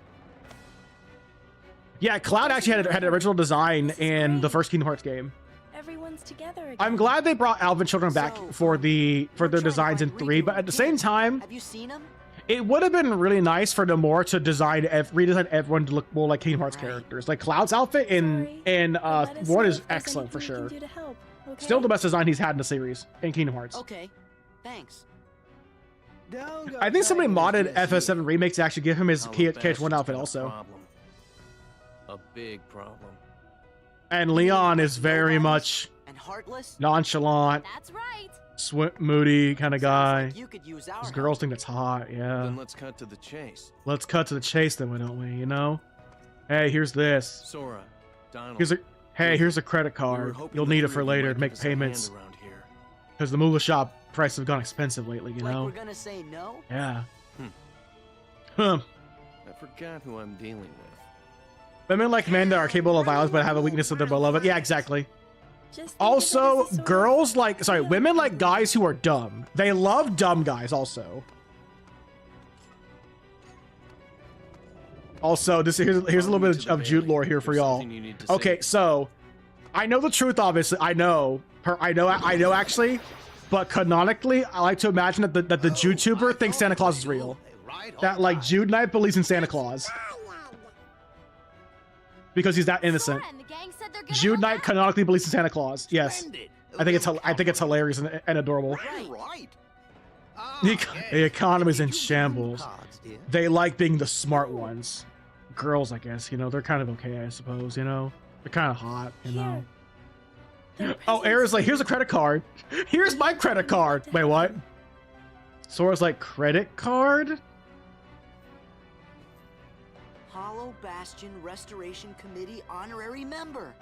Yeah, Cloud actually had an original design in the first Kingdom Hearts game. Everyone's together again. I'm glad they brought Advent Children back for their designs in 3, but at the same time, Have you seen him? it would have been really nice for Nomura to redesign everyone to look more like Kingdom Hearts characters. Like Cloud's outfit in 1 is excellent for sure. Still the best design he's had in the series in Kingdom Hearts. Okay, thanks. I think somebody modded FS7 Remake to actually give him his KH1 outfit also. A big problem. And Leon is very much And heartless? nonchalant, That's right. moody kind of guy. Like you could use our These girls think that's hot, yeah. Then let's cut to the chase. Let's cut to the chase then, why don't we, you know? Hey, here's this. Sora, Donald. Here's a credit card. You'll need it for later to make payments. Because the Moolah shop prices have gone expensive lately, you know? Like we're gonna say no? Yeah. I forgot who I'm dealing with. Women like men that are capable of violence but have a weakness of their beloved. Yeah, exactly. Also, women like guys who are dumb. They love dumb guys also. Also, here's a little bit of Jude lore here for y'all. Okay, so I know the truth, obviously. I know actually, but canonically, I like to imagine that the JudeTuber thinks Santa Claus is real. That like Jude Knight believes in Santa Claus. Because he's that innocent. Jude Knight canonically believes in Santa Claus. Yes, I think it's hilarious and adorable. The economy's in shambles. They like being the smart ones. Girls, I guess, you know, they're kind of okay, I suppose, you know. They're kind of hot, you know. Oh, Aerith's like, here's a credit card. Here's my credit card. Wait, what? Sora's like, credit card? Hollow Bastion Restoration Committee honorary member.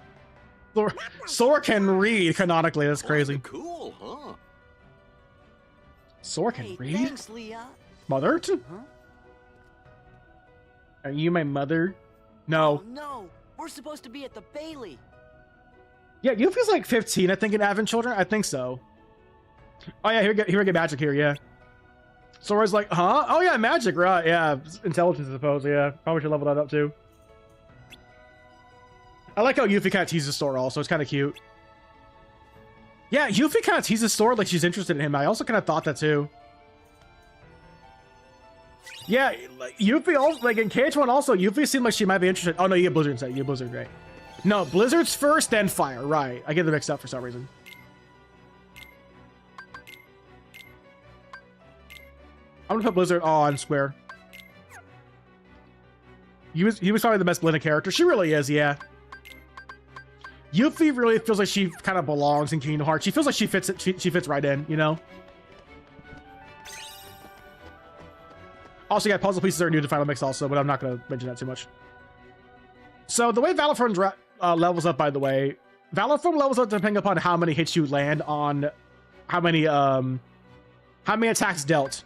Sora can read canonically. That's crazy. Cool, huh? Sora can read? Thanks, Leah. Mother? Huh? Are you my mother? No. Oh, no, we're supposed to be at the Bailey. Yeah, Yuffie's like 15, I think, in Advent Children. I think so. Oh yeah, here we get magic here. Yeah. Sora's like, huh? Oh yeah, magic, right? Yeah, intelligence, I suppose. Yeah, probably should level that up too. I like how Yuffie kind of teases Sora. Also, it's kind of cute. Yeah, Yuffie kind of teases Sora like she's interested in him. I also kind of thought that too. Yeah, like, Yuffie also, like in KH1 also, Yuffie seemed like she might be interested. Oh no, you get Blizzard instead. You get Blizzard, right? No, Blizzard's first, then Fire. Right, I get them mixed up for some reason. I'm gonna put Blizzard on Square. He was probably the best Glinda character. She really is, yeah. Yuffie really feels like she kind of belongs in Kingdom Hearts. She feels like she fits it. She fits right in, you know. Also, yeah, puzzle pieces are new to Final Mix also, but I'm not gonna mention that too much. So the way Valor Form levels up, by the way, Valor Form levels up depending upon how many hits you land on, how many attacks dealt.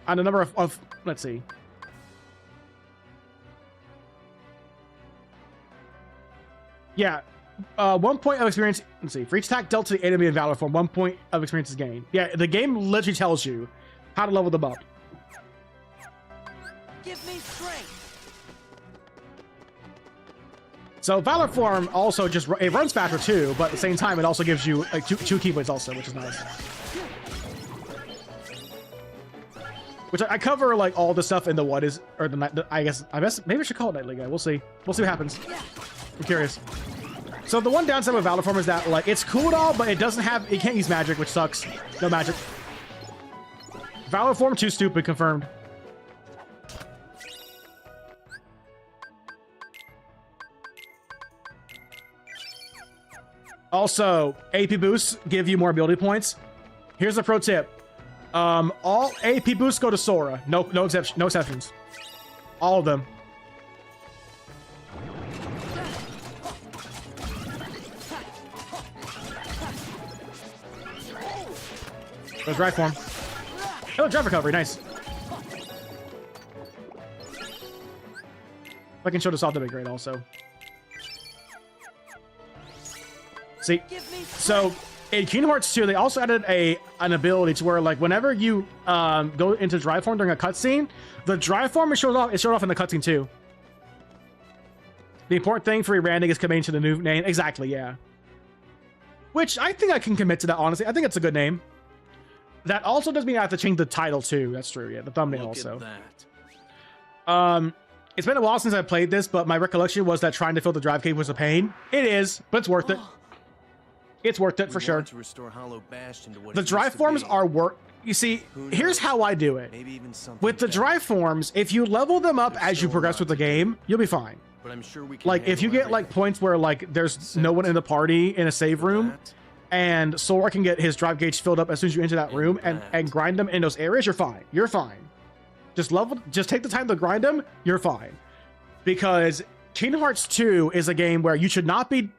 On the number of let's see. Yeah, 1 point of experience. Let's see. For each attack dealt to the enemy in Valor Form, 1 point of experience is gained. Yeah, the game literally tells you how to level them up. Give me strength. So Valor Form also it runs faster too, but at the same time it also gives you like two keyblades also, which is nice. Which I cover like all the stuff in the I guess maybe I should call it Nightly Guy. We'll see. We'll see what happens. I'm curious. So the one downside with Valor Form is that like it's cool and all, but it can't use magic, which sucks. No magic. Valor Form too stupid, confirmed. Also, AP boosts give you more ability points. Here's a pro tip. All AP boosts go to Sora. No exceptions. All of them. Goes right form. Oh, drive recovery, nice. If I can show this off, that'd be great also. See, so in Kingdom Hearts 2, they also added an ability to where, like, whenever you go into drive form during a cutscene, the drive form is showed off in the cutscene too. The important thing for rebranding is committing to the new name. Exactly, yeah. Which I think I can commit to that, honestly. I think it's a good name. That also does mean I have to change the title too. That's true, yeah. The thumbnail also. It's been a while since I played this, but my recollection was that trying to fill the drive cave was a pain. It is, but it's worth it. It's worth it for sure. The drive forms are work. You see, here's how I do it. With the drive forms, if you level them up as you progress with the game, you'll be fine. But I'm sure we can like if you get like points where like there's no one in the party in a save room, and Sora can get his drive gauge filled up as soon as you enter that room and grind them in those areas, you're fine. You're fine. Just take the time to grind them, you're fine. Because Kingdom Hearts 2 is a game where you should not be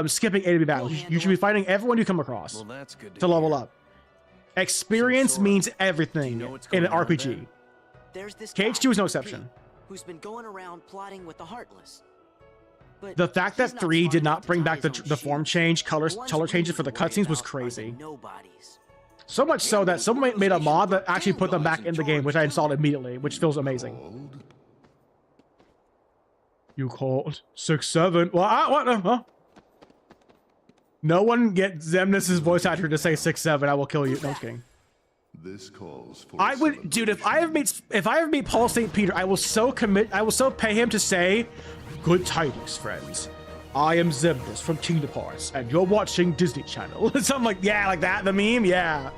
skipping enemy battles. You should be fighting everyone you come across to level up. Experience means everything in an RPG. KH2 is no exception. Who's been going around plotting with the Heartless. But the fact that 3 did not bring back the form change, color changes for the cutscenes was crazy. So much so that someone made a mod that actually put them back in the game, which I installed immediately, which feels amazing. You called 6-7. Well, what? Huh? No one get Xemnas' voice actor to say 6-7. I will kill you. No, I'm kidding. This calls for I would, dude. If I ever meet Paul St. Peter, I will so pay him to say, "Good tidings, friends. I am Xemnas from Kingdom Hearts, and you're watching Disney Channel." Something like, yeah, like that. The meme, yeah.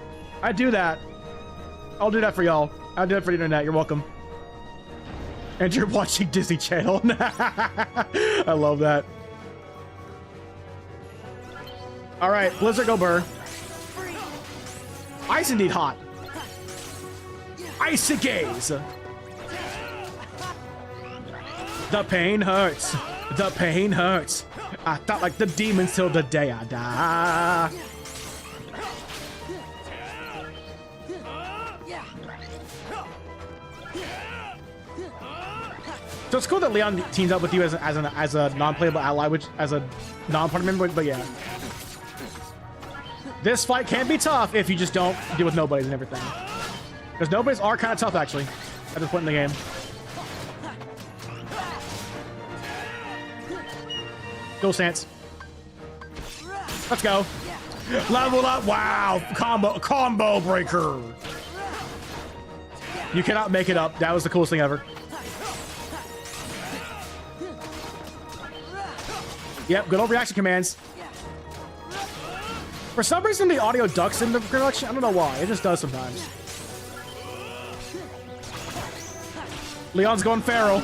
I do that. I'll do that for y'all. I'll do that for the internet. You're welcome. And you're watching Disney Channel. I love that. All right, Blizzard, go burr. Ice indeed hot. Icy gaze. The pain hurts. The pain hurts. I thought like the demons till the day I die. So it's cool that Leon teams up with you as a non-playable ally, which as a non-party member, but yeah. This fight can be tough if you just don't deal with nobodies and everything. Because nobodies are kind of tough, actually, at this point in the game. Dual stance. Let's go. Level up. Wow. Combo breaker. You cannot make it up. That was the coolest thing ever. Yep, good old reaction commands. For some reason, the audio ducks in the production. I don't know why. It just does sometimes. Leon's going feral.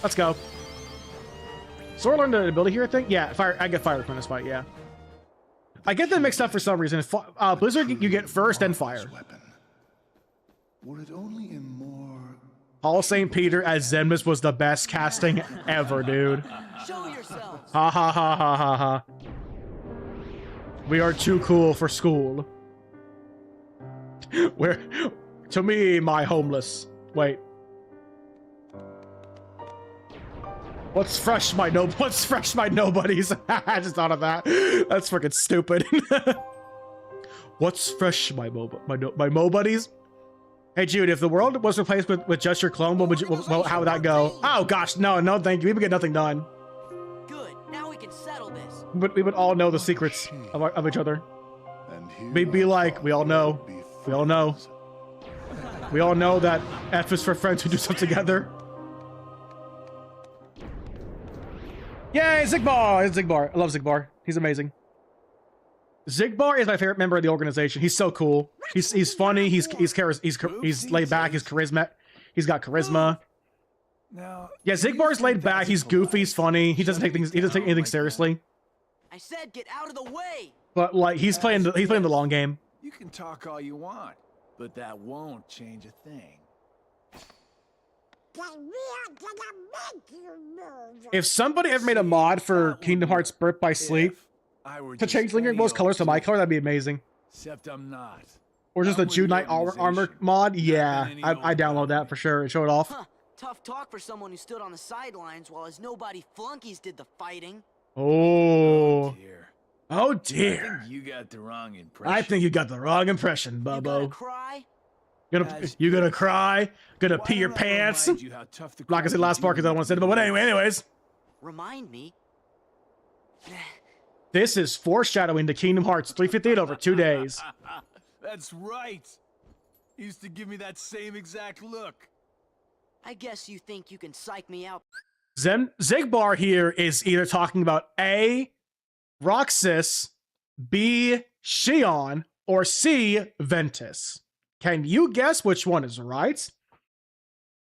Let's go. Sora learned the ability here, I think. Yeah, fire. I get fire from this fight. Yeah, I get them mixed up for some reason. Blizzard, you get first, then fire. Were it only in more... Paul St. Peter as Xemnas was the best casting ever, dude. Show yourselves. Ha ha ha ha ha ha. We are too cool for school. Where, to me, my homeless. Wait. What's fresh, my nobodies? I just thought of that. That's freaking stupid. What's fresh, my mobuddies? Hey Jude, if the world was replaced with just your clone, how would that go? Oh gosh, no, thank you. We would get nothing done. Good. Now we can settle this. But we would all know the secrets of each other. We'd be like, we all know that F is for friends who do stuff together. Yay, Zigbar! It's Zigbar. I love Zigbar. He's amazing. Zigbar is my favorite member of the organization. He's so cool. He's funny. He's laid back. He's charisma. He's got charisma. Now, yeah, Zigbar's laid back. He's goofy. He's funny. He doesn't take anything seriously. I said, get out of the way. But like he's playing the long game. you can talk all you want, but that won't change a thing. If somebody ever made a mod for Kingdom Hearts Birth by Sleep to change Lingering Will's colors to my color, that'd be amazing. Except I'm not. Or just a June Knight armor mod. Yeah, I download that for sure and show it off. Huh. Tough talk for someone who stood on the sidelines while his nobody flunkies did the fighting. Oh. Oh I dear. think you got the wrong impression. I think you got the wrong impression, You gonna Bubbo. cry? You gonna cry? Gonna pee your Why don't I pants? remind you how tough the Not gonna say the last part because I don't want to say it, but anyways. Remind me? This is foreshadowing to Kingdom Hearts 358 over 2 days. That's right. He used to give me that same exact look. I guess you think you can psych me out. Zigbar here is either talking about A, Roxas, B, Shion, or C, Ventus. Can you guess which one is right?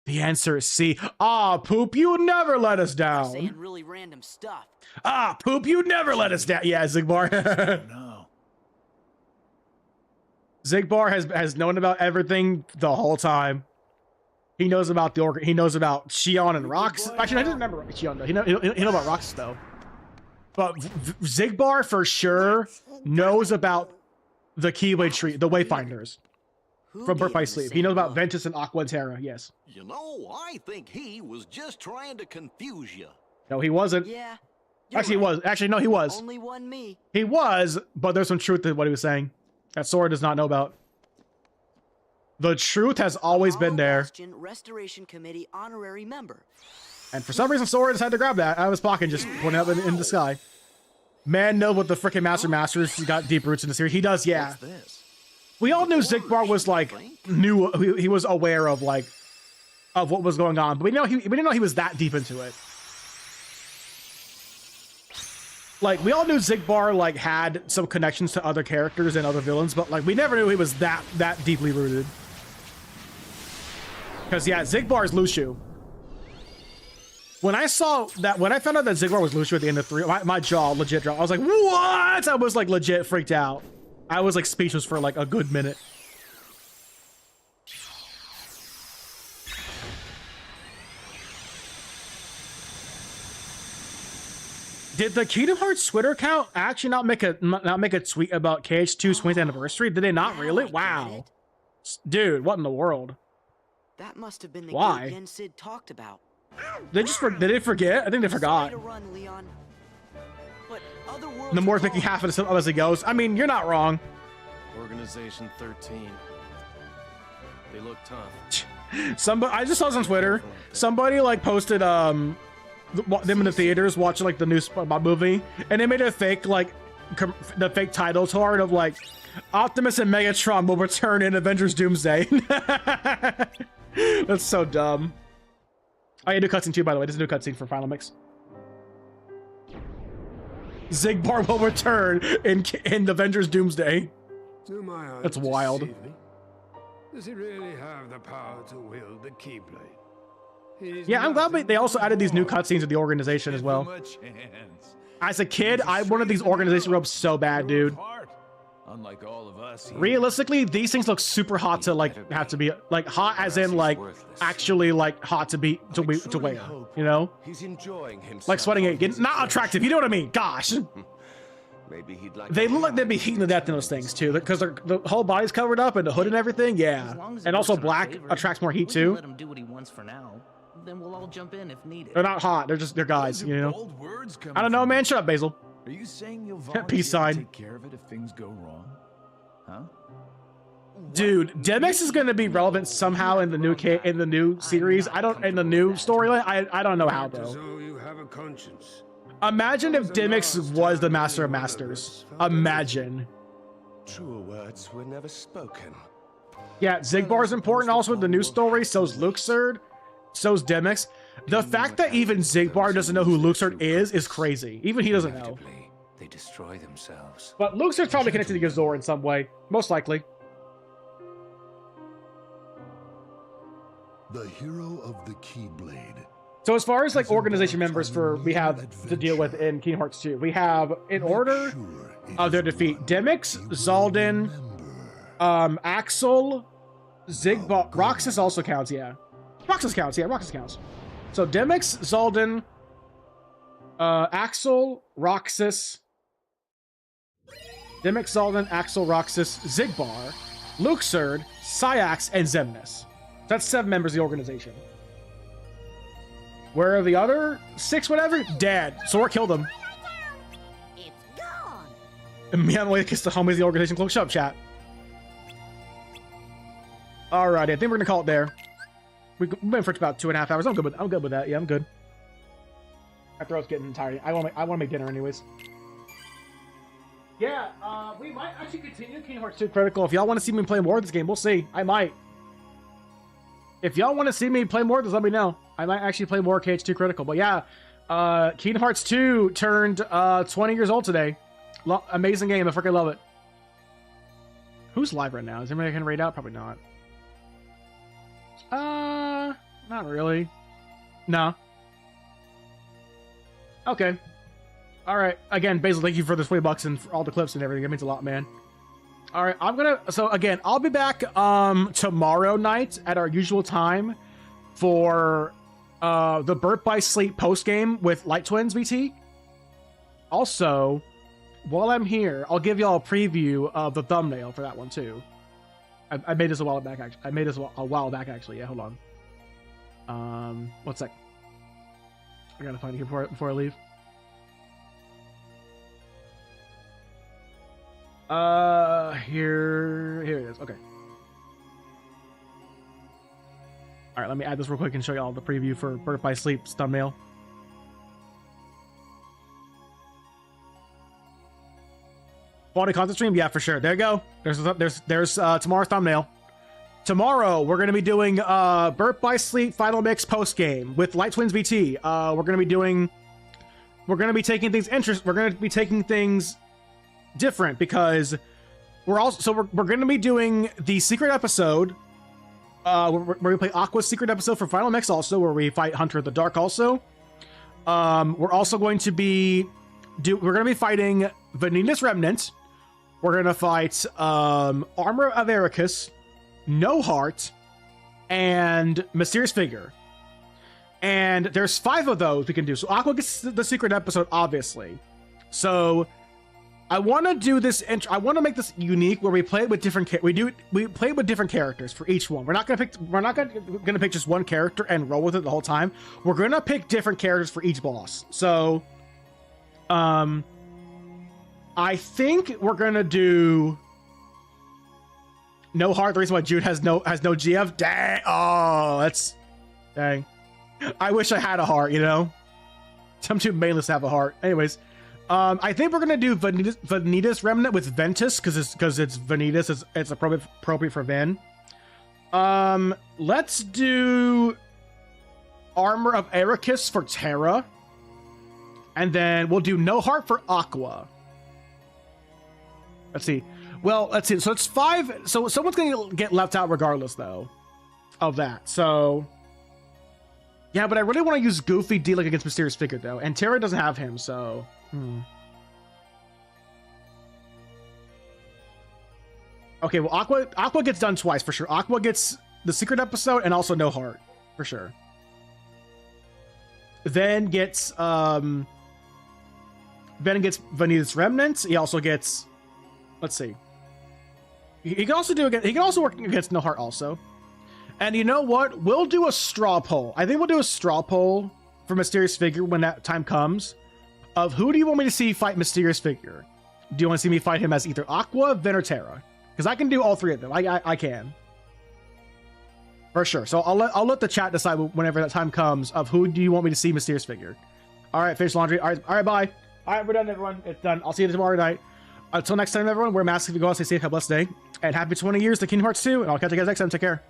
The answer is C. Ah, Poop, you never let us down. Saying really random stuff. Ah, Poop, you never let us down. Yeah, Zigbar. No. Zigbar has known about everything the whole time. He knows about he knows about Shion and Roxas. Actually, I didn't remember Shion though. He know about Roxas though. But Zigbar for sure knows about the Keyblade tree, the Wayfinders from Birth by Sleep. He knows about Ventus and Aqua and Terra. Yes. You know, I think he was just trying to confuse you. No, he wasn't. Yeah. Actually, he was. Actually, no, he was. Only one me. He was, but there's some truth to what he was saying that Sora does not know about. The truth has always been there. Bastion Restoration Committee honorary member. And for some reason, Sora decided to grab that out of his pocket and just put it up in the sky. Man, know what the freaking Masters got deep roots in the series. He does, yeah. We all knew Zigbar was like he was aware of like of what was going on, but we didn't know he was that deep into it. Like we all knew Zigbar like had some connections to other characters and other villains, but like we never knew he was that deeply rooted. Because yeah, Zigbar is Lucio. When I found out that Zigbar was Lucio at the end of 3, my jaw legit dropped. I was like, what? I was like legit freaked out. I was like speechless for like a good minute. Did the Kingdom Hearts Twitter account actually not make a tweet about KH2's 20th anniversary? Did they not really? Wow. Dude, what in the world? That must have been the Why? Yen Sid talked about. Did they forget? I think they forgot. To run, Leon. But other The more thinking half of it as it goes. I mean, you're not wrong. Organization 13. They look tough. Somebody, I just saw this on Twitter. Somebody like posted them in the theaters watching like the new SpongeBob movie, and they made a fake like the fake title card of like Optimus and Megatron will return in Avengers Doomsday. That's so dumb. Oh, yeah, new cutscene too, by the way. This is a new cutscene for Final Mix. Zigbar will return in Avengers Doomsday. That's wild. Does he really have the power to wield the Keyblade? Yeah, I'm glad they also added these new cutscenes to the organization as well. As a kid, I wanted these organization robes so bad, dude. Unlike all of us, Realistically, these things look super hot to like have to be like hot as in like actually like hot to wear, you know? He's enjoying himself. Like sweating it, not attractive, you know what I mean? Gosh. Maybe he'd like They look like they'd be heating to death in those things too, because the whole body's covered up and the hood and everything. Yeah, and also black attracts more heat too. Let him do what he wants for now. Then we'll all jump in if needed. They're not hot. They're guys. You know. I don't know, man. Shut up, Basil. Are you saying you'll volunteer Peace sign. to take care of it if things go wrong? Huh? Dude, Demix is going to be relevant somehow in the new series. In the new storyline. I don't know how though. So you have a conscience. Imagine if Demix was the Master of Masters. Imagine. Truer words were never spoken. Yeah, Zigbar's important also in the new story. So's Luxord. So's Demix. The fact that even Zigbar doesn't know who Luxord is crazy. Even he doesn't know. They destroy themselves. But Luxord's probably connected to Gazor in some way. Most likely. The hero of the Keyblade. So as far as like organization members we have to deal with in Kingdom Hearts 2, we have in order of their defeat, Demix, Zaldin, Axel, Zigbar, Roxas also counts, yeah. Roxas counts, yeah, Roxas counts. So Demyx, Zaldin, Axel, Roxas, Demyx, Zaldin, Axel, Roxas, Xigbar, Luxord, Syax, and Xemnas. That's 7 members of the organization. Where are the other 6, whatever? Dead. Sora killed them. It's gone. And me on the way to kiss the homies of the organization. Close up, chat. Alrighty, I think we're gonna call it there. We've been for about 2.5 hours. I'm good with that. Yeah, I'm good. My throat's getting tired. I want to make dinner anyways. Yeah, we might actually continue Kingdom Hearts 2 Critical. If y'all want to see me play more of this game, we'll see. I might. If y'all want to see me play more of this, let me know. I might actually play more KH2 Critical. But yeah, Kingdom Hearts 2 turned 20 years old today. Amazing game. I freaking love it. Who's live right now? Is anybody gonna raid out? Probably not. Not really. No. Okay. All right. Again, Basil, thank you for the $20 and for all the clips and everything. It means a lot, man. All right. So again, I'll be back tomorrow night at our usual time for the Birth by Sleep post game with Light Twins VT. Also, while I'm here, I'll give y'all a preview of the thumbnail for that one too. I made this a while back. Actually, I made this a while back. Actually, yeah. Hold on. 1 sec. I gotta find it here before I leave. Here it is. Okay. All right, let me add this real quick and show you all the preview for Birth by Sleep's thumbnail. Quality content stream, yeah, for sure. There you go. There's tomorrow's thumbnail. Tomorrow we're gonna be doing Birth by Sleep Final Mix post game with Light Twins VT. We're gonna be taking things different because we're gonna be doing the secret episode where we play Aqua's secret episode for Final Mix, also where we fight Hunter of the Dark. Also, we're also going to be fighting Vanitas Remnant. We're gonna fight Armor of Ericus, No Heart, and Mysterious Figure. And there's 5 of those we can do. So Aqua gets the secret episode, obviously. So I want to do this. I want to make this unique, where we play it with different. We play it with different characters for each one. We're not gonna pick just one character and roll with it the whole time. We're gonna pick different characters for each boss. So, I think we're gonna do No Heart. The reason why Jude has no GF. Dang. Oh, that's dang. I wish I had a heart. You know, I'm too mainless to have a heart. Anyways. I think we're gonna do Vanitas Remnant with Ventus because it's Vanitas. It's appropriate for Ven. Let's do Armor of Ericus for Terra, and then we'll do No Heart for Aqua. Let's see. Well, let's see. So it's 5. So someone's gonna get left out regardless, though, of that. So yeah, but I really want to use Goofy dealing against Mysterious Figure though, and Terra doesn't have him, so. Okay, well, Aqua gets done twice for sure. Aqua gets the secret episode and also No Heart for sure. Then gets Vanitas Remnants. He also gets, let's see. He can also work against No Heart also. And you know what? We'll do a straw poll. I think we'll do a straw poll for Mysterious Figure when that time comes. Of who do you want me to see fight Mysterious Figure? Do you want to see me fight him as either Aqua, Ven, or Terra? Because I can do all 3 of them. I can. For sure. So I'll let the chat decide whenever that time comes of who do you want me to see Mysterious Figure. All right, finish laundry. All right, bye. All right, we're done, everyone. It's done. I'll see you tomorrow night. Until next time, everyone, wear masks if you go out. Stay safe. Have a blessed day. And happy 20 years to Kingdom Hearts 2. And I'll catch you guys next time. Take care.